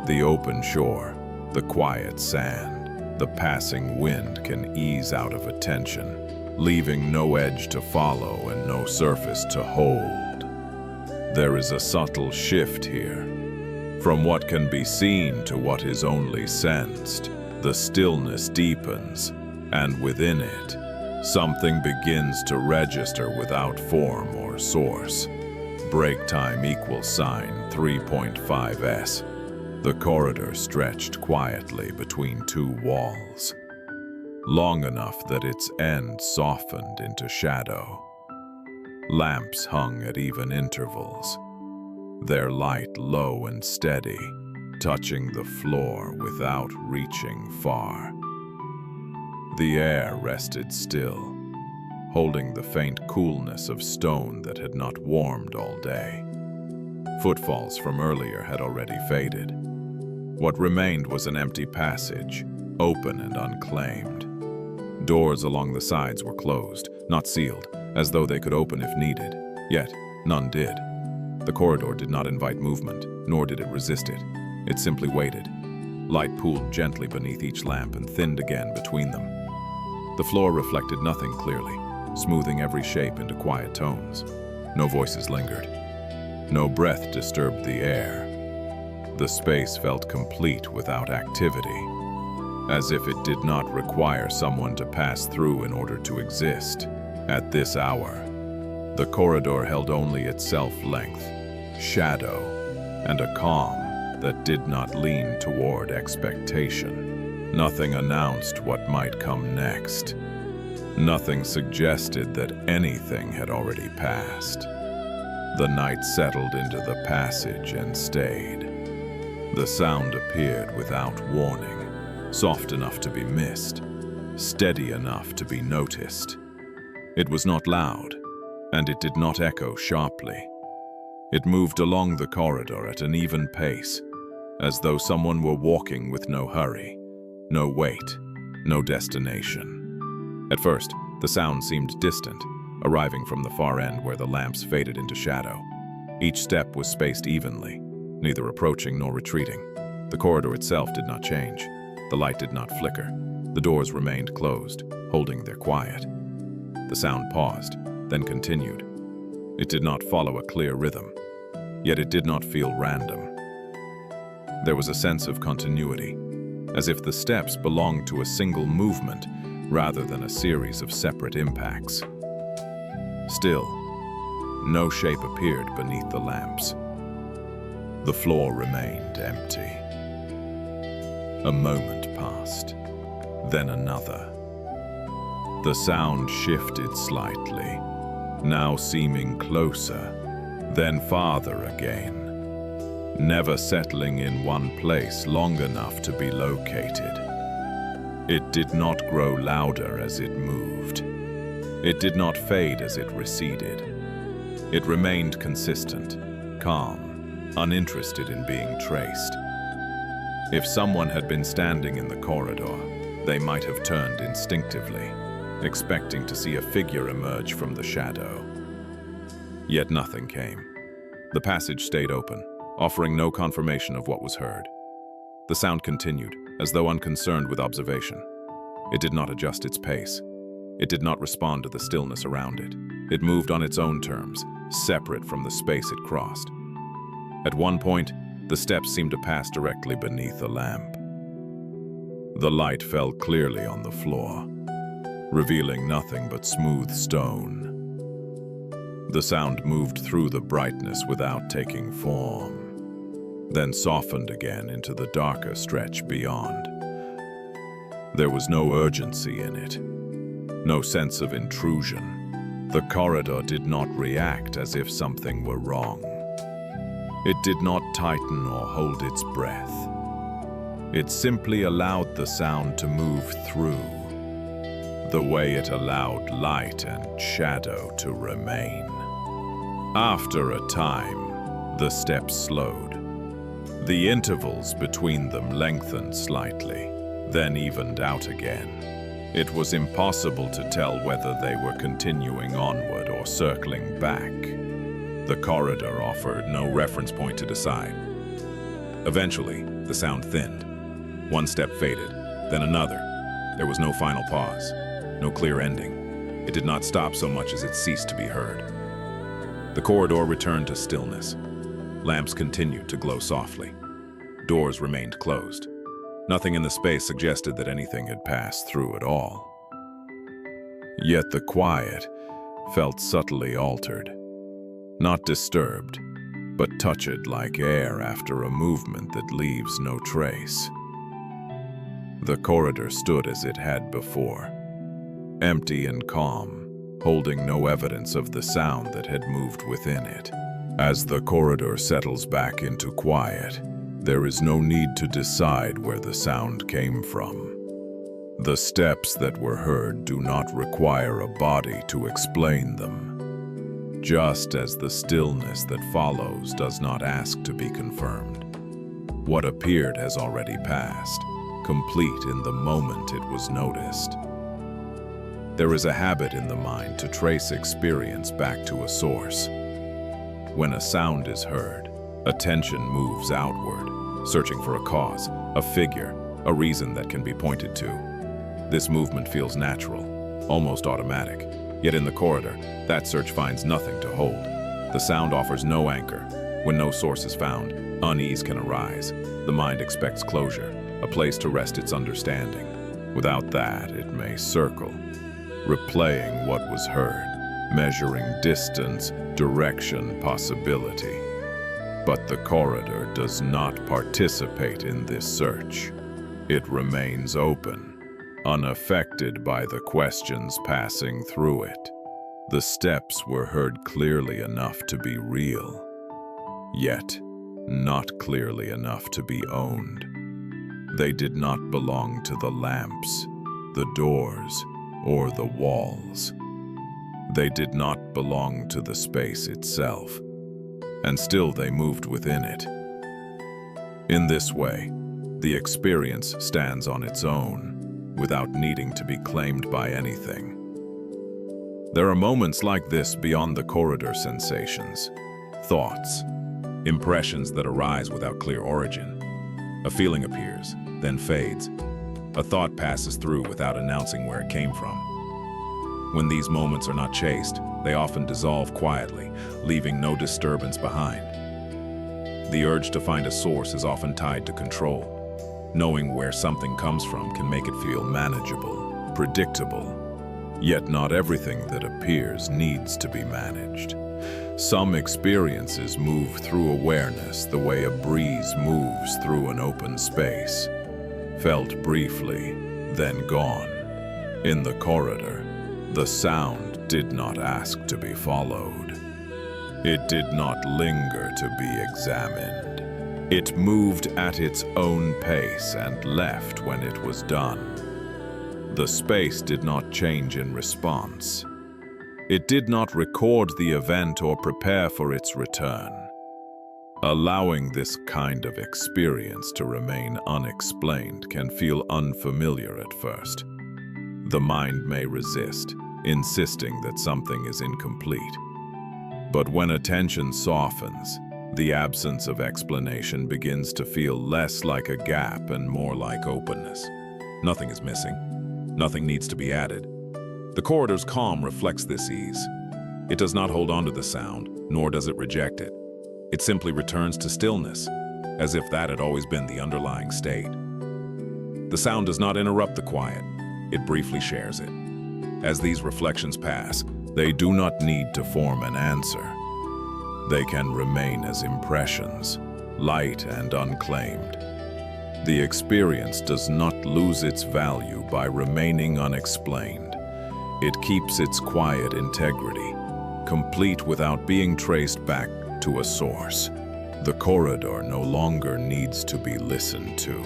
The open shore, the quiet sand, the passing wind can ease out of attention, leaving no edge to follow and no surface to hold. There is a subtle shift here. From what can be seen to what is only sensed, the stillness deepens, and within it, something begins to register without form or source. Break time =, 3.5s. The corridor stretched quietly between two walls, long enough that its end softened into shadow. Lamps hung at even intervals, their light low and steady, touching the floor without reaching far. The air rested still, holding the faint coolness of stone that had not warmed all day. Footfalls from earlier had already faded. What remained was an empty passage, open and unclaimed. Doors along the sides were closed, not sealed, as though they could open if needed. Yet, none did. The corridor did not invite movement, nor did it resist it. It simply waited. Light pooled gently beneath each lamp and thinned again between them. The floor reflected nothing clearly, smoothing every shape into quiet tones. No voices lingered. No breath disturbed the air. The space felt complete without activity, as if it did not require someone to pass through in order to exist. At this hour, the corridor held only its self-length, shadow, and a calm that did not lean toward expectation. Nothing announced what might come next. Nothing suggested that anything had already passed. The night settled into the passage and stayed. The sound appeared without warning, soft enough to be missed, steady enough to be noticed. It was not loud, and it did not echo sharply. It moved along the corridor at an even pace, as though someone were walking with no hurry, no wait, no destination. At first, the sound seemed distant, arriving from the far end where the lamps faded into shadow. Each step was spaced evenly, neither approaching nor retreating. The corridor itself did not change. The light did not flicker. The doors remained closed, holding their quiet. The sound paused, then continued. It did not follow a clear rhythm, yet it did not feel random. There was a sense of continuity, as if the steps belonged to a single movement rather than a series of separate impacts. Still, no shape appeared beneath the lamps. The floor remained empty. A moment passed, then another. The sound shifted slightly, now seeming closer, then farther again, never settling in one place long enough to be located. It did not grow louder as it moved. It did not fade as it receded. It remained consistent, calm, uninterested in being traced. If someone had been standing in the corridor, they might have turned instinctively, expecting to see a figure emerge from the shadow. Yet nothing came. The passage stayed open, offering no confirmation of what was heard. The sound continued, as though unconcerned with observation. It did not adjust its pace. It did not respond to the stillness around it. It moved on its own terms, separate from the space it crossed. At one point, the steps seemed to pass directly beneath a lamp. The light fell clearly on the floor, revealing nothing but smooth stone. The sound moved through the brightness without taking form, then softened again into the darker stretch beyond. There was no urgency in it, no sense of intrusion. The corridor did not react as if something were wrong. It did not tighten or hold its breath. It simply allowed the sound to move through, the way it allowed light and shadow to remain. After a time, the steps slowed. The intervals between them lengthened slightly, then evened out again. It was impossible to tell whether they were continuing onward or circling back. The corridor offered no reference point to decide. Eventually, the sound thinned. One step faded, then another. There was no final pause, no clear ending. It did not stop so much as it ceased to be heard. The corridor returned to stillness. Lamps continued to glow softly. Doors remained closed. Nothing in the space suggested that anything had passed through at all. Yet the quiet felt subtly altered. Not disturbed, but touched like air after a movement that leaves no trace. The corridor stood as it had before, empty and calm, holding no evidence of the sound that had moved within it. As the corridor settles back into quiet, there is no need to decide where the sound came from. The steps that were heard do not require a body to explain them, just as the stillness that follows does not ask to be confirmed. What appeared has already passed, complete in the moment it was noticed. There is a habit in the mind to trace experience back to a source. When a sound is heard, attention moves outward, searching for a cause, a figure, a reason that can be pointed to. This movement feels natural, almost automatic. Yet in the corridor, that search finds nothing to hold. The sound offers no anchor. When no source is found, unease can arise. The mind expects closure, a place to rest its understanding. Without that, it may circle, replaying what was heard, measuring distance, direction, possibility. But the corridor does not participate in this search. It remains open, unaffected by the questions passing through it. The steps were heard clearly enough to be real, yet not clearly enough to be owned. They did not belong to the lamps, the doors, or the walls. They did not belong to the space itself, and still they moved within it. In this way, the experience stands on its own, without needing to be claimed by anything. There are moments like this beyond the corridor sensations. Thoughts, impressions that arise without clear origin. A feeling appears, then fades. A thought passes through without announcing where it came from. When these moments are not chased, they often dissolve quietly, leaving no disturbance behind. The urge to find a source is often tied to control. Knowing where something comes from can make it Feel manageable, predictable. Yet not everything that appears needs to be managed. Some experiences move through awareness the way a breeze moves through an open space. Felt briefly, then gone. In the corridor, the sound did not ask to be followed. It did not linger to be examined. It moved at its own pace and left when it was done. The space did not change in response. It did not record the event or prepare for its return. Allowing this kind of experience to remain unexplained can feel unfamiliar at first. The mind may resist, insisting that something is incomplete. But when attention softens, the absence of explanation begins to feel less like a gap and more like openness. Nothing is missing. Nothing needs to be added. The corridor's calm reflects this ease. It does not hold on to the sound, nor does it reject it. It simply returns to stillness, as if that had always been the underlying state. The sound does not interrupt the quiet. It briefly shares it. As these reflections pass, they do not need to form an answer. They can remain as impressions, light and unclaimed. The experience does not lose its value by remaining unexplained. It keeps its quiet integrity, complete without being traced back to a source. The corridor no longer needs to be listened to.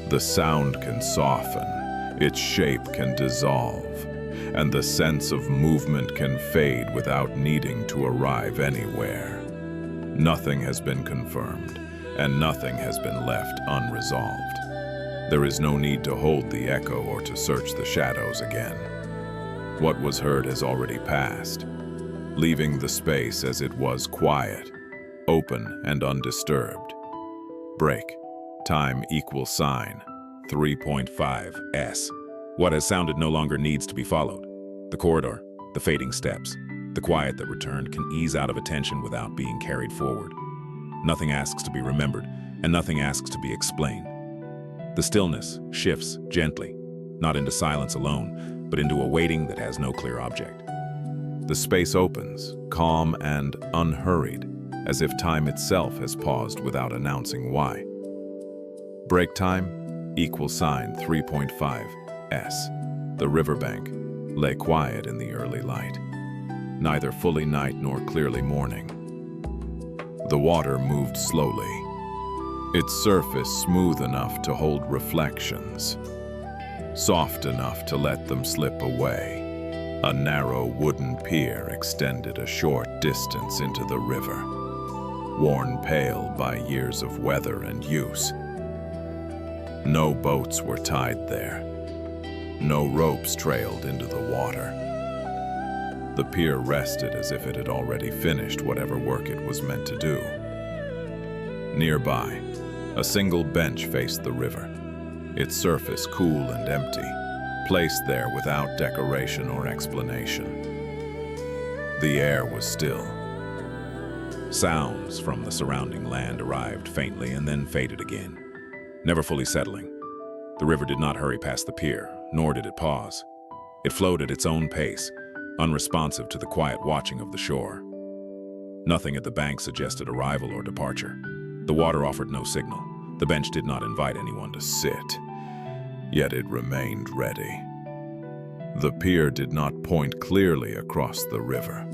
The sound can soften, its shape can dissolve, and the sense of movement can fade without needing to arrive anywhere. Nothing has been confirmed, and nothing has been left unresolved. There is no need to hold the echo or to search the shadows again. What was heard has already passed, leaving the space as it was, quiet, open and undisturbed. Break. Time equals sign. 3.5s. What has sounded no longer needs to be followed. The corridor, the fading steps, the quiet that returned can ease out of attention without being carried forward. Nothing asks to be remembered, and nothing asks to be explained. The stillness shifts gently, not into silence alone, but into a waiting that has no clear object. The space opens, calm and unhurried, as if time itself has paused without announcing why. Break time equals sign 3.5s. The riverbank lay quiet in the early light, neither fully night nor clearly morning. The water moved slowly, its surface smooth enough to hold reflections, soft enough to let them slip away. A narrow wooden pier extended a short distance into the river, worn pale by years of weather and use. No boats were tied there. No ropes trailed into the water. The pier rested as if it had already finished whatever work it was meant to do. Nearby, a single bench faced the river, its surface cool and empty, placed there without decoration or explanation. The air was still. Sounds from the surrounding land arrived faintly and then faded again, never fully settling. The river did not hurry past the pier, nor did it pause. It flowed at its own pace, unresponsive to the quiet watching of the shore. Nothing at the bank suggested arrival or departure. The water offered no signal. The bench did not invite anyone to sit, yet it remained ready. The pier did not point clearly across the river,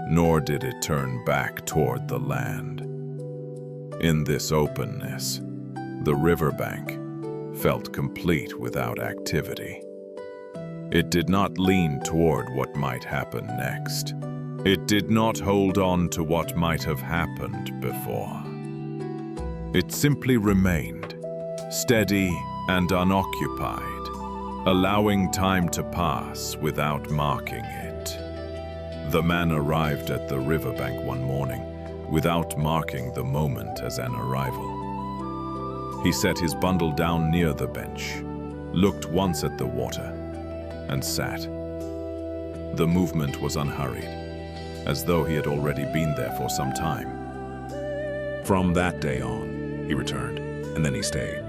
nor did it turn back toward the land. In this openness, the riverbank felt complete without activity. It did not lean toward what might happen next. It did not hold on to what might have happened before. It simply remained, steady and unoccupied, allowing time to pass without marking it. The man arrived at the riverbank one morning without marking the moment as an arrival. He set his bundle down near the bench, looked once at the water, and sat. The movement was unhurried, as though he had already been there for some time. From that day on, he returned, and then he stayed.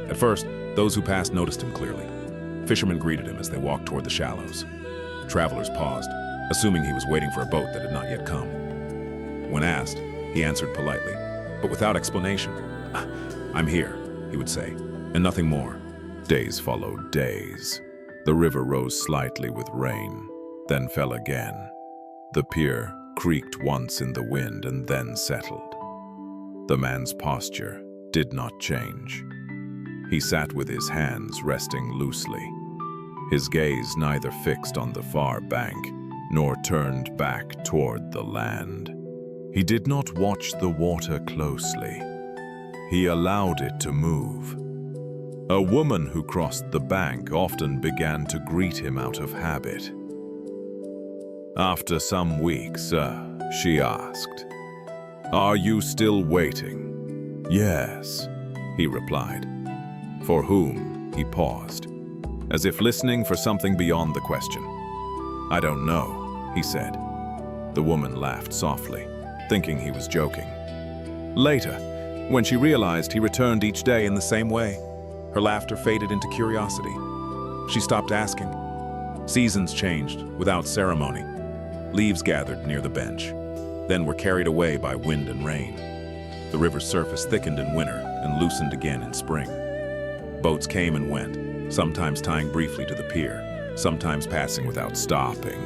At first, those who passed noticed him clearly. Fishermen greeted him as they walked toward the shallows. Travelers paused, assuming he was waiting for a boat that had not yet come. When asked, he answered politely, but without explanation. "I'm here," he would say, and nothing more. Days followed days. The river rose slightly with rain, then fell again. The pier creaked once in the wind and then settled. The man's posture did not change. He sat with his hands resting loosely, his gaze neither fixed on the far bank nor turned back toward the land. He did not watch the water closely. He allowed it to move. A woman who crossed the bank often began to greet him out of habit. After some weeks, she asked, "Are you still waiting?" "Yes," he replied. "For whom?" He paused, as if listening for something beyond the question. "I don't know," he said. The woman laughed softly, thinking he was joking. Later, when she realized he returned each day in the same way, her laughter faded into curiosity. She stopped asking. Seasons changed without ceremony. Leaves gathered near the bench, then were carried away by wind and rain. The river's surface thickened in winter and loosened again in spring. Boats came and went, sometimes tying briefly to the pier, sometimes passing without stopping.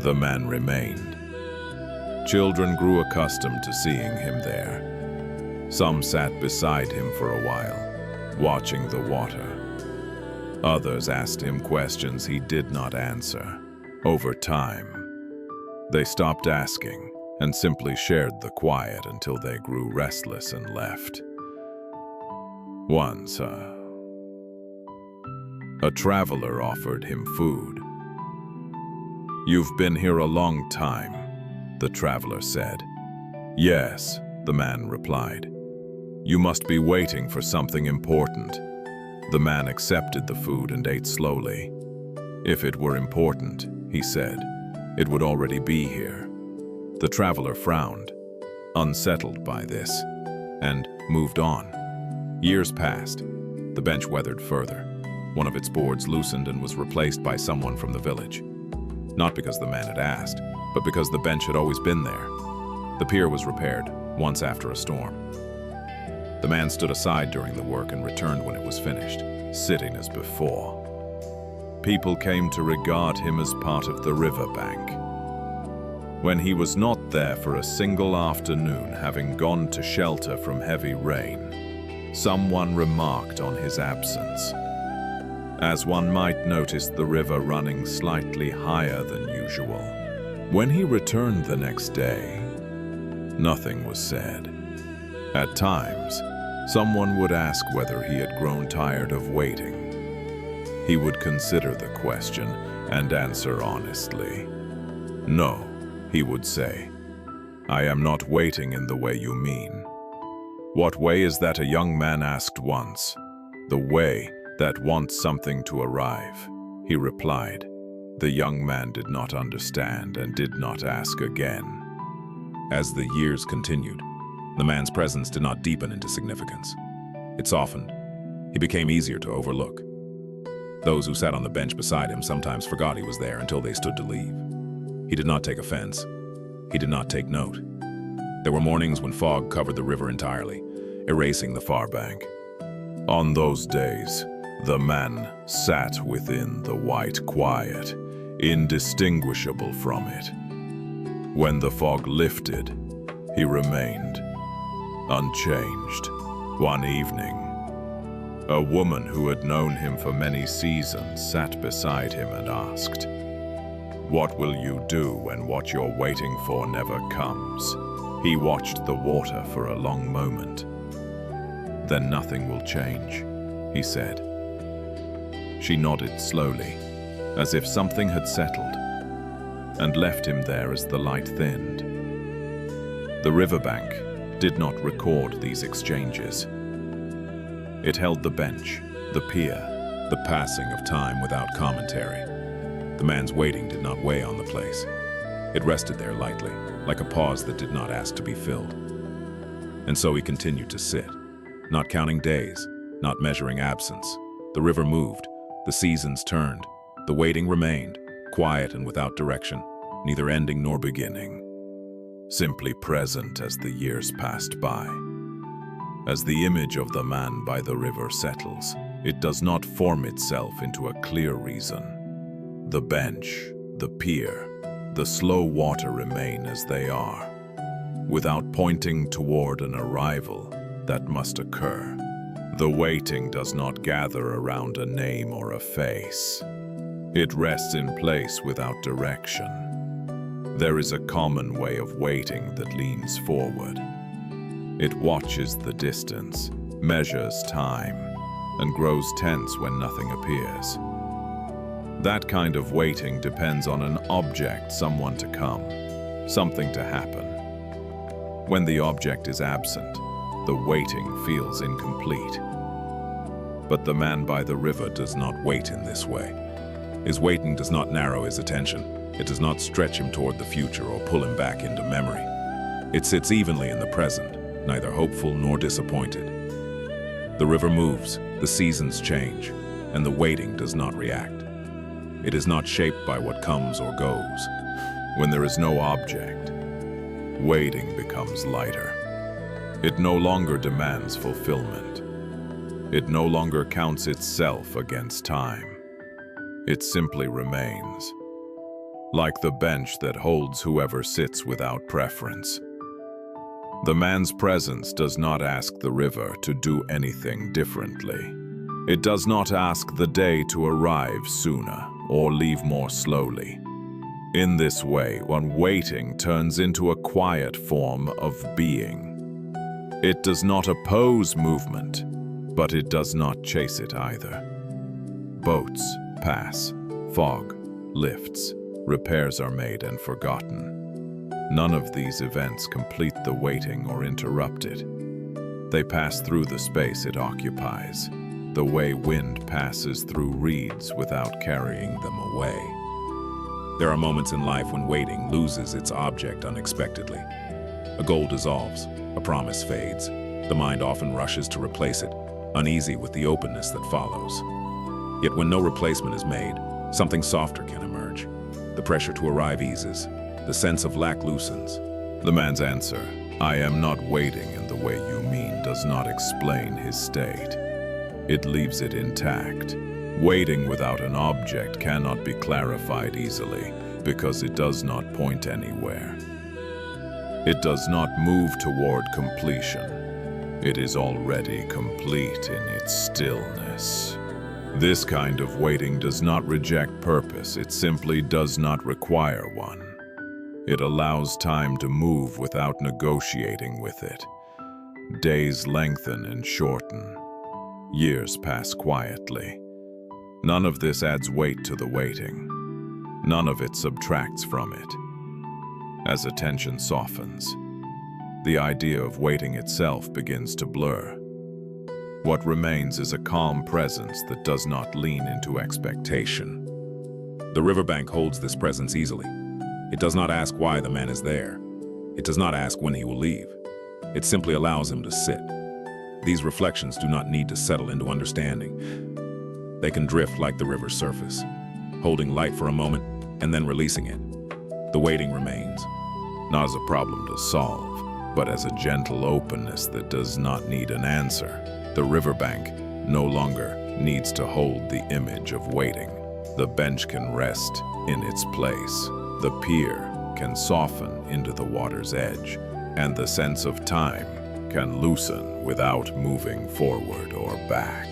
The man remained. Children grew accustomed to seeing him there. Some sat beside him for a while, watching the water. Others asked him questions he did not answer. Over time, they stopped asking and simply shared the quiet until they grew restless and left. Once, a traveler offered him food. "You've been here a long time," the traveler said. "Yes," the man replied. "You must be waiting for something important." The man accepted the food and ate slowly. "If it were important," he said, "it would already be here." The traveler frowned, unsettled by this, and moved on. Years passed. The bench weathered further. One of its boards loosened and was replaced by someone from the village. Not because the man had asked, but because the bench had always been there. The pier was repaired, once after a storm. The man stood aside during the work and returned when it was finished, sitting as before. People came to regard him as part of the riverbank. When he was not there for a single afternoon, having gone to shelter from heavy rain, someone remarked on his absence. As one might notice the river running slightly higher than usual. When he returned the next day, nothing was said. At times, someone would ask whether he had grown tired of waiting. He would consider the question and answer honestly. "No," he would say, "I am not waiting in the way you mean." "What way is that?" a young man asked once. "The way that wants something to arrive," he replied. The young man did not understand and did not ask again. As the years continued, the man's presence did not deepen into significance. It softened. He became easier to overlook. Those who sat on the bench beside him sometimes forgot he was there until they stood to leave. He did not take offense. He did not take note. There were mornings when fog covered the river entirely, erasing the far bank. On those days, the man sat within the white quiet, indistinguishable from it. When the fog lifted, he remained unchanged. One evening, a woman who had known him for many seasons sat beside him and asked, "What will you do when what you're waiting for never comes?" He watched the water for a long moment. "Then nothing will change," he said. She nodded slowly, as if something had settled, and left him there as the light thinned. The riverbank did not record these exchanges. It held the bench, the pier, the passing of time without commentary. The man's waiting did not weigh on the place. It rested there lightly, like a pause that did not ask to be filled. And so he continued to sit, not counting days, not measuring absence. The river moved, the seasons turned, the waiting remained, quiet and without direction, neither ending nor beginning. Simply present as the years passed by. As the image of the man by the river settles, it does not form itself into a clear reason. The bench, the pier, the slow water remain as they are, without pointing toward an arrival that must occur. The waiting does not gather around a name or a face. It rests in place without direction. There is a common way of waiting that leans forward. It watches the distance, measures time, and grows tense when nothing appears. That kind of waiting depends on an object, someone to come, something to happen. When the object is absent, the waiting feels incomplete. But the man by the river does not wait in this way. His waiting does not narrow his attention. It does not stretch him toward the future or pull him back into memory. It sits evenly in the present, neither hopeful nor disappointed. The river moves, the seasons change, and the waiting does not react. It is not shaped by what comes or goes. When there is no object, waiting becomes lighter. It no longer demands fulfillment. It no longer counts itself against time. It simply remains, like the bench that holds whoever sits without preference. The man's presence does not ask the river to do anything differently. It does not ask the day to arrive sooner or leave more slowly. In this way, one waiting turns into a quiet form of being. It does not oppose movement, but it does not chase it either. Boats pass, fog lifts, repairs are made and forgotten. None of these events complete the waiting or interrupt it. They pass through the space it occupies, the way wind passes through reeds without carrying them away. There are moments in life when waiting loses its object unexpectedly. A goal dissolves, a promise fades. The mind often rushes to replace it, uneasy with the openness that follows. Yet when no replacement is made, something softer can emerge. The pressure to arrive eases. The sense of lack loosens. The man's answer, "I am not waiting in the way you mean," does not explain his state. It leaves it intact. Waiting without an object cannot be clarified easily because it does not point anywhere. It does not move toward completion. It is already complete in its stillness. This kind of waiting does not reject purpose, it simply does not require one. It allows time to move without negotiating with it. Days lengthen and shorten. Years pass quietly. None of this adds weight to the waiting. None of it subtracts from it. As attention softens, the idea of waiting itself begins to blur. What remains is a calm presence that does not lean into expectation. The riverbank holds this presence easily. It does not ask why the man is there. It does not ask when he will leave. It simply allows him to sit. These reflections do not need to settle into understanding. They can drift like the river's surface, holding light for a moment and then releasing it. The waiting remains, not as a problem to solve, but as a gentle openness that does not need an answer. The riverbank no longer needs to hold the image of waiting. The bench can rest in its place. The pier can soften into the water's edge, and the sense of time can loosen without moving forward or back.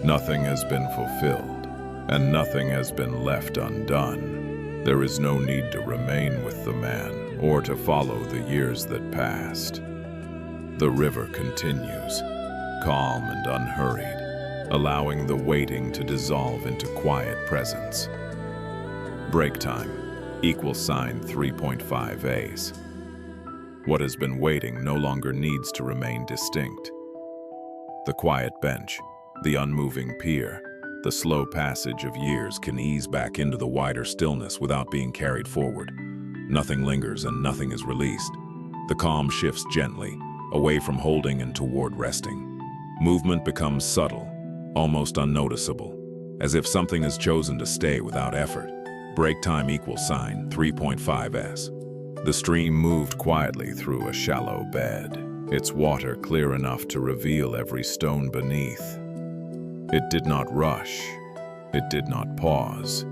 Nothing has been fulfilled, and nothing has been left undone. There is no need to remain with the man or to follow the years that passed. The river continues, calm and unhurried, allowing the waiting to dissolve into quiet presence. Break time, =3.5 A's. What has been waiting no longer needs to remain distinct. The quiet bench, the unmoving pier, the slow passage of years can ease back into the wider stillness without being carried forward. Nothing lingers and nothing is released. The calm shifts gently, away from holding and toward resting. Movement becomes subtle, almost unnoticeable, as if something has chosen to stay without effort. Break time equals sign 3.5s. The stream moved quietly through a shallow bed, its water clear enough to reveal every stone beneath. It did not rush. It did not pause.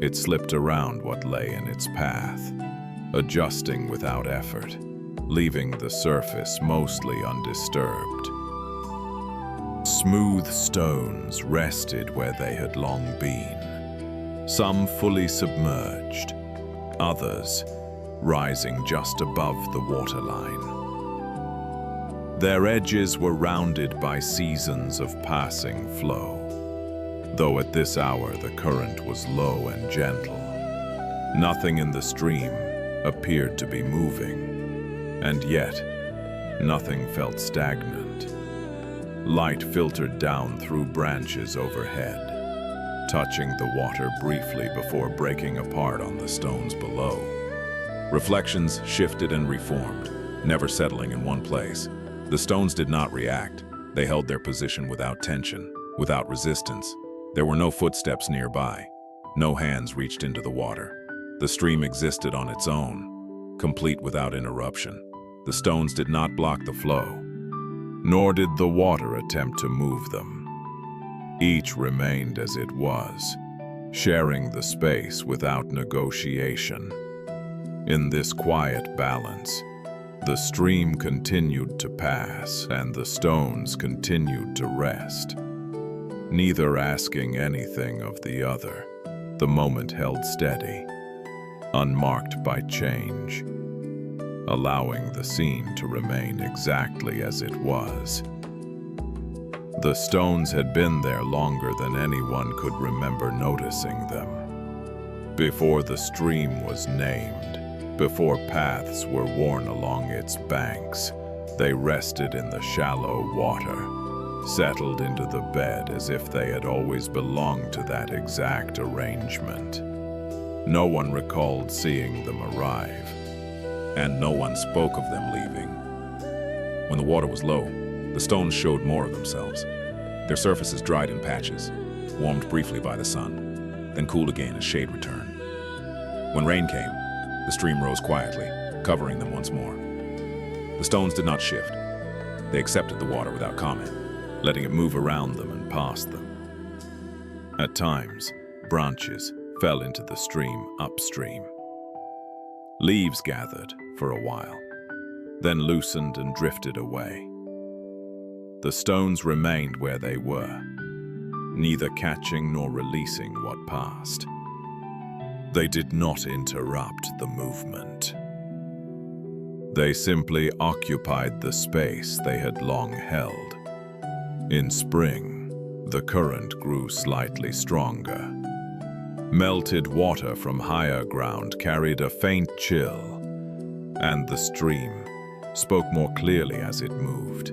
It slipped around what lay in its path, adjusting without effort, leaving the surface mostly undisturbed. Smooth stones rested where they had long been, some fully submerged, others rising just above the waterline. Their edges were rounded by seasons of passing flow, though at this hour the current was low and gentle. Nothing in the stream appeared to be moving, and yet nothing felt stagnant. Light filtered down through branches overhead, touching the water briefly before breaking apart on the stones below. Reflections shifted and reformed, never settling in one place. The stones did not react. They held their position without tension, without resistance. There were no footsteps nearby. No hands reached into the water. The stream existed on its own, complete without interruption. The stones did not block the flow, nor did the water attempt to move them. Each remained as it was, sharing the space without negotiation. In this quiet balance, the stream continued to pass and the stones continued to rest, neither asking anything of the other. The moment held steady, unmarked by change, allowing the scene to remain exactly as it was. The stones had been there longer than anyone could remember noticing them. Before the stream was named, before paths were worn along its banks, they rested in the shallow water, settled into the bed as if they had always belonged to that exact arrangement. No one recalled seeing them arrive, and no one spoke of them leaving. When the water was low, the stones showed more of themselves. Their surfaces dried in patches, warmed briefly by the sun, then cooled again as shade returned. When rain came, the stream rose quietly, covering them once more. The stones did not shift. They accepted the water without comment, letting it move around them and past them. At times, branches fell into the stream upstream. Leaves gathered for a while, then loosened and drifted away. The stones remained where they were, neither catching nor releasing what passed. They did not interrupt the movement. They simply occupied the space they had long held. In spring, the current grew slightly stronger. Melted water from higher ground carried a faint chill, and the stream spoke more clearly as it moved.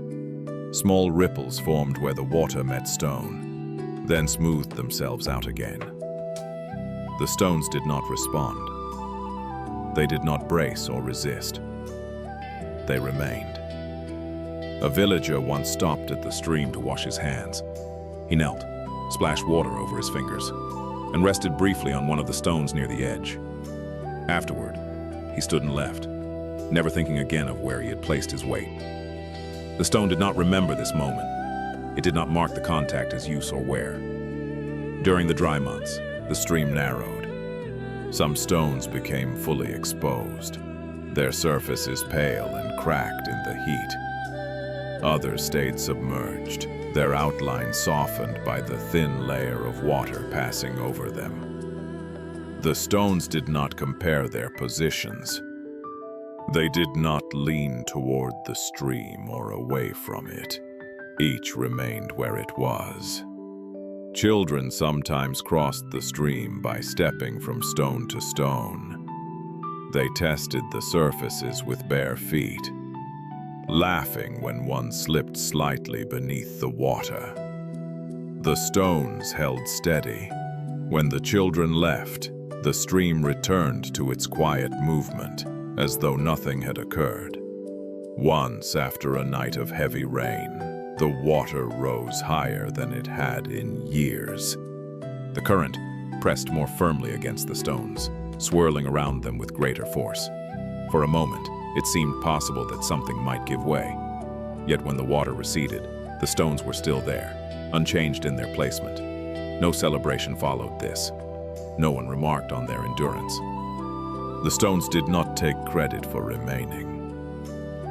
Small ripples formed where the water met stone, then smoothed themselves out again. The stones did not respond. They did not brace or resist. They remained. A villager once stopped at the stream to wash his hands. He knelt, splashed water over his fingers, and rested briefly on one of the stones near the edge. Afterward, he stood and left, never thinking again of where he had placed his weight. The stone did not remember this moment. It did not mark the contact as use or wear. During the dry months, the stream narrowed. Some stones became fully exposed, their surfaces pale and cracked in the heat. Others stayed submerged, their outlines softened by the thin layer of water passing over them. The stones did not compare their positions. They did not lean toward the stream or away from it. Each remained where it was. Children sometimes crossed the stream by stepping from stone to stone. They tested the surfaces with bare feet, laughing when one slipped slightly beneath the water. The stones held steady. When the children left, the stream returned to its quiet movement, as though nothing had occurred. Once, after a night of heavy rain, The water rose higher than it had in years. The current pressed more firmly against the stones, swirling around them with greater force. For a moment, it seemed possible that something might give way. Yet when the water receded, the stones were still there, unchanged in their placement. No celebration followed this. No one remarked on their endurance. The stones did not take credit for remaining.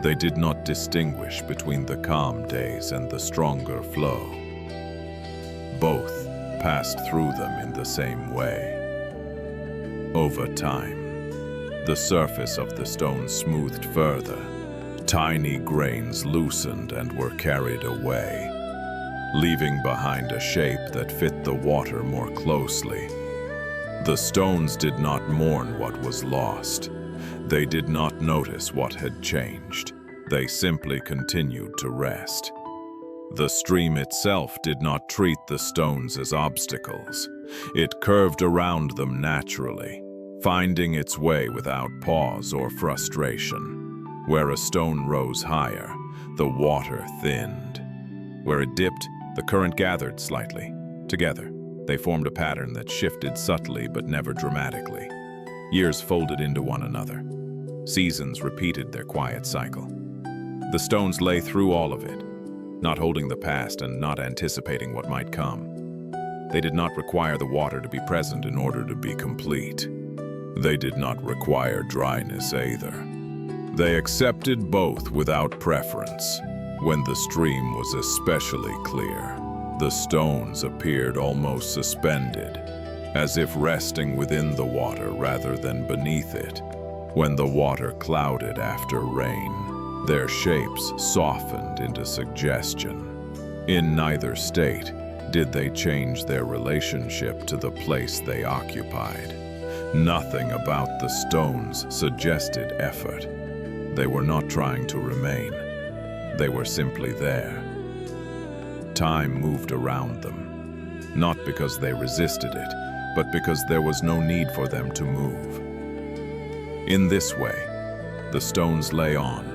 They did not distinguish between the calm days and the stronger flow. Both passed through them in the same way. Over time, the surface of the stones smoothed further. Tiny grains loosened and were carried away, leaving behind a shape that fit the water more closely. The stones did not mourn what was lost. They did not notice what had changed. They simply continued to rest. The stream itself did not treat the stones as obstacles. It curved around them naturally, finding its way without pause or frustration. Where a stone rose higher, the water thinned. Where it dipped, the current gathered slightly. Together, they formed a pattern that shifted subtly but never dramatically. Years folded into one another. Seasons repeated their quiet cycle. The stones lay through all of it, not holding the past and not anticipating what might come. They did not require the water to be present in order to be complete. They did not require dryness either. They accepted both without preference. When the stream was especially clear, the stones appeared almost suspended, as if resting within the water rather than beneath it. When the water clouded after rain, their shapes softened into suggestion. In neither state did they change their relationship to the place they occupied. Nothing about the stones suggested effort. They were not trying to remain. They were simply there. Time moved around them, not because they resisted it, but because there was no need for them to move. In this way, the stones lay on,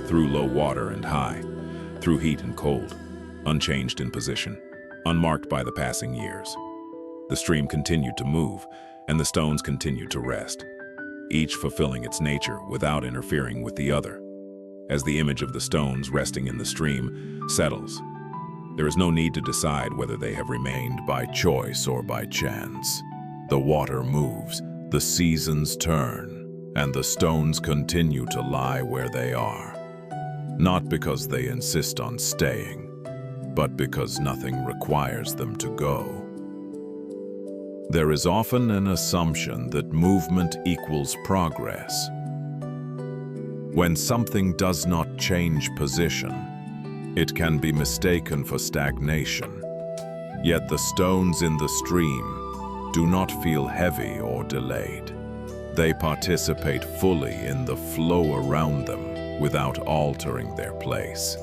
through low water and high, through heat and cold, unchanged in position, unmarked by the passing years. The stream continued to move, and the stones continued to rest, each fulfilling its nature without interfering with the other. As the image of the stones resting in the stream settles, there is no need to decide whether they have remained by choice or by chance. The water moves, the seasons turn, and the stones continue to lie where they are. Not because they insist on staying, but because nothing requires them to go. There is often an assumption that movement equals progress. When something does not change position, it can be mistaken for stagnation. Yet the stones in the stream do not feel heavy or delayed. They participate fully in the flow around them without altering their place.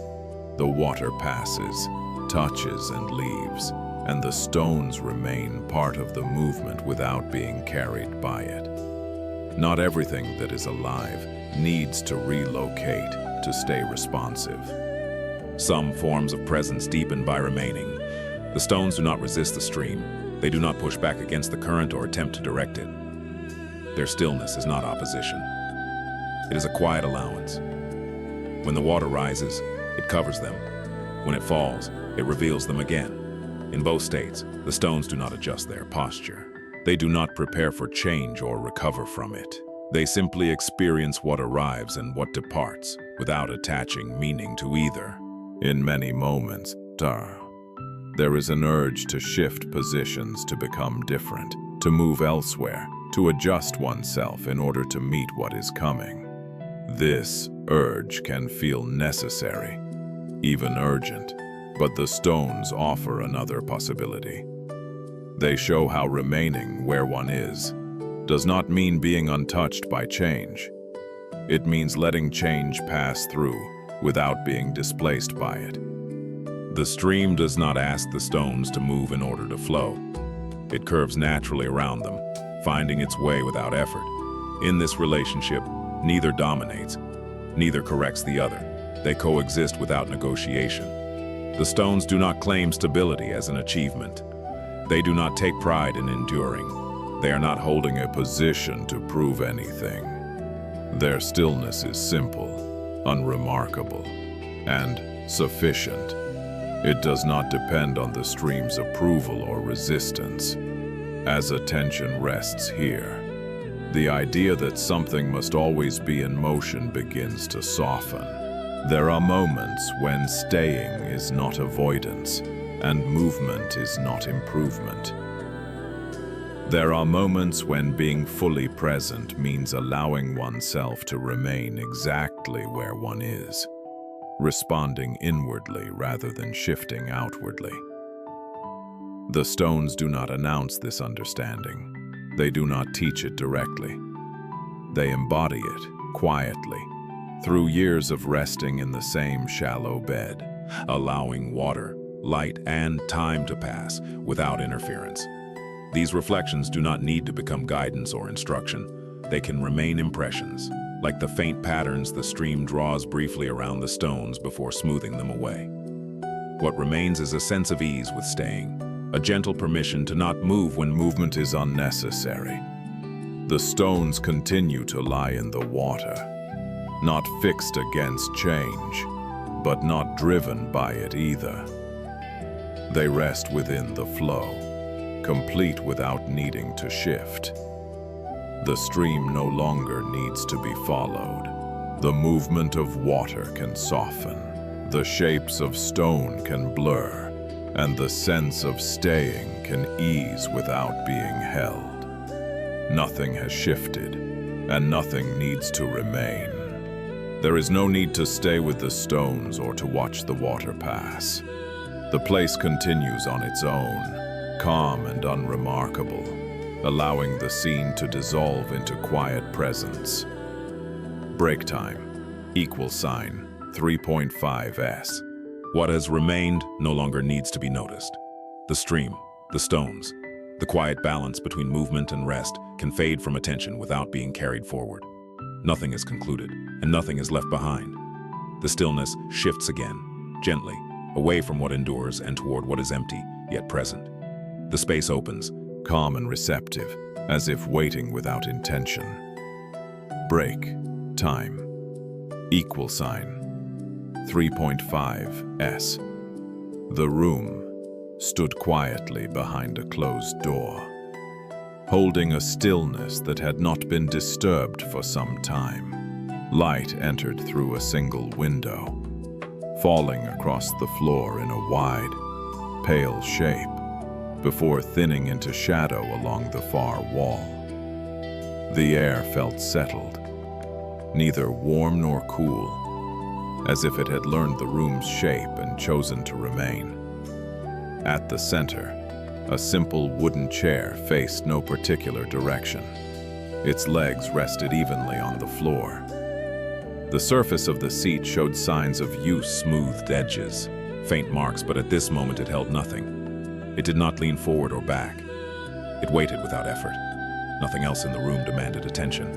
The water passes, touches, and leaves, and the stones remain part of the movement without being carried by it. Not everything that is alive needs to relocate to stay responsive. Some forms of presence deepen by remaining. The stones do not resist the stream. They do not push back against the current or attempt to direct it. Their stillness is not opposition. It is a quiet allowance. When the water rises, it covers them. When it falls, it reveals them again. In both states, the stones do not adjust their posture. They do not prepare for change or recover from it. They simply experience what arrives and what departs, without attaching meaning to either. In many moments, there is an urge to shift positions, to become different, to move elsewhere, to adjust oneself in order to meet what is coming. This urge can feel necessary, even urgent, but the stones offer another possibility. They show how remaining where one is does not mean being untouched by change. It means letting change pass through without being displaced by it. The stream does not ask the stones to move in order to flow. It curves naturally around them, finding its way without effort. In this relationship, neither dominates, neither corrects the other. They coexist without negotiation. The stones do not claim stability as an achievement. They do not take pride in enduring. They are not holding a position to prove anything. Their stillness is simple, unremarkable, and sufficient. It does not depend on the stream's approval or resistance. As attention rests here, the idea that something must always be in motion begins to soften. There are moments when staying is not avoidance, and movement is not improvement. There are moments when being fully present means allowing oneself to remain exactly where one is, responding inwardly rather than shifting outwardly. The stones do not announce this understanding. They do not teach it directly. They embody it quietly, through years of resting in the same shallow bed, allowing water, light, and time to pass without interference. These reflections do not need to become guidance or instruction. They can remain impressions, like the faint patterns the stream draws briefly around the stones before smoothing them away. What remains is a sense of ease with staying, a gentle permission to not move when movement is unnecessary. The stones continue to lie in the water, not fixed against change, but not driven by it either. They rest within the flow, complete without needing to shift. The stream no longer needs to be followed. The movement of water can soften. The shapes of stone can blur, and the sense of staying can ease without being held. Nothing has shifted, and nothing needs to remain. There is no need to stay with the stones or to watch the water pass. The place continues on its own, calm and unremarkable, allowing the scene to dissolve into quiet presence. Break time, =3.5s. What has remained no longer needs to be noticed. The stream, the stones, the quiet balance between movement and rest can fade from attention without being carried forward. Nothing is concluded, and nothing is left behind. The stillness shifts again, gently, away from what endures and toward what is empty, yet present. The space opens, calm and receptive, as if waiting without intention. Break time, =3.5s. The room stood quietly behind a closed door, holding a stillness that had not been disturbed for some time. Light entered through a single window, falling across the floor in a wide, pale shape, before thinning into shadow along the far wall. The air felt settled, neither warm nor cool, as if it had learned the room's shape and chosen to remain. At the center, a simple wooden chair faced no particular direction. Its legs rested evenly on the floor. The surface of the seat showed signs of use, smoothed edges, faint marks, but at this moment it held nothing. It did not lean forward or back. It waited without effort. Nothing else in the room demanded attention.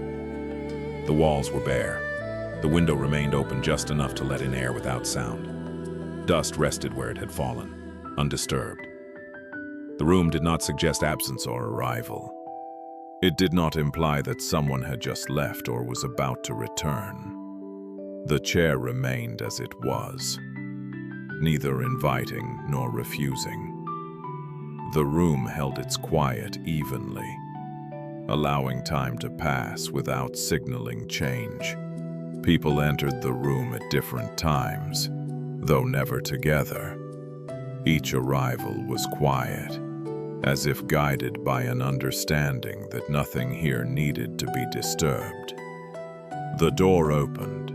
The walls were bare. The window remained open just enough to let in air without sound. Dust rested where it had fallen, undisturbed. The room did not suggest absence or arrival. It did not imply that someone had just left or was about to return. The chair remained as it was, neither inviting nor refusing. The room held its quiet evenly, allowing time to pass without signaling change. People entered the room at different times, though never together. Each arrival was quiet, as if guided by an understanding that nothing here needed to be disturbed. The door opened,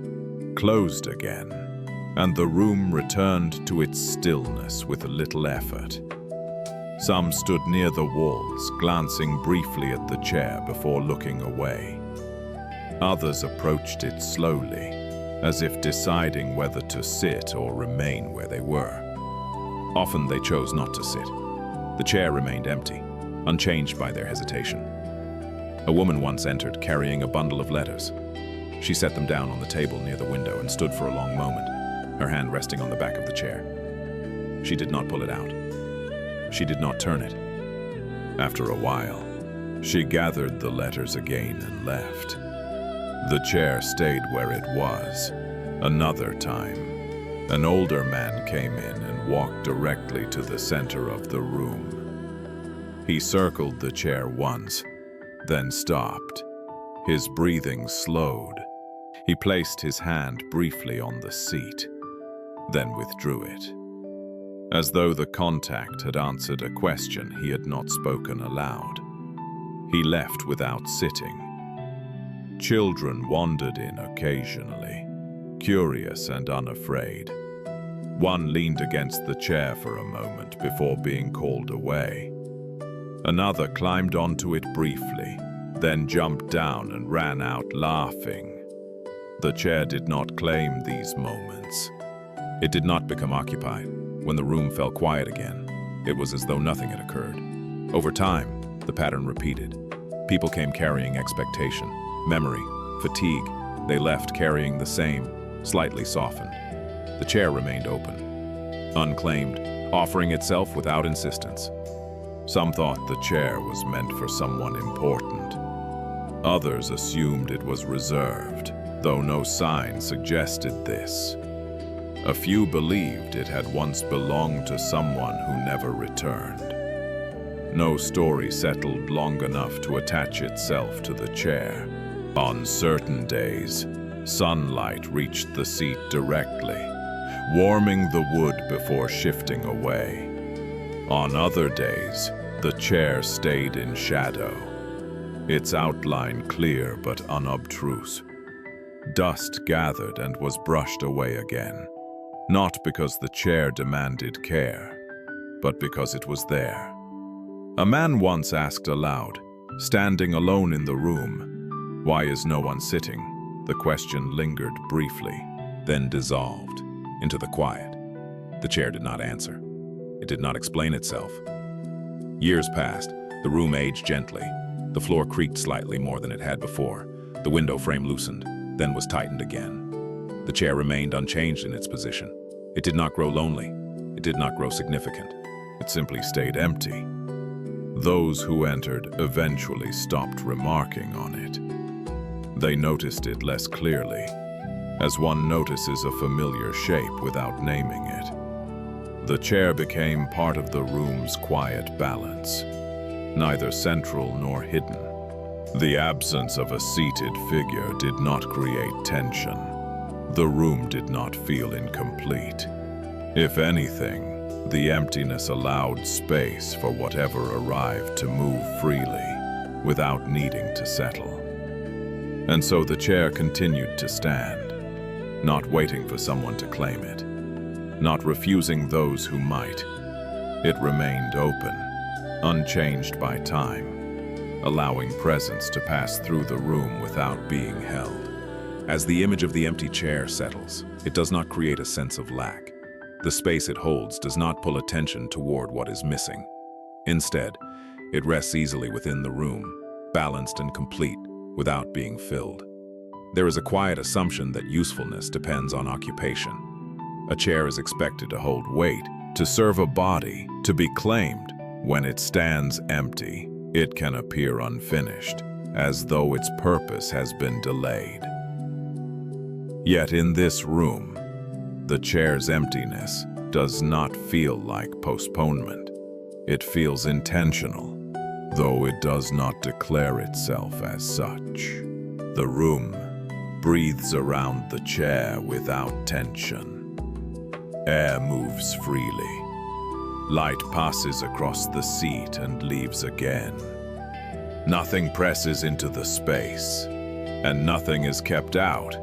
closed again, and the room returned to its stillness with a little effort. Some stood near the walls, glancing briefly at the chair before looking away. Others approached it slowly, as if deciding whether to sit or remain where they were. Often they chose not to sit. The chair remained empty, unchanged by their hesitation. A woman once entered carrying a bundle of letters. She set them down on the table near the window and stood for a long moment, her hand resting on the back of the chair. She did not pull it out. She did not turn it. After a while, she gathered the letters again and left. The chair stayed where it was. Another time, an older man came in and walked directly to the center of the room. He circled the chair once, then stopped. His breathing slowed. He placed his hand briefly on the seat, then withdrew it, as though the contact had answered a question he had not spoken aloud. He left without sitting. Children wandered in occasionally, curious and unafraid. One leaned against the chair for a moment before being called away. Another climbed onto it briefly, then jumped down and ran out laughing. The chair did not claim these moments. It did not become occupied. When the room fell quiet again, it was as though nothing had occurred. Over time, the pattern repeated. People came carrying expectation, memory, fatigue. They left carrying the same, slightly softened. The chair remained open, unclaimed, offering itself without insistence. Some thought the chair was meant for someone important. Others assumed it was reserved, though no sign suggested this. A few believed it had once belonged to someone who never returned. No story settled long enough to attach itself to the chair. On certain days, sunlight reached the seat directly, warming the wood before shifting away. On other days, the chair stayed in shadow, its outline clear but unobtrusive. Dust gathered and was brushed away again, not because the chair demanded care, but because it was there. A man once asked aloud, standing alone in the room, "Why is no one sitting?" The question lingered briefly, then dissolved into the quiet. The chair did not answer. It did not explain itself. Years passed. The room aged gently. The floor creaked slightly more than it had before. The window frame loosened, then was tightened again. The chair remained unchanged in its position. It did not grow lonely. It did not grow significant. It simply stayed empty. Those who entered eventually stopped remarking on it. They noticed it less clearly, as one notices a familiar shape without naming it. The chair became part of the room's quiet balance, neither central nor hidden. The absence of a seated figure did not create tension. The room did not feel incomplete. If anything, the emptiness allowed space for whatever arrived to move freely, without needing to settle. And so the chair continued to stand, not waiting for someone to claim it, not refusing those who might. It remained open, unchanged by time, allowing presence to pass through the room without being held. As the image of the empty chair settles, it does not create a sense of lack. The space it holds does not pull attention toward what is missing. Instead, it rests easily within the room, balanced and complete, without being filled. There is a quiet assumption that usefulness depends on occupation. A chair is expected to hold weight, to serve a body, to be claimed. When it stands empty, it can appear unfinished, as though its purpose has been delayed. Yet in this room, the chair's emptiness does not feel like postponement. It feels intentional, though it does not declare itself as such. The room breathes around the chair without tension. Air moves freely. Light passes across the seat and leaves again. Nothing presses into the space, and nothing is kept out.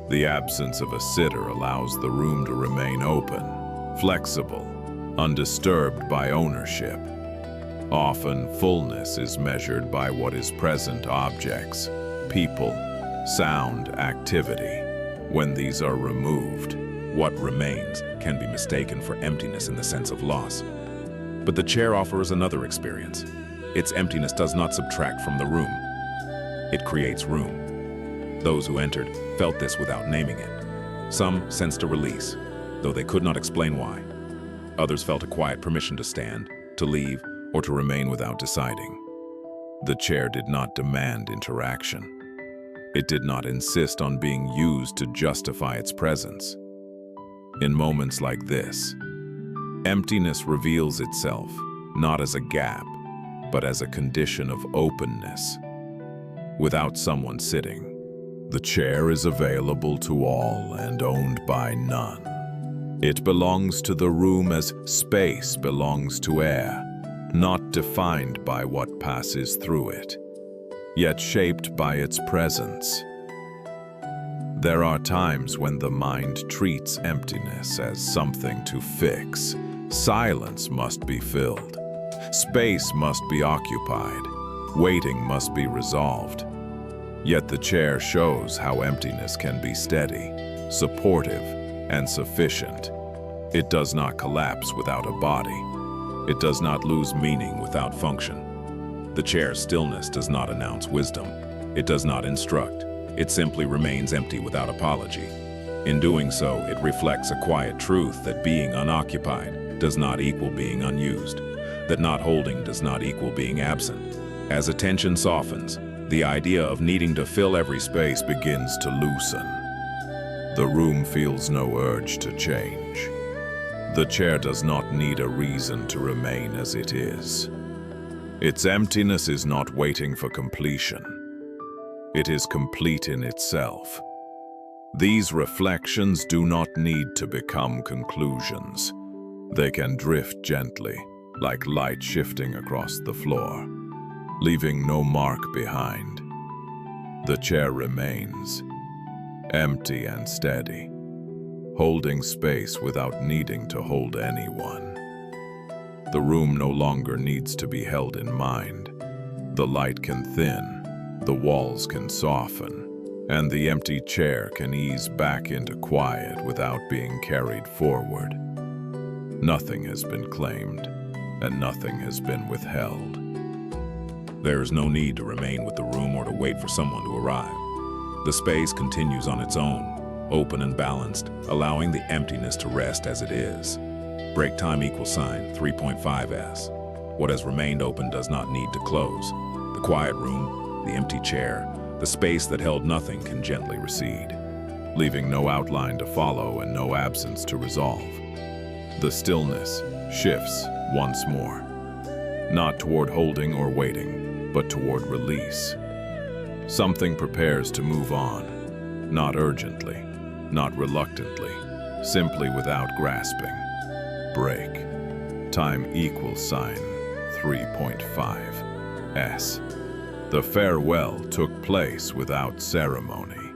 The absence of a sitter allows the room to remain open, flexible, undisturbed by ownership. Often, fullness is measured by what is present: objects, people, sound, activity. When these are removed, what remains can be mistaken for emptiness in the sense of loss. But the chair offers another experience. Its emptiness does not subtract from the room. It creates room. Those who entered felt this without naming it. Some sensed a release, though they could not explain why. Others felt a quiet permission to stand, to leave, or to remain without deciding. The chair did not demand interaction. It did not insist on being used to justify its presence. In moments like this, emptiness reveals itself not as a gap, but as a condition of openness. Without someone sitting, the chair is available to all and owned by none. It belongs to the room as space belongs to air, not defined by what passes through it, yet shaped by its presence. There are times when the mind treats emptiness as something to fix. Silence must be filled. Space must be occupied. Waiting must be resolved. Yet the chair shows how emptiness can be steady, supportive, and sufficient. It does not collapse without a body. It does not lose meaning without function. The chair's stillness does not announce wisdom. It does not instruct. It simply remains empty without apology. In doing so, it reflects a quiet truth that being unoccupied does not equal being unused, that not holding does not equal being absent. As attention softens, the idea of needing to fill every space begins to loosen. The room feels no urge to change. The chair does not need a reason to remain as it is. Its emptiness is not waiting for completion. It is complete in itself. These reflections do not need to become conclusions. They can drift gently, like light shifting across the floor, leaving no mark behind. The chair remains, empty and steady, holding space without needing to hold anyone. The room no longer needs to be held in mind. The light can thin, the walls can soften, and the empty chair can ease back into quiet without being carried forward. Nothing has been claimed, and nothing has been withheld. There is no need to remain with the room or to wait for someone to arrive. The space continues on its own, open and balanced, allowing the emptiness to rest as it is. Break time equals sign 3.5s. What has remained open does not need to close. The quiet room, the empty chair, the space that held nothing can gently recede, leaving no outline to follow and no absence to resolve. The stillness shifts once more, not toward holding or waiting, but toward release. Something prepares to move on, not urgently, not reluctantly, simply without grasping. Break. Time equals sign 3.5s. The farewell took place without ceremony.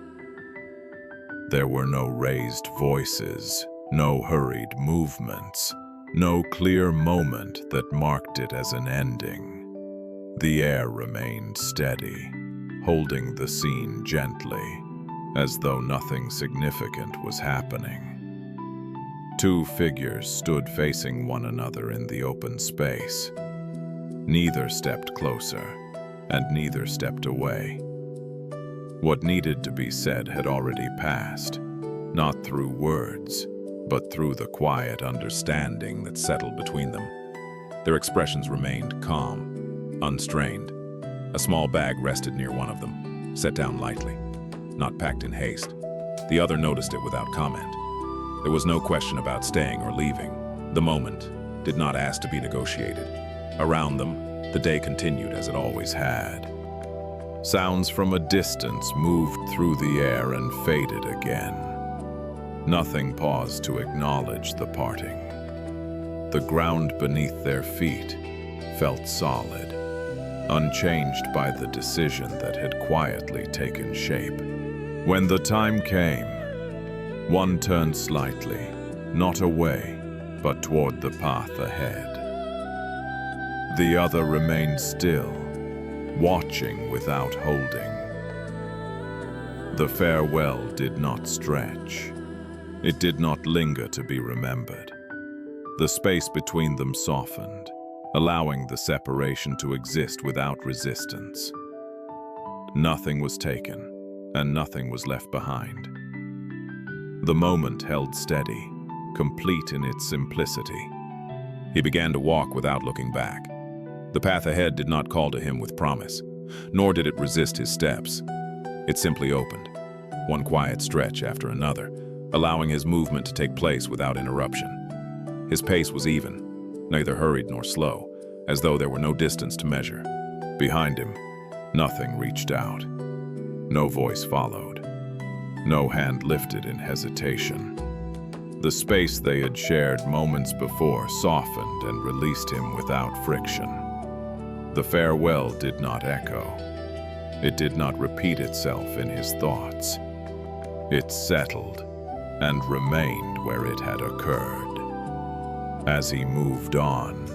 There were no raised voices, no hurried movements, no clear moment that marked it as an ending. The air remained steady, holding the scene gently, as though nothing significant was happening. Two figures stood facing one another in the open space. Neither stepped closer, and neither stepped away. What needed to be said had already passed, not through words, but through the quiet understanding that settled between them. Their expressions remained calm, unstrained. A small bag rested near one of them, set down lightly, not packed in haste. The other noticed it without comment. There was no question about staying or leaving. The moment did not ask to be negotiated. Around them, the day continued as it always had. Sounds from a distance moved through the air and faded again. Nothing paused to acknowledge the parting. The ground beneath their feet felt solid, unchanged by the decision that had quietly taken shape. When the time came, one turned slightly, not away, but toward the path ahead. The other remained still, watching without holding. The farewell did not stretch. It did not linger to be remembered. The space between them softened, allowing the separation to exist without resistance. Nothing was taken, and nothing was left behind. The moment held steady, complete in its simplicity, He began to walk without looking back. The path ahead did not call to him with promise, nor did it resist his steps. It simply opened, one quiet stretch after another, allowing his movement to take place without interruption. His pace was even, neither hurried nor slow, as though there were no distance to measure. Behind him, nothing reached out. No voice followed. No hand lifted in hesitation. The space they had shared moments before softened and released him without friction. The farewell did not echo. It did not repeat itself in his thoughts. It settled and remained where it had occurred. As he moved on,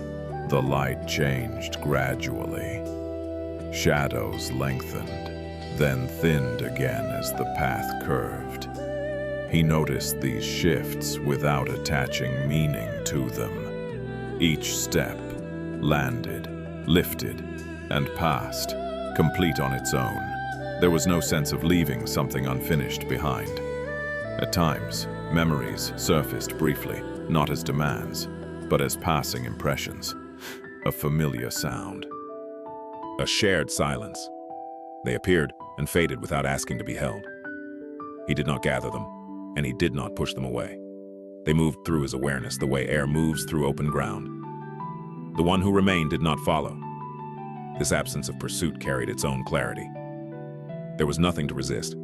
the light changed gradually. Shadows lengthened, then thinned again as the path curved. He noticed these shifts without attaching meaning to them. Each step landed, lifted, and passed, complete on its own. There was no sense of leaving something unfinished behind. At times, memories surfaced briefly, not as demands, but as passing impressions. A familiar sound. A shared silence. They appeared and faded without asking to be held. He did not gather them, and he did not push them away. They moved through his awareness the way air moves through open ground. The one who remained did not follow. This absence of pursuit carried its own clarity. There was nothing to resist,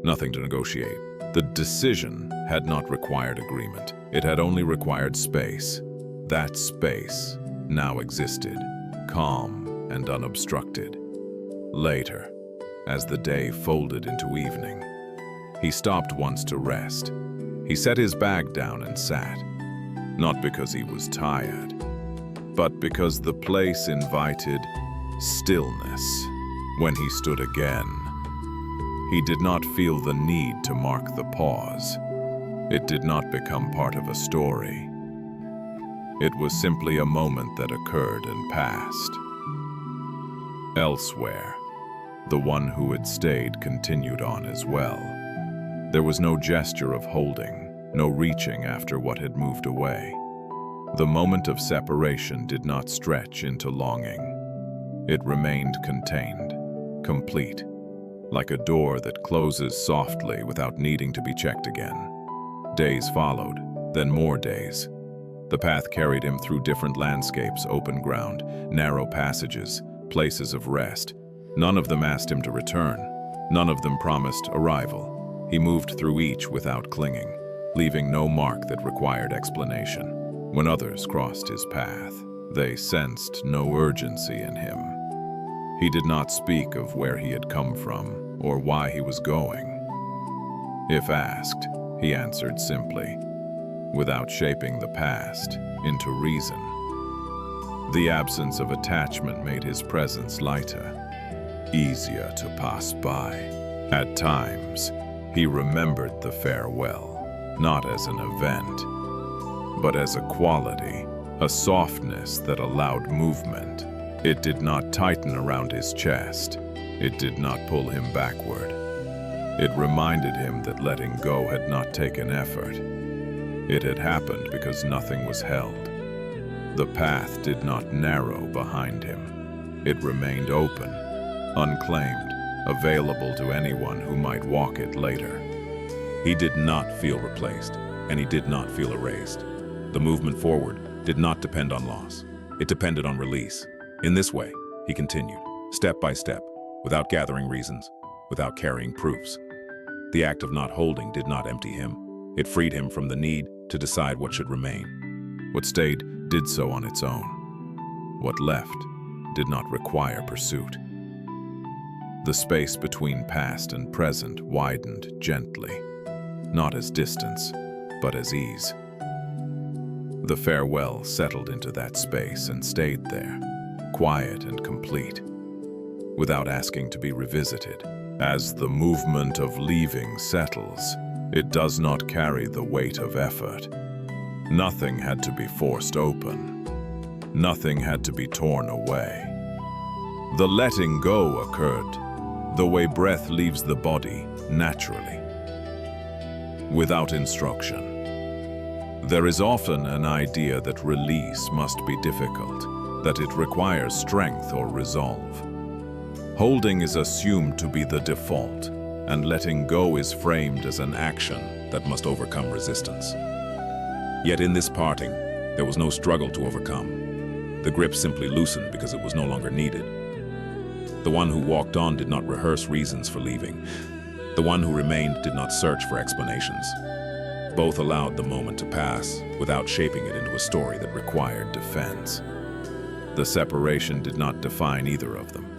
nothing to negotiate. The decision had not required agreement. It had only required space. That space now existed, calm and unobstructed. Later, as the day folded into evening, he stopped once to rest. He set his bag down and sat, not because he was tired, but because the place invited stillness. When he stood again, he did not feel the need to mark the pause. It did not become part of a story. It was simply a moment that occurred and passed. Elsewhere, the one who had stayed continued on as well. There was no gesture of holding, no reaching after what had moved away. The moment of separation did not stretch into longing. It remained contained, complete, like a door that closes softly without needing to be checked again. Days followed, then more days. The path carried him through different landscapes, open ground, narrow passages, places of rest. None of them asked him to return. None of them promised arrival. He moved through each without clinging, leaving no mark that required explanation. When others crossed his path, they sensed no urgency in him. He did not speak of where he had come from or why he was going. If asked, he answered simply, without shaping the past into reason. The absence of attachment made his presence lighter, easier to pass by. At times, he remembered the farewell, not as an event, but as a quality, a softness that allowed movement. It did not tighten around his chest. It did not pull him backward. It reminded him that letting go had not taken effort. It had happened because nothing was held. The path did not narrow behind him. It remained open, unclaimed, available to anyone who might walk it later. He did not feel replaced, and he did not feel erased. The movement forward did not depend on loss. It depended on release. In this way, he continued, step by step, without gathering reasons, without carrying proofs. The act of not holding did not empty him. It freed him from the need to decide what should remain. What stayed did so on its own. What left did not require pursuit. The space between past and present widened gently, not as distance, but as ease. The farewell settled into that space and stayed there, quiet and complete, without asking to be revisited. As the movement of leaving settles, it does not carry the weight of effort. Nothing had to be forced open. Nothing had to be torn away. The letting go occurred the way breath leaves the body naturally, without instruction. There is often an idea that release must be difficult, that it requires strength or resolve. Holding is assumed to be the default, and letting go is framed as an action that must overcome resistance. Yet in this parting, there was no struggle to overcome. The grip simply loosened because it was no longer needed. The one who walked on did not rehearse reasons for leaving. The one who remained did not search for explanations. Both allowed the moment to pass without shaping it into a story that required defense. The separation did not define either of them.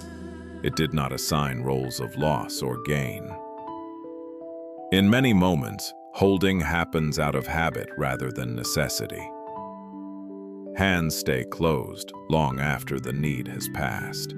It did not assign roles of loss or gain. In many moments, holding happens out of habit rather than necessity. Hands stay closed long after the need has passed.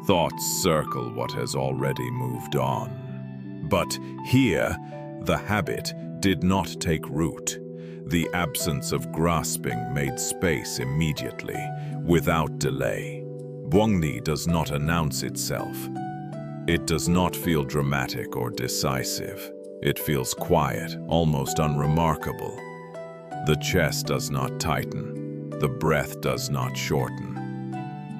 Thoughts circle what has already moved on. But here, the habit did not take root. The absence of grasping made space immediately, without delay. Buangni does not announce itself. It does not feel dramatic or decisive. It feels quiet, almost unremarkable. The chest does not tighten. The breath does not shorten.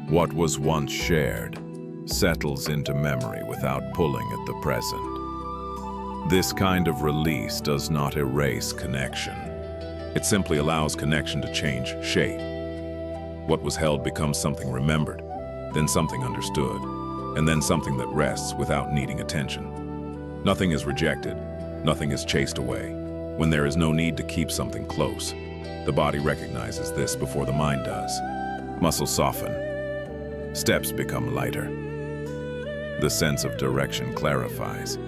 What was once shared settles into memory without pulling at the present. This kind of release does not erase connection. It simply allows connection to change shape. What was held becomes something remembered, then something understood, and then something that rests without needing attention. Nothing is rejected, nothing is chased away. When there is no need to keep something close, the body recognizes this before the mind does. Muscles soften. Steps become lighter. The sense of direction clarifies.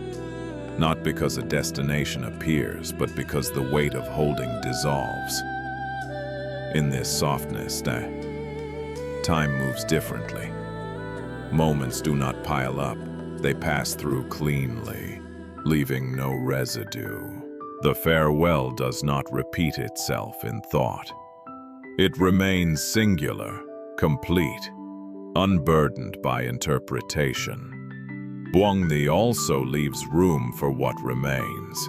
Not because a destination appears, but because the weight of holding dissolves. In this softness, time moves differently. Moments do not pile up. They pass through cleanly, leaving no residue. The farewell does not repeat itself in thought. It remains singular, complete, unburdened by interpretation. Buangni also leaves room for what remains.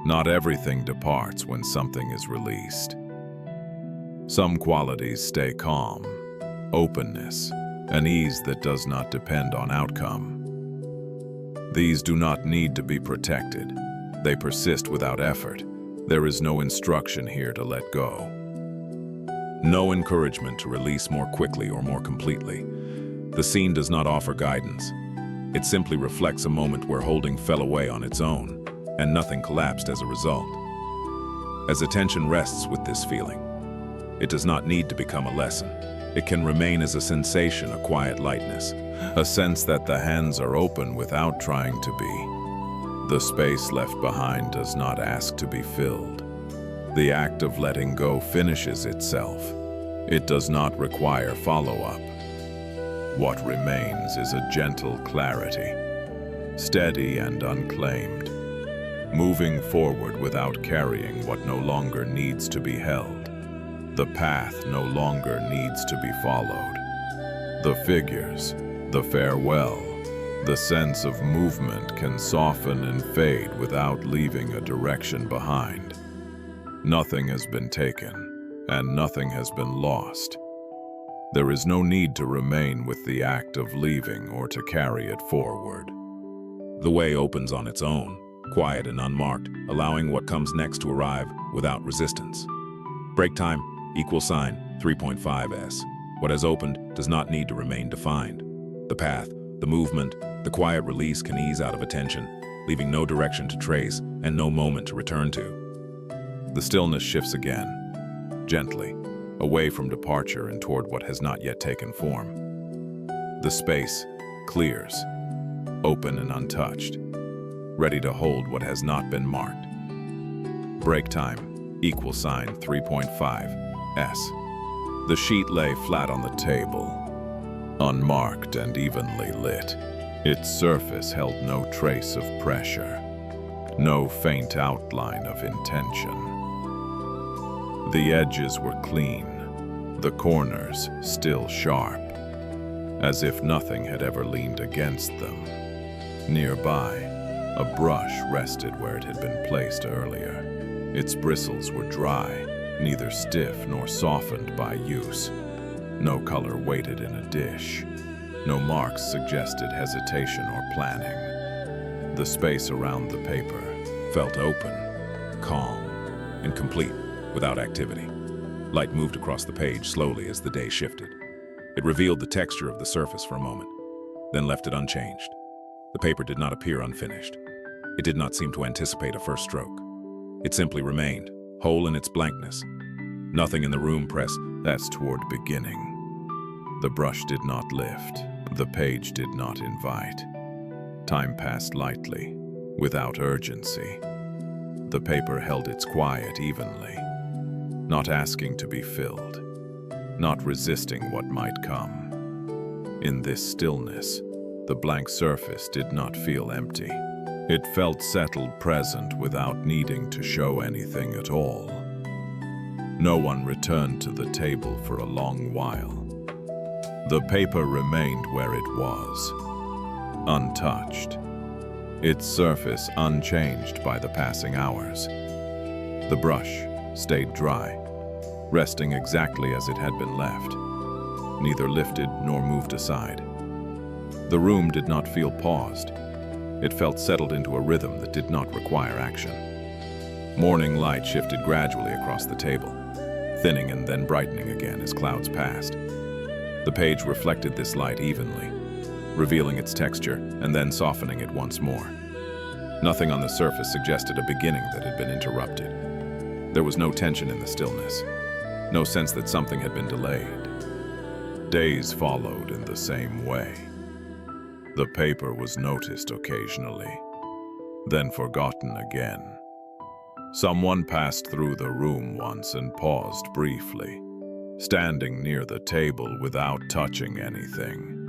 Not everything departs when something is released. Some qualities stay calm, openness, an ease that does not depend on outcome. These do not need to be protected. They persist without effort. There is no instruction here to let go. No encouragement to release more quickly or more completely. The scene does not offer guidance. It simply reflects a moment where holding fell away on its own, and nothing collapsed as a result. As attention rests with this feeling, it does not need to become a lesson. It can remain as a sensation, a quiet lightness. A sense that the hands are open without trying to be. The space left behind does not ask to be filled. The act of letting go finishes itself. It does not require follow-up. What remains is a gentle clarity, steady and unclaimed, moving forward without carrying what no longer needs to be held. The path no longer needs to be followed. The figures, the farewell, the sense of movement can soften and fade without leaving a direction behind. Nothing has been taken, and nothing has been lost. There is no need to remain with the act of leaving or to carry it forward. The way opens on its own, quiet and unmarked, allowing what comes next to arrive without resistance. Break time, = 3.5s. What has opened does not need to remain defined. The path, the movement, the quiet release can ease out of attention, leaving no direction to trace and no moment to return to. The stillness shifts again, gently, away from departure and toward what has not yet taken form. The space clears, open and untouched, ready to hold what has not been marked. Break time, = 3.5s. The sheet lay flat on the table, unmarked and evenly lit. Its surface held no trace of pressure, no faint outline of intention. The edges were clean, the corners still sharp, as if nothing had ever leaned against them. Nearby, a brush rested where it had been placed earlier. Its bristles were dry, neither stiff nor softened by use. No color waited in a dish. No marks suggested hesitation or planning. The space around the paper Felt open, calm, and complete, without activity. Light moved across the page slowly as the day shifted. It revealed the texture of the surface for a moment, then left it unchanged. The paper did not appear unfinished. It did not seem to anticipate a first stroke. It simply remained, whole in its blankness. Nothing in the room pressed. That's toward beginning. The brush did not lift. The page did not invite. Time passed lightly, without urgency. The paper held its quiet evenly, not asking to be filled, not resisting what might come. In this stillness, the blank surface did not feel empty. It felt settled, present, without needing to show anything at all. No one returned to the table for a long while. The paper remained where it was, untouched, its surface unchanged by the passing hours. The brush stayed dry, resting exactly as it had been left, neither lifted nor moved aside. The room did not feel paused. It felt settled into a rhythm that did not require action. Morning light shifted gradually across the table, thinning and then brightening again as clouds passed. The page reflected this light evenly, revealing its texture and then softening it once more. Nothing on the surface suggested a beginning that had been interrupted. There was no tension in the stillness, no sense that something had been delayed. Days followed in the same way. The paper was noticed occasionally, then forgotten again. Someone passed through the room once and paused briefly, standing near the table without touching anything.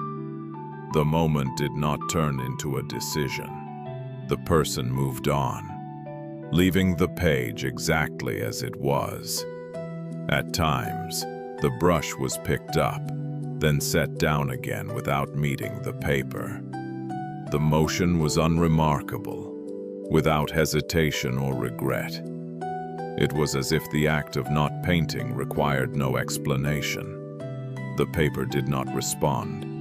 The moment did not turn into a decision. The person moved on, leaving the page exactly as it was. At times, the brush was picked up, then set down again without meeting the paper. The motion was unremarkable, without hesitation or regret. It was as if the act of not painting required no explanation. The paper did not respond.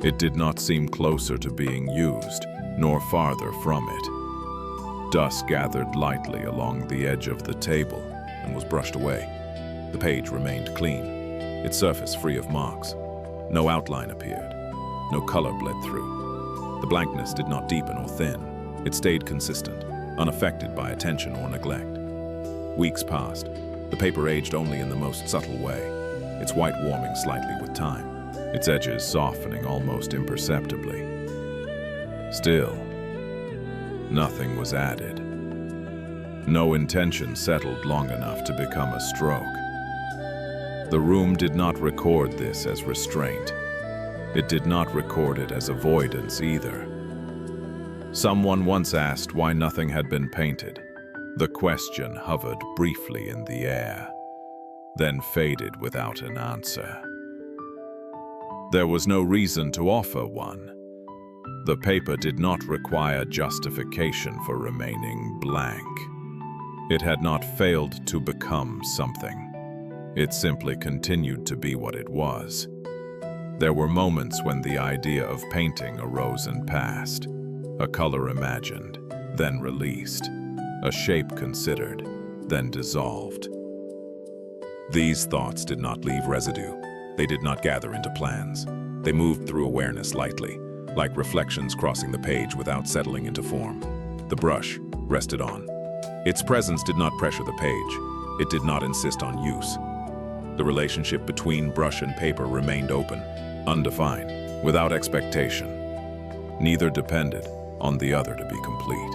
It did not seem closer to being used, nor farther from it. Dust gathered lightly along the edge of the table and was brushed away. The page remained clean, its surface free of marks. No outline appeared. No color bled through. The blankness did not deepen or thin. It stayed consistent, unaffected by attention or neglect. Weeks passed. The paper aged only in the most subtle way, its white warming slightly with time, its edges softening almost imperceptibly. Still, nothing was added. No intention settled long enough to become a stroke. The room did not record this as restraint. It did not record it as avoidance either. Someone once asked why nothing had been painted. The question hovered briefly in the air, then faded without an answer. There was no reason to offer one. The paper did not require justification for remaining blank. It had not failed to become something. It simply continued to be what it was. There were moments when the idea of painting arose and passed, a color imagined, then released, a shape considered, then dissolved. These thoughts did not leave residue. They did not gather into plans. They moved through awareness lightly, like reflections crossing the page without settling into form. The brush rested on. Its presence did not pressure the page. It did not insist on use. The relationship between brush and paper remained open, undefined, without expectation. Neither depended on the other to be complete.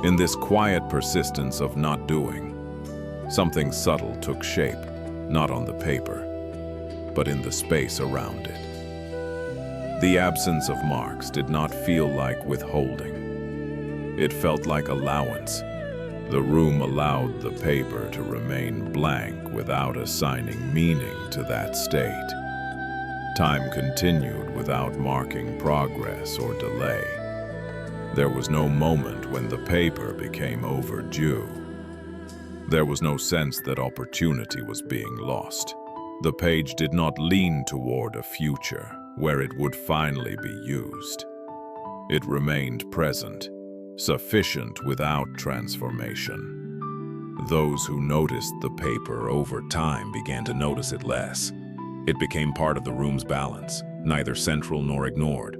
In this quiet persistence of not doing, something subtle took shape, not on the paper, but in the space around it. The absence of marks did not feel like withholding. It felt like allowance. The room allowed the paper to remain blank without assigning meaning to that state. Time continued without marking progress or delay. There was no moment when the paper became overdue. There was no sense that opportunity was being lost. The page did not lean toward a future where it would finally be used. It remained present, sufficient without transformation. Those who noticed the paper over time began to notice it less. It became part of the room's balance, neither central nor ignored.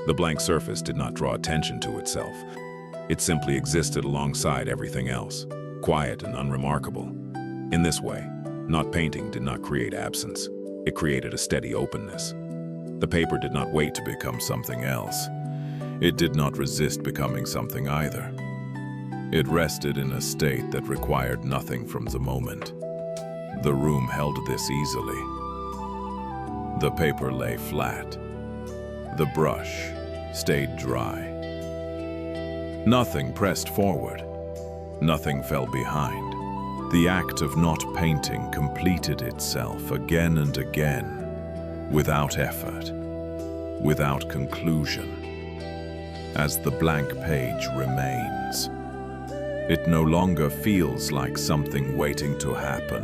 The blank surface did not draw attention to itself. It simply existed alongside everything else, quiet and unremarkable. In this way, not painting did not create absence. It created a steady openness. The paper did not wait to become something else. It did not resist becoming something either. It rested in a state that required nothing from the moment. The room held this easily. The paper lay flat. The brush stayed dry. Nothing pressed forward. Nothing fell behind. The act of not painting completed itself again and again, without effort, without conclusion. As the blank page remains, it no longer feels like something waiting to happen.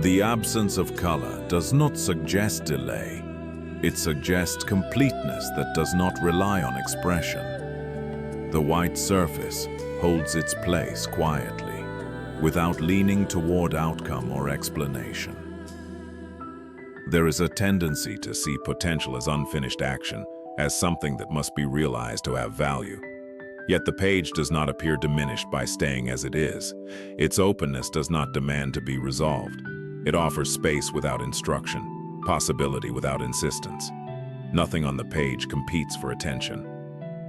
The absence of color does not suggest delay. It suggests completeness that does not rely on expression. The white surface holds its place quietly, without leaning toward outcome or explanation. There is a tendency to see potential as unfinished action, as something that must be realized to have value. Yet the page does not appear diminished by staying as it is. Its openness does not demand to be resolved. It offers space without instruction, possibility without insistence. Nothing on the page competes for attention.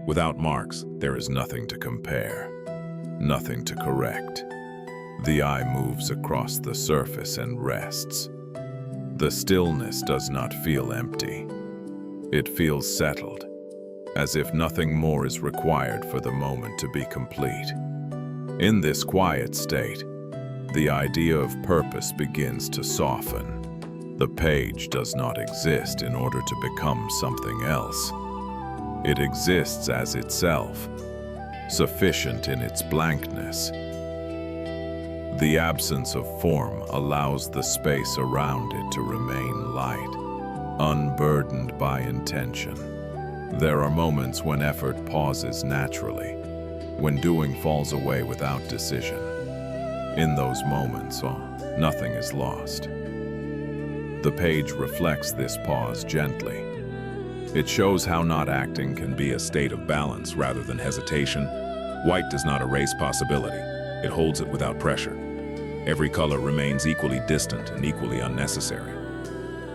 Without marks, there is nothing to compare, nothing to correct. The eye moves across the surface and rests. The stillness does not feel empty. It feels settled, as if nothing more is required for the moment to be complete. In this quiet state, the idea of purpose begins to soften. The page does not exist in order to become something else. It exists as itself, sufficient in its blankness. The absence of form allows the space around it to remain light, unburdened by intention. There are moments when effort pauses naturally, when doing falls away without decision. In those moments, nothing is lost. The page reflects this pause gently. It shows how not acting can be a state of balance rather than hesitation. White does not erase possibility. It holds it without pressure. Every color remains equally distant and equally unnecessary.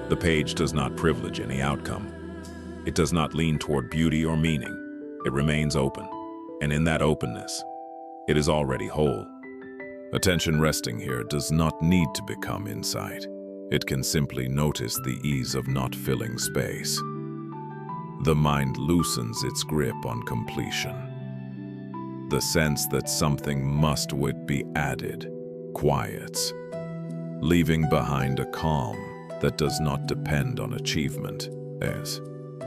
The page does not privilege any outcome. It does not lean toward beauty or meaning. It remains open, and in that openness, it is already whole. Attention resting here does not need to become insight. It can simply notice the ease of not filling space. The mind loosens its grip on completion. The sense that something must be added quiets, leaving behind a calm that does not depend on achievement. As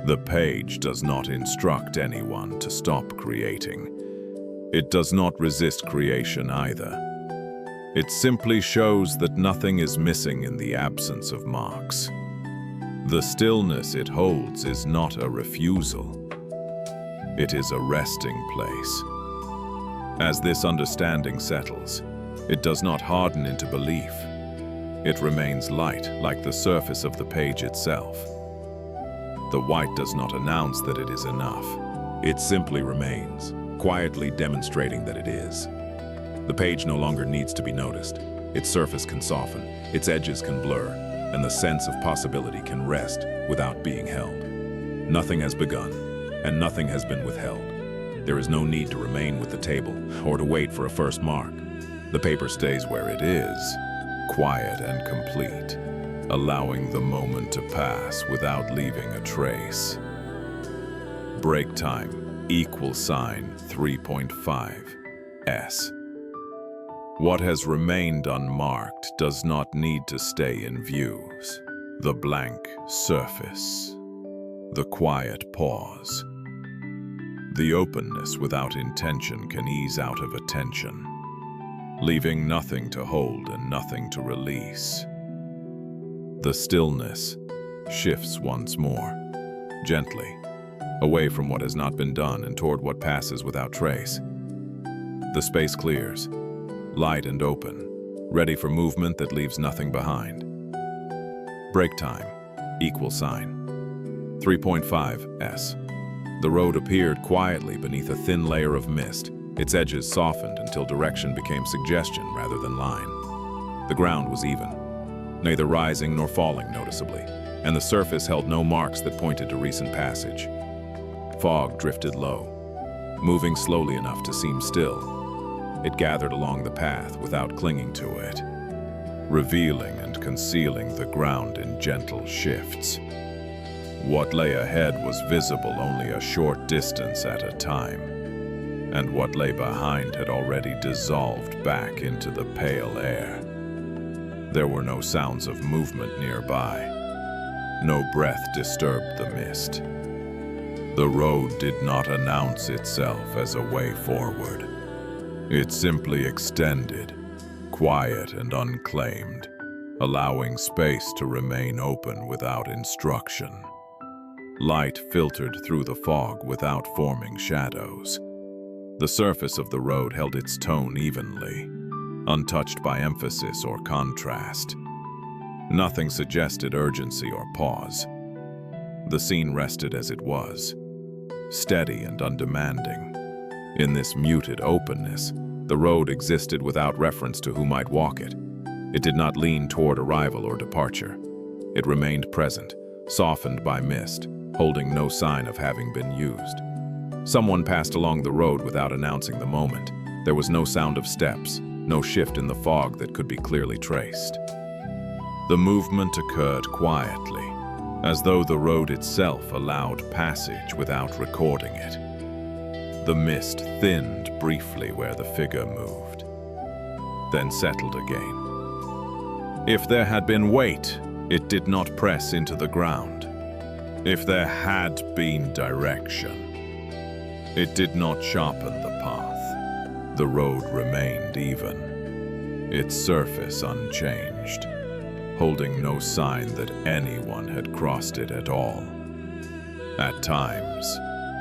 the page does not instruct anyone to stop creating. It does not resist creation either. It simply shows that nothing is missing in the absence of marks. The stillness it holds is not a refusal. It is a resting place. As this understanding settles, it does not harden into belief. It remains light, like the surface of the page itself. The white does not announce that it is enough. It simply remains, quietly demonstrating that it is. The page no longer needs to be noticed. Its surface can soften, its edges can blur, and the sense of possibility can rest without being held. Nothing has begun, and nothing has been withheld. There is no need to remain with the table or to wait for a first mark. The paper stays where it is, quiet and complete, allowing the moment to pass without leaving a trace. Break time, =3.5 S. What has remained unmarked does not need to stay in view. The blank surface, the quiet pause, the openness without intention can ease out of attention. leaving nothing to hold and nothing to release. The stillness shifts once more, gently, away from what has not been done and toward what passes without trace. The space clears, light and open, ready for movement that leaves nothing behind. Break time, equal sign. 3.5 S. The road appeared quietly beneath a thin layer of mist. Its edges softened until direction became suggestion rather than line. The ground was even, neither rising nor falling noticeably, and the surface held no marks that pointed to recent passage. Fog drifted low, moving slowly enough to seem still. It gathered along the path without clinging to it, revealing and concealing the ground in gentle shifts. What lay ahead was visible only a short distance at a time, and what lay behind had already dissolved back into the pale air. There were no sounds of movement nearby. No breath disturbed the mist. The road did not announce itself as a way forward. It simply extended, quiet and unclaimed, allowing space to remain open without instruction. Light filtered through the fog without forming shadows. The surface of the road held its tone evenly, untouched by emphasis or contrast. Nothing suggested urgency or pause. The scene rested as it was, steady and undemanding. In this muted openness, the road existed without reference to who might walk it. It did not lean toward arrival or departure. It remained present, softened by mist, holding no sign of having been used. Someone passed along the road without announcing the moment. There was no sound of steps, no shift in the fog that could be clearly traced. The movement occurred quietly, as though the road itself allowed passage without recording it. The mist thinned briefly where the figure moved, then settled again. If there had been weight, it did not press into the ground. If there had been direction, it did not sharpen the path. The road remained even, its surface unchanged, holding no sign that anyone had crossed it at all. At times,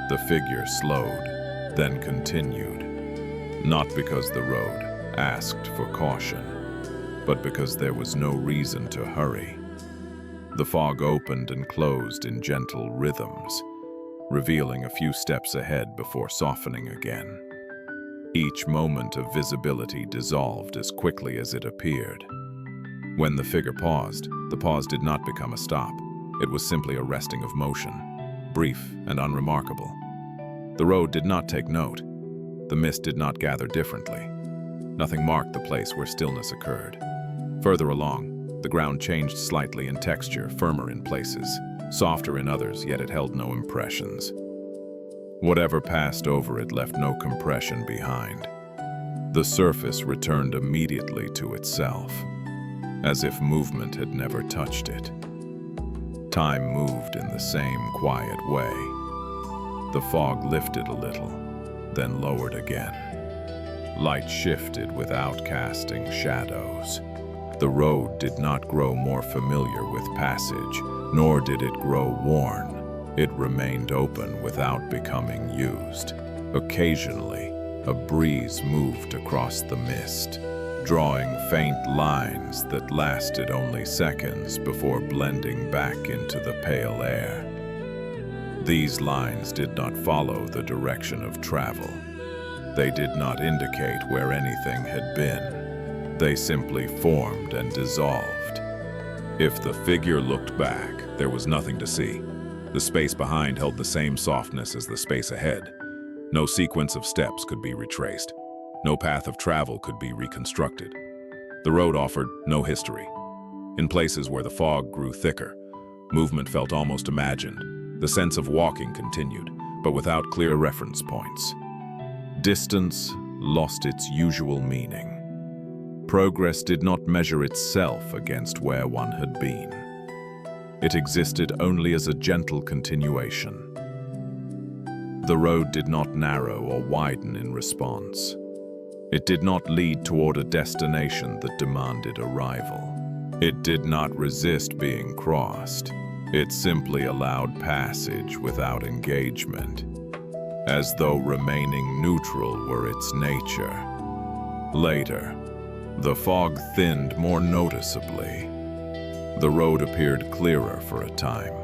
the figure slowed, then continued, not because the road asked for caution, but because there was no reason to hurry. The fog opened and closed in gentle rhythms, revealing a few steps ahead before softening again. Each moment of visibility dissolved as quickly as it appeared. When the figure paused, the pause did not become a stop. It was simply a resting of motion, brief and unremarkable. The road did not take note. The mist did not gather differently. Nothing marked the place where stillness occurred. Further along, the ground changed slightly in texture, firmer in places, softer in others, yet it held no impressions. Whatever passed over it left no compression behind. The surface returned immediately to itself, as if movement had never touched it. Time moved in the same quiet way. The fog lifted a little, then lowered again. Light shifted without casting shadows. The road did not grow more familiar with passage, nor did it grow worn. It remained open without becoming used. Occasionally, a breeze moved across the mist, drawing faint lines that lasted only seconds before blending back into the pale air. These lines did not follow the direction of travel. They did not indicate where anything had been. They simply formed and dissolved. If the figure looked back, there was nothing to see. The space behind held the same softness as the space ahead. No sequence of steps could be retraced. No path of travel could be reconstructed. The road offered no history. In places where the fog grew thicker, movement felt almost imagined. The sense of walking continued, but without clear reference points. Distance lost its usual meaning. Progress did not measure itself against where one had been. It existed only as a gentle continuation. The road did not narrow or widen in response. It did not lead toward a destination that demanded arrival. It did not resist being crossed. It simply allowed passage without engagement, as though remaining neutral were its nature. Later, the fog thinned more noticeably. The road appeared clearer for a time,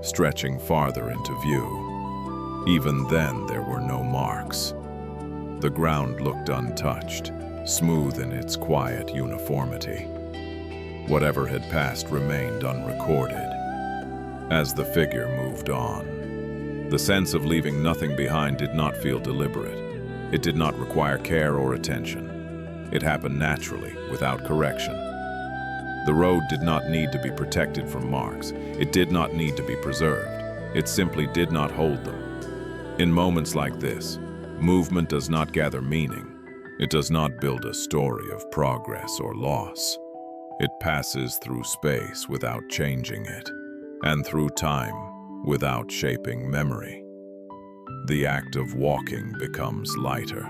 stretching farther into view. Even then, there were no marks. The ground looked untouched, smooth in its quiet uniformity. Whatever had passed remained unrecorded. As the figure moved on, the sense of leaving nothing behind did not feel deliberate. It did not require care or attention. It happened naturally, without correction. The road did not need to be protected from marks. It did not need to be preserved. It simply did not hold them. In moments like this, movement does not gather meaning. It does not build a story of progress or loss. It passes through space without changing it, and through time without shaping memory. The act of walking becomes lighter,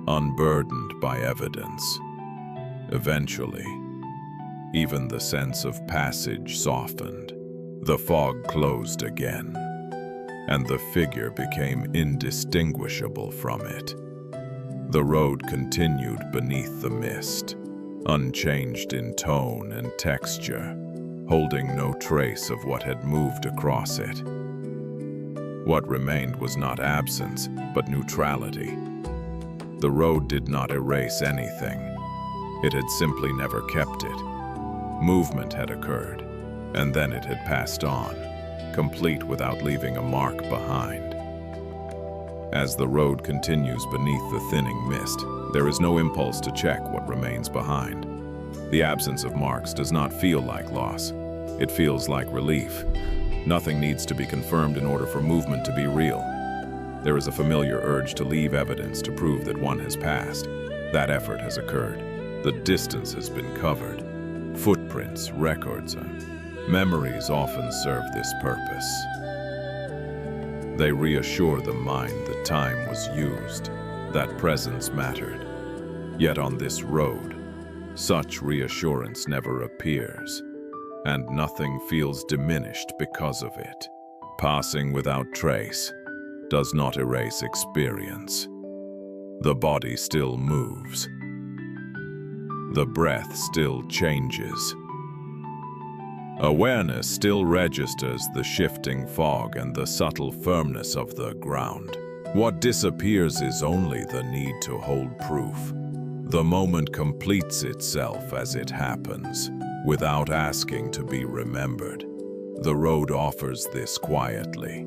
unburdened by evidence. Eventually, even the sense of passage softened. The fog closed again, and the figure became indistinguishable from it. The road continued beneath the mist, unchanged in tone and texture, holding no trace of what had moved across it. What remained was not absence, but neutrality. The road did not erase anything. It had simply never kept it. Movement had occurred, and then it had passed on, complete without leaving a mark behind. As the road continues beneath the thinning mist, there is no impulse to check what remains behind. The absence of marks does not feel like loss. It feels like relief. Nothing needs to be confirmed in order for movement to be real. There is a familiar urge to leave evidence to prove that one has passed. That effort has occurred. The distance has been covered. Footprints, records, and memories often serve this purpose. They reassure the mind that time was used, that presence mattered. Yet on this road, such reassurance never appears, and nothing feels diminished because of it. Passing without trace does not erase experience. The body still moves. The breath still changes. Awareness still registers the shifting fog and the subtle firmness of the ground. What disappears is only the need to hold proof. The moment completes itself as it happens, without asking to be remembered. The road offers this quietly.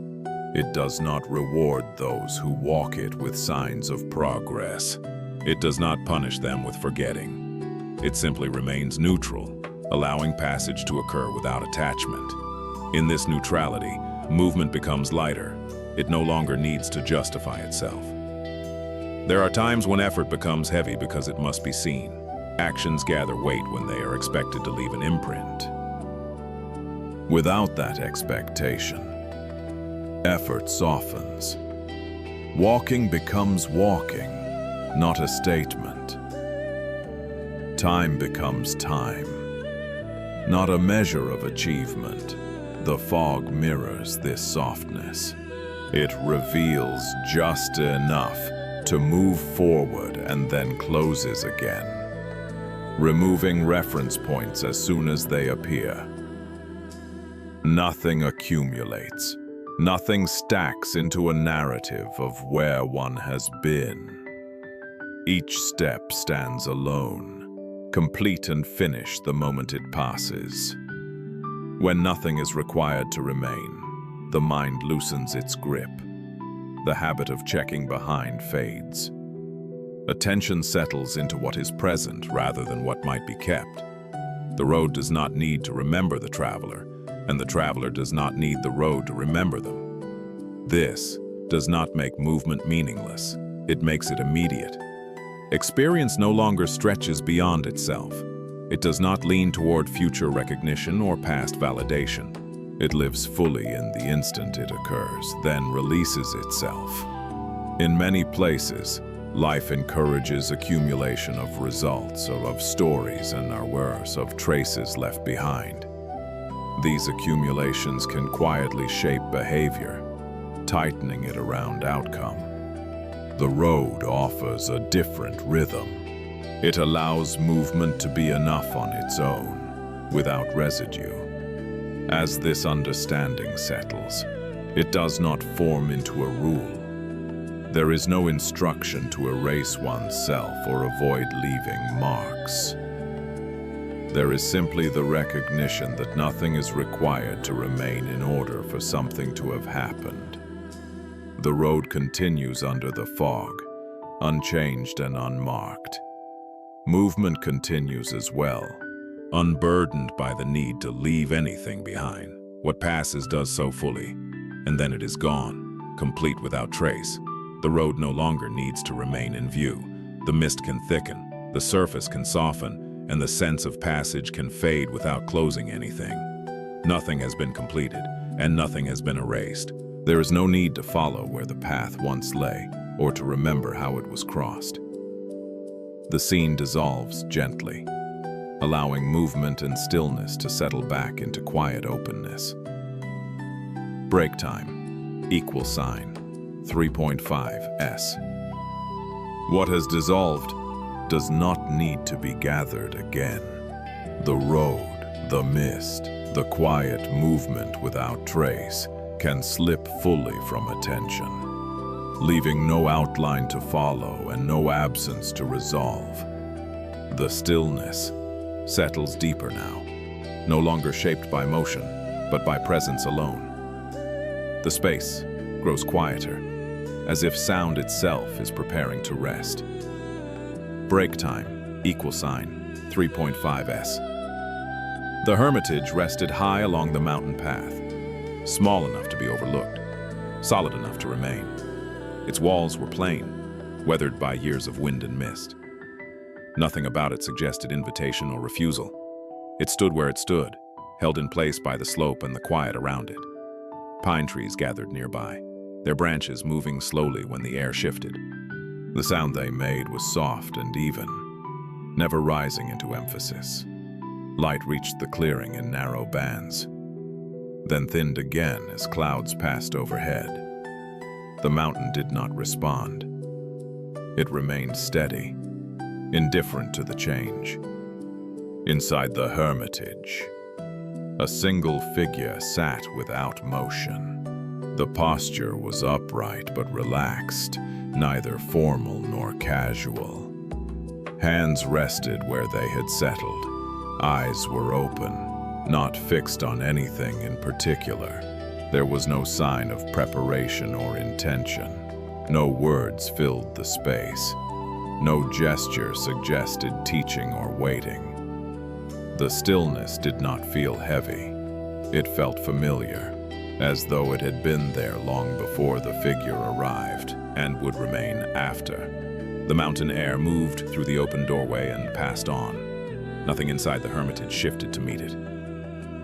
It does not reward those who walk it with signs of progress. It does not punish them with forgetting. It simply remains neutral, allowing passage to occur without attachment. In this neutrality, movement becomes lighter. It no longer needs to justify itself. There are times when effort becomes heavy because it must be seen. Actions gather weight when they are expected to leave an imprint. Without that expectation, effort softens. Walking becomes walking, not a statement. Time becomes time, not a measure of achievement. The fog mirrors this softness. It reveals just enough to move forward and then closes again, removing reference points as soon as they appear. Nothing accumulates. Nothing stacks into a narrative of where one has been. Each step stands alone, complete and finished the moment it passes. When nothing is required to remain, the mind loosens its grip. The habit of checking behind fades. Attention settles into what is present rather than what might be kept. The road does not need to remember the traveler, and the traveler does not need the road to remember them. This does not make movement meaningless. It makes it immediate. Experience no longer stretches beyond itself. It does not lean toward future recognition or past validation. It lives fully in the instant it occurs, then releases itself. In many places, Life encourages accumulation of results or of stories and or worse, of traces left behind. These accumulations can quietly shape behavior, tightening it around outcome. The road offers a different rhythm. It allows movement to be enough on its own, without residue. As this understanding settles, it does not form into a rule. There is no instruction to erase oneself or avoid leaving marks. There is simply the recognition that nothing is required to remain in order for something to have happened. The road continues under the fog, unchanged and unmarked. Movement continues as well, unburdened by the need to leave anything behind. What passes does so fully, and then it is gone, complete without trace. The road no longer needs to remain in view. The mist can thicken, the surface can soften, and the sense of passage can fade without closing anything. Nothing has been completed, and nothing has been erased. There is no need to follow where the path once lay, or to remember how it was crossed. The scene dissolves gently, allowing movement and stillness to settle back into quiet openness. Break time, equal sign, 3.5 S. What has dissolved does not need to be gathered again. The road, the mist, the quiet movement without trace can slip fully from attention, leaving no outline to follow and no absence to resolve. The stillness settles deeper now, no longer shaped by motion, but by presence alone. The space grows quieter, as if sound itself is preparing to rest. Break time, equal sign, 3.5 S. The hermitage rested high along the mountain path, small enough to be overlooked, solid enough to remain. Its walls were plain, weathered by years of wind and mist. Nothing about it suggested invitation or refusal. It stood where it stood, held in place by the slope and the quiet around it. Pine trees gathered nearby, their branches moving slowly when the air shifted. The sound they made was soft and even, never rising into emphasis. Light reached the clearing in narrow bands, then thinned again as clouds passed overhead. The mountain did not respond. It remained steady, indifferent to the change. Inside the hermitage, a single figure sat without motion. The posture was upright but relaxed, neither formal nor casual. Hands rested where they had settled. Eyes were open, not fixed on anything in particular. There was no sign of preparation or intention. No words filled the space. No gesture suggested teaching or waiting. The stillness did not feel heavy. It felt familiar, as though it had been there long before the figure arrived and would remain after. The mountain air moved through the open doorway and passed on. Nothing inside the hermitage shifted to meet it.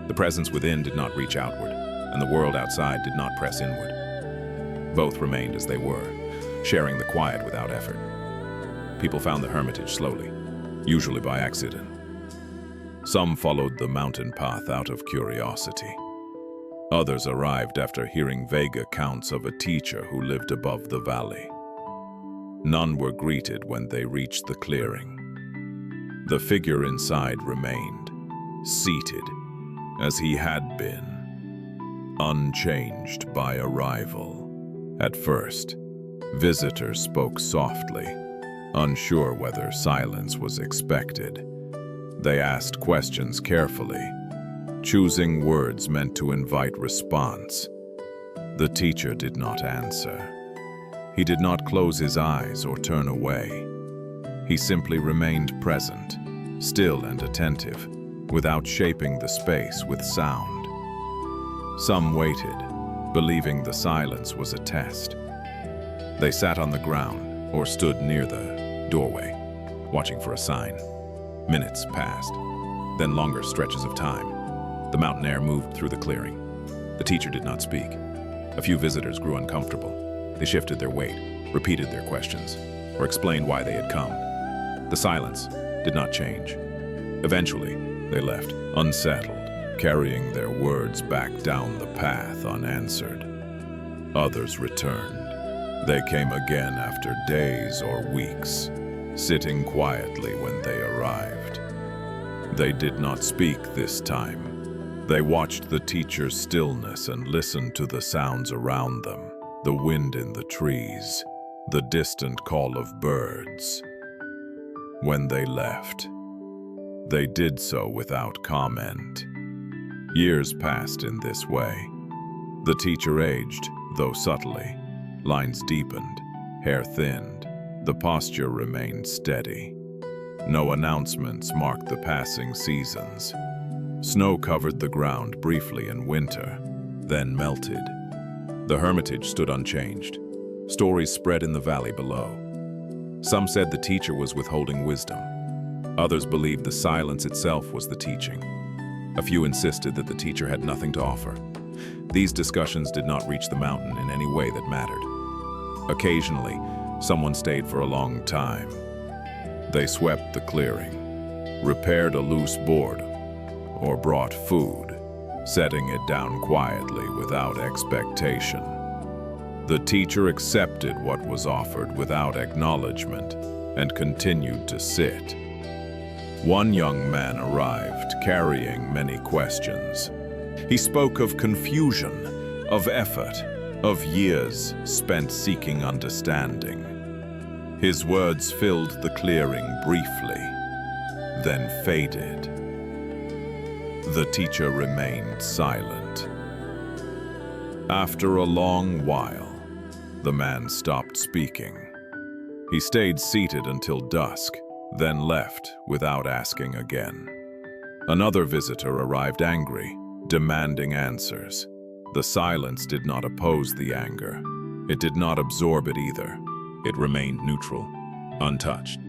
The presence within did not reach outward, and the world outside did not press inward. Both remained as they were, sharing the quiet without effort. People found the hermitage slowly, usually by accident. Some followed the mountain path out of curiosity. Others arrived after hearing vague accounts of a teacher who lived above the valley. None were greeted when they reached the clearing. The figure inside remained, seated, as he had been, unchanged by arrival. At first, visitors spoke softly, unsure whether silence was expected. They asked questions carefully, choosing words meant to invite response. The teacher did not answer. He did not close his eyes or turn away. He simply remained present, still and attentive, without shaping the space with sound. Some waited, believing the silence was a test. They sat on the ground or stood near the doorway, watching for a sign. Minutes passed, then longer stretches of time. The mountain air moved through the clearing. The teacher did not speak. A few visitors grew uncomfortable. They shifted their weight, repeated their questions. or explained why they had come. The silence did not change. Eventually, they left, unsettled, carrying their words back down the path unanswered. Others returned. They came again after days or weeks, sitting quietly when they arrived. They did not speak this time. They watched the teacher's stillness and listened to the sounds around them, the wind in the trees, the distant call of birds. When they left, they did so without comment. Years passed in this way. The teacher aged, though subtly. Lines deepened, hair thinned. The posture remained steady. No announcements marked the passing seasons. Snow covered the ground briefly in winter, then melted. The hermitage stood unchanged. Stories spread in the valley below. Some said the teacher was withholding wisdom. Others believed the silence itself was the teaching. A few insisted that the teacher had nothing to offer. These discussions did not reach the mountain in any way that mattered. Occasionally, someone stayed for a long time. They swept the clearing, repaired a loose board, or brought food, setting it down quietly without expectation. The teacher accepted what was offered without acknowledgement and continued to sit. One young man arrived, carrying many questions. He spoke of confusion, of effort, of years spent seeking understanding. His words filled the clearing briefly, then faded. The teacher remained silent. After a long while, the man stopped speaking. He stayed seated until dusk, then left without asking again. Another visitor arrived angry, demanding answers. The silence did not oppose the anger. It did not absorb it either. It remained neutral, untouched.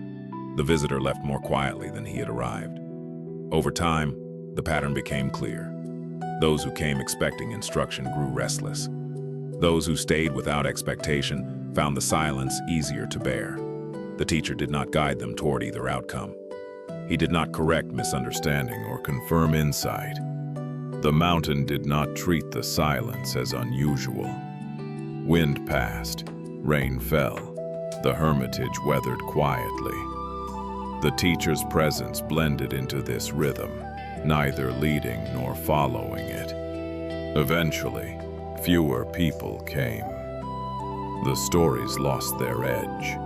The visitor left more quietly than he had arrived. Over time, the pattern became clear. Those who came expecting instruction grew restless. Those who stayed without expectation found the silence easier to bear. The teacher did not guide them toward either outcome. He did not correct misunderstanding or confirm insight. The mountain did not treat the silence as unusual. Wind passed, rain fell, the hermitage weathered quietly. The teacher's presence blended into this rhythm, neither leading nor following it. Eventually, fewer people came. The stories lost their edge.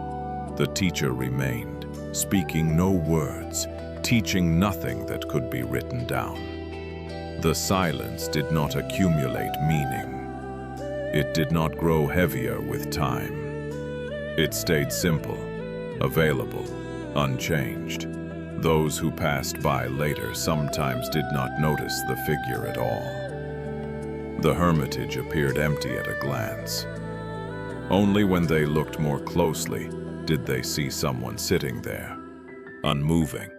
The teacher remained, speaking no words, teaching nothing that could be written down. The silence did not accumulate meaning. It did not grow heavier with time. It stayed simple, available, unchanged. Those who passed by later sometimes did not notice the figure at all. The hermitage appeared empty at a glance. Only when they looked more closely did they see someone sitting there, unmoving,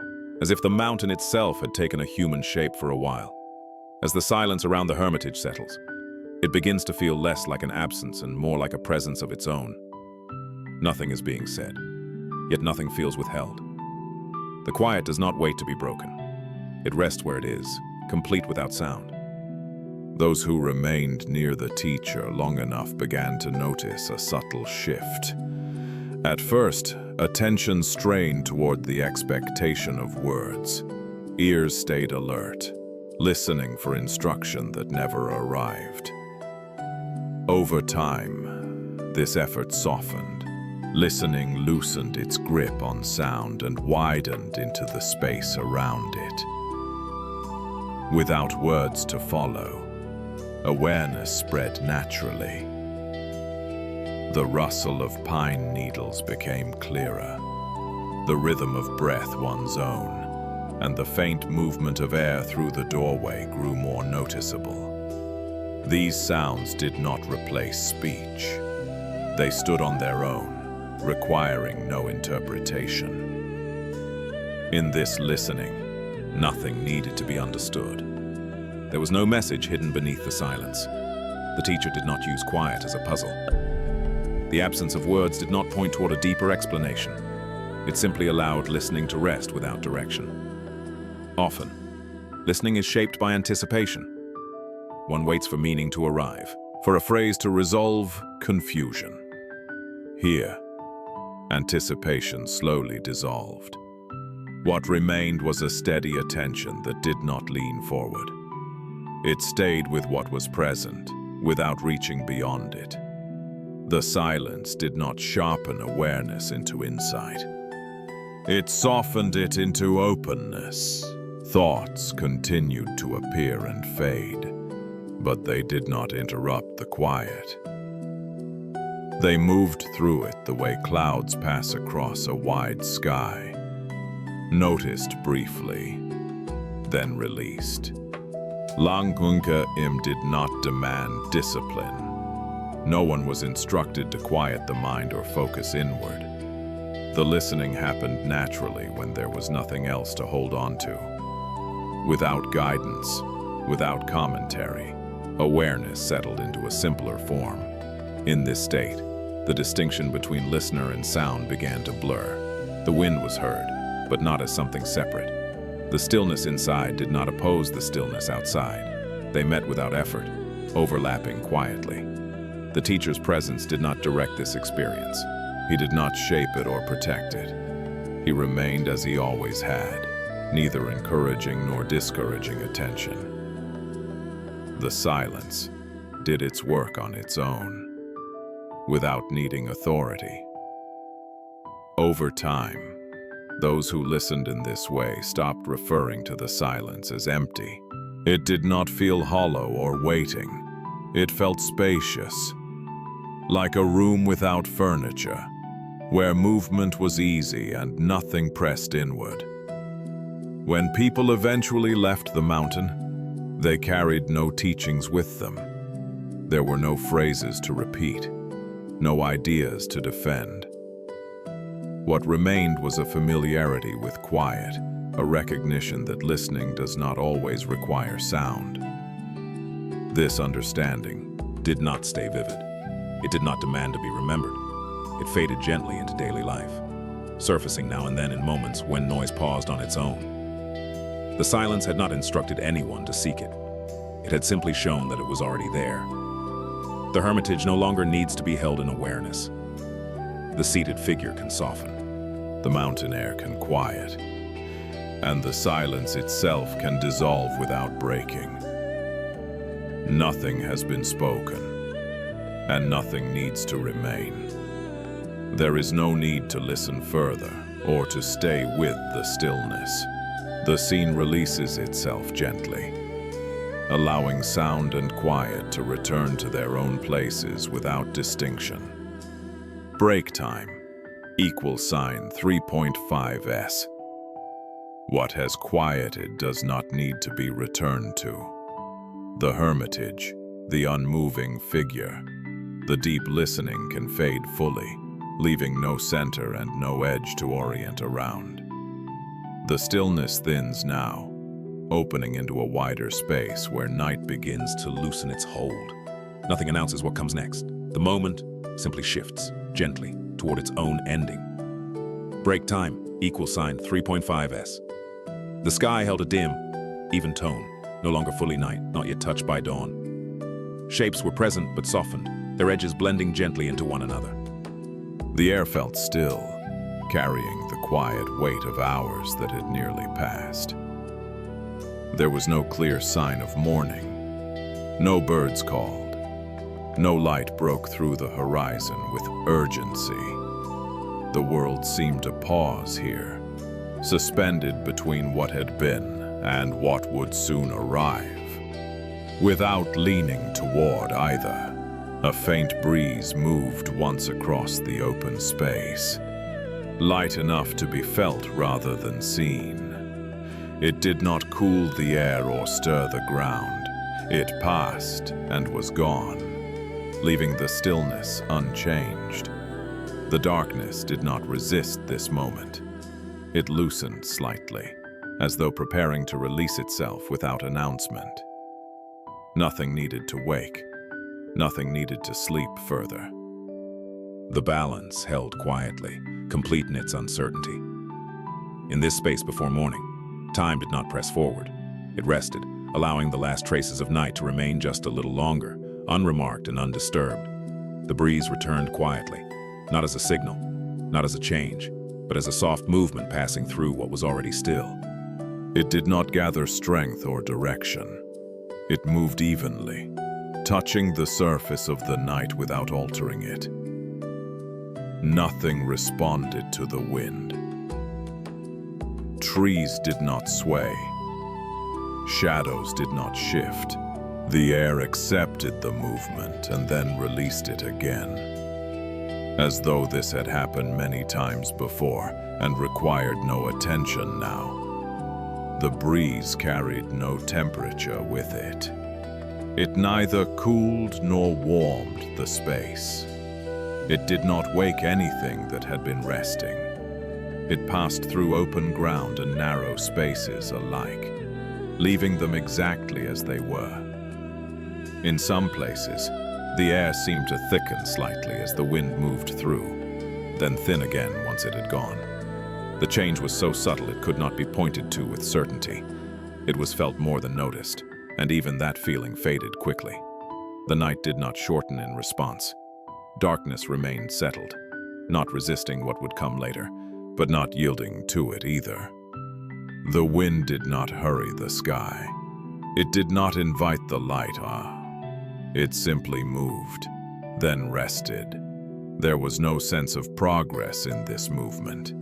as if the mountain itself had taken a human shape for a while. As the silence around the hermitage settles, it begins to feel less like an absence and more like a presence of its own. Nothing is being said, yet nothing feels withheld. The quiet does not wait to be broken. It rests where it is, complete without sound. Those who remained near the teacher long enough began to notice a subtle shift. At first, attention strained toward the expectation of words. Ears stayed alert, listening for instruction that never arrived. Over time, this effort softened. Listening loosened its grip on sound and widened into the space around it. Without words to follow, awareness spread naturally. The rustle of pine needles became clearer, the rhythm of breath one's own, and the faint movement of air through the doorway grew more noticeable. These sounds did not replace speech. They stood on their own, requiring no interpretation. In this listening, nothing needed to be understood. There was no message hidden beneath the silence. The teacher did not use quiet as a puzzle. The absence of words did not point toward a deeper explanation. It simply allowed listening to rest without direction. Often, listening is shaped by anticipation. One waits for meaning to arrive, for a phrase to resolve confusion. Here, anticipation slowly dissolved. What remained was a steady attention that did not lean forward. It stayed with what was present, without reaching beyond it. The silence did not sharpen awareness into insight. It softened it into openness. Thoughts continued to appear and fade, but they did not interrupt the quiet. They moved through it the way clouds pass across a wide sky, noticed briefly, then released. Langkunke Im did not demand discipline. No one was instructed to quiet the mind or focus inward. The listening happened naturally when there was nothing else to hold on to. Without guidance, without commentary, awareness settled into a simpler form. In this state, the distinction between listener and sound began to blur. The wind was heard, but not as something separate. The stillness inside did not oppose the stillness outside. They met without effort, overlapping quietly. The teacher's presence did not direct this experience. He did not shape it or protect it. He remained as he always had, neither encouraging nor discouraging attention. The silence did its work on its own, without needing authority. Over time, those who listened in this way stopped referring to the silence as empty. It did not feel hollow or waiting. It felt spacious, like a room without furniture, where movement was easy and nothing pressed inward. When people eventually left the mountain, they carried no teachings with them. There were no phrases to repeat, no ideas to defend. What remained was a familiarity with quiet, a recognition that listening does not always require sound. This understanding did not stay vivid. It did not demand to be remembered. It faded gently into daily life, surfacing now and then in moments when noise paused on its own. The silence had not instructed anyone to seek it. It had simply shown that it was already there. The hermitage no longer needs to be held in awareness. The seated figure can soften. The mountain air can quiet. And the silence itself can dissolve without breaking. Nothing has been spoken, and nothing needs to remain. There is no need to listen further or to stay with the stillness. The scene releases itself gently, allowing sound and quiet to return to their own places without distinction. Break time, =3.5s. What has quieted does not need to be returned to. The hermitage, the unmoving figure, the deep listening can fade fully, leaving no center and no edge to orient around. The stillness thins now, opening into a wider space where night begins to loosen its hold. Nothing announces what comes next. The moment simply shifts, gently, toward its own ending. Break time, =3.5s. The sky held a dim, even tone, no longer fully night, not yet touched by dawn. Shapes were present but softened, their edges blending gently into one another. The air felt still, carrying the quiet weight of hours that had nearly passed. There was no clear sign of morning. No birds called. No light broke through the horizon with urgency. The world seemed to pause here, suspended between what had been and what would soon arrive. Without leaning toward either, a faint breeze moved once across the open space, light enough to be felt rather than seen. It did not cool the air or stir the ground. It passed and was gone, leaving the stillness unchanged. The darkness did not resist this moment. It loosened slightly, as though preparing to release itself without announcement. Nothing needed to wake. Nothing needed to sleep further. The balance held quietly, complete in its uncertainty. In this space before morning, time did not press forward. It rested, allowing the last traces of night to remain just a little longer, unremarked and undisturbed. The breeze returned quietly, not as a signal, not as a change, but as a soft movement passing through what was already still. It did not gather strength or direction. It moved evenly, touching the surface of the night without altering it. Nothing responded to the wind. Trees did not sway. Shadows did not shift. The air accepted the movement and then released it again, as though this had happened many times before and required no attention now. The breeze carried no temperature with it. It neither cooled nor warmed the space. It did not wake anything that had been resting. It passed through open ground and narrow spaces alike, leaving them exactly as they were. In some places, the air seemed to thicken slightly as the wind moved through, then thin again once it had gone. The change was so subtle it could not be pointed to with certainty. It was felt more than noticed, and even that feeling faded quickly. The night did not shorten in response. Darkness remained settled, not resisting what would come later, but not yielding to it either. The wind did not hurry the sky. It did not invite the light. It simply moved, then rested. There was no sense of progress in this movement.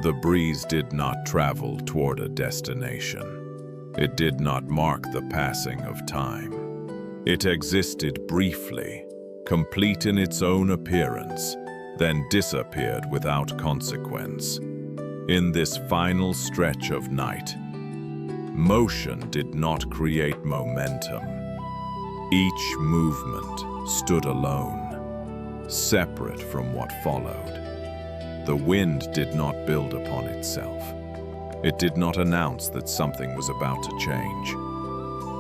The breeze did not travel toward a destination. It did not mark the passing of time. It existed briefly, complete in its own appearance, then disappeared without consequence. In this final stretch of night, motion did not create momentum. Each movement stood alone, separate from what followed. The wind did not build upon itself. It did not announce that something was about to change.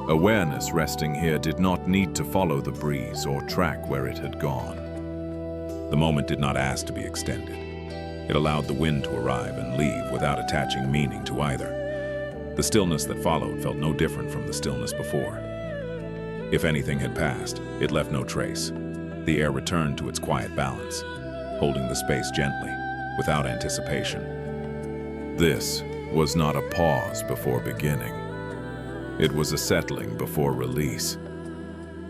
Awareness resting here did not need to follow the breeze or track where it had gone. The moment did not ask to be extended. It allowed the wind to arrive and leave without attaching meaning to either. The stillness that followed felt no different from the stillness before. If anything had passed, it left no trace. The air returned to its quiet balance, holding the space gently, without anticipation. This was not a pause before beginning. It was a settling before release.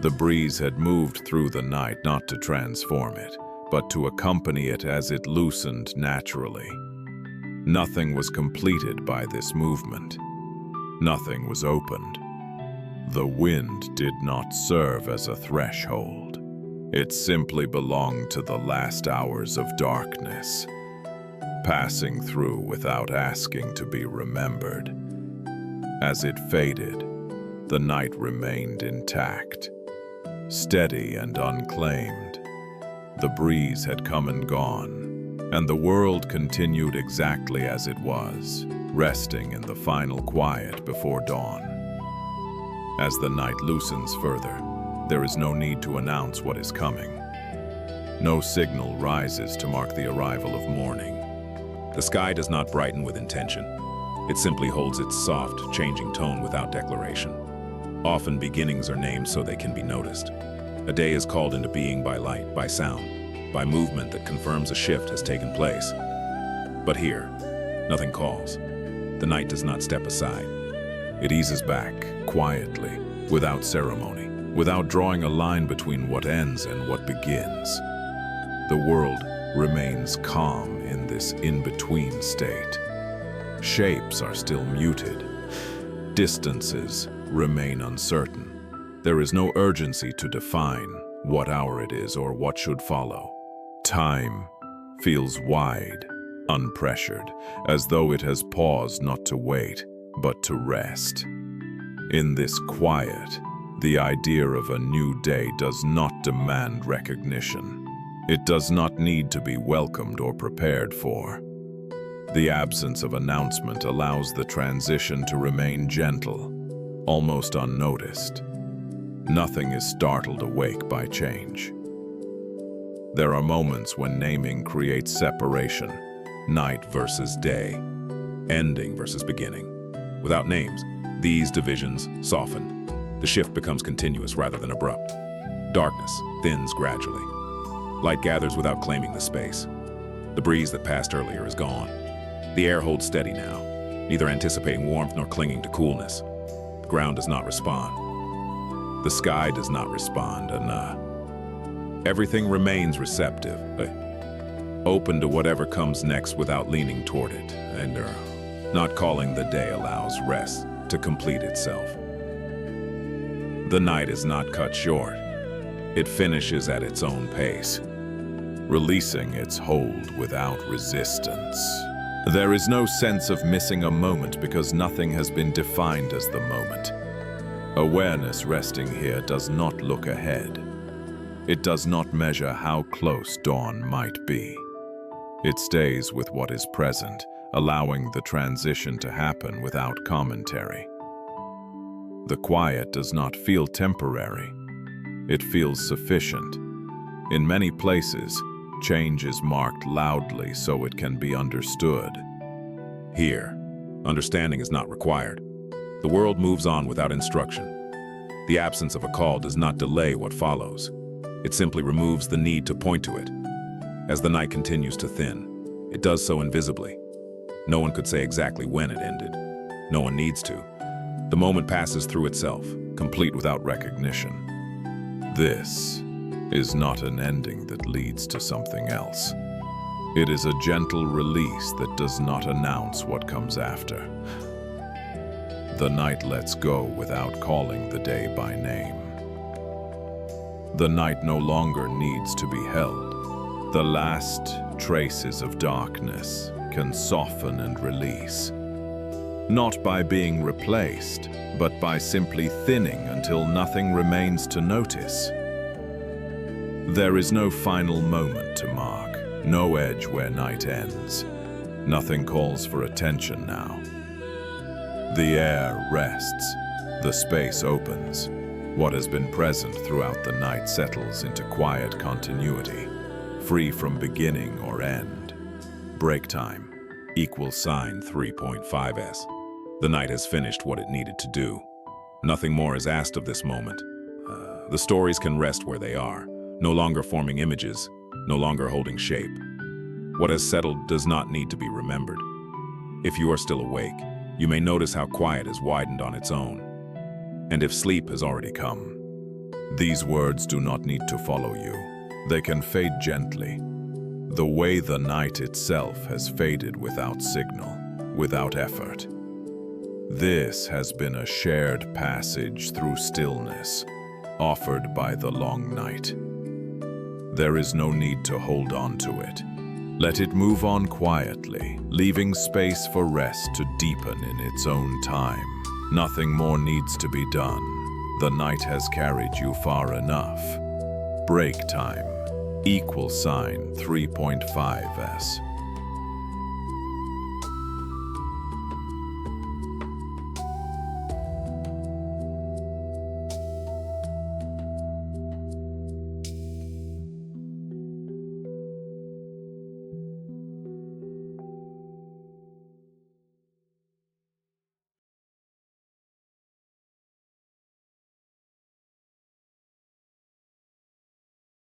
The breeze had moved through the night not to transform it, but to accompany it as it loosened naturally. Nothing was completed by this movement. Nothing was opened. The wind did not serve as a threshold. It simply belonged to the last hours of darkness, passing through without asking to be remembered. As it faded, the night remained intact, steady and unclaimed. The breeze had come and gone, and the world continued exactly as it was, resting in the final quiet before dawn. As the night loosens further, there is no need to announce what is coming. No signal rises to mark the arrival of morning. The sky does not brighten with intention. It simply holds its soft, changing tone without declaration. Often beginnings are named so they can be noticed. A day is called into being by light, by sound, by movement that confirms a shift has taken place. But here, nothing calls. The night does not step aside. It eases back, quietly, without ceremony, without drawing a line between what ends and what begins. The world remains calm in this in-between state. Shapes are still muted. Distances remain uncertain. There is no urgency to define what hour it is or what should follow. Time feels wide, unpressured, as though it has paused not to wait, but to rest. In this quiet, the idea of a new day does not demand recognition. It does not need to be welcomed or prepared for. The absence of announcement allows the transition to remain gentle, almost unnoticed. Nothing is startled awake by change. There are moments when naming creates separation. Night versus day, ending versus beginning. Without names, these divisions soften. The shift becomes continuous rather than abrupt. Darkness thins gradually. Light gathers without claiming the space. The breeze that passed earlier is gone. The air holds steady now, neither anticipating warmth nor clinging to coolness. The ground does not respond. The sky does not respond, and everything remains receptive, open to whatever comes next without leaning toward it, and not calling the day allows rest to complete itself. The night is not cut short. It finishes at its own pace, releasing its hold without resistance. There is no sense of missing a moment because nothing has been defined as the moment. Awareness resting here does not look ahead. It does not measure how close dawn might be. It stays with what is present, allowing the transition to happen without commentary. The quiet does not feel temporary. It feels sufficient. In many places, change is marked loudly so it can be understood. Here, understanding is not required. The world moves on without instruction. The absence of a call does not delay what follows. It simply removes the need to point to it. As the night continues to thin, it does so invisibly. No one could say exactly when it ended. No one needs to. The moment passes through itself, complete without recognition. This is not an ending that leads to something else. It is a gentle release that does not announce what comes after. The night lets go without calling the day by name. The night no longer needs to be held. The last traces of darkness can soften and release. Not by being replaced, but by simply thinning until nothing remains to notice. There is no final moment to mark, no edge where night ends. Nothing calls for attention now. The air rests, the space opens. What has been present throughout the night settles into quiet continuity, free from beginning or end. Break time, =sign 3.5s. The night has finished what it needed to do. Nothing more is asked of this moment. The stories can rest where they are, no longer forming images, no longer holding shape. What has settled does not need to be remembered. If you are still awake, you may notice how quiet has widened on its own. And if sleep has already come, these words do not need to follow you. They can fade gently, the way the night itself has faded without signal, without effort. This has been a shared passage through stillness, offered by the long night. There is no need to hold on to it. Let it move on quietly, leaving space for rest to deepen in its own time. Nothing more needs to be done. The night has carried you far enough. Break time, =sign 3.5s.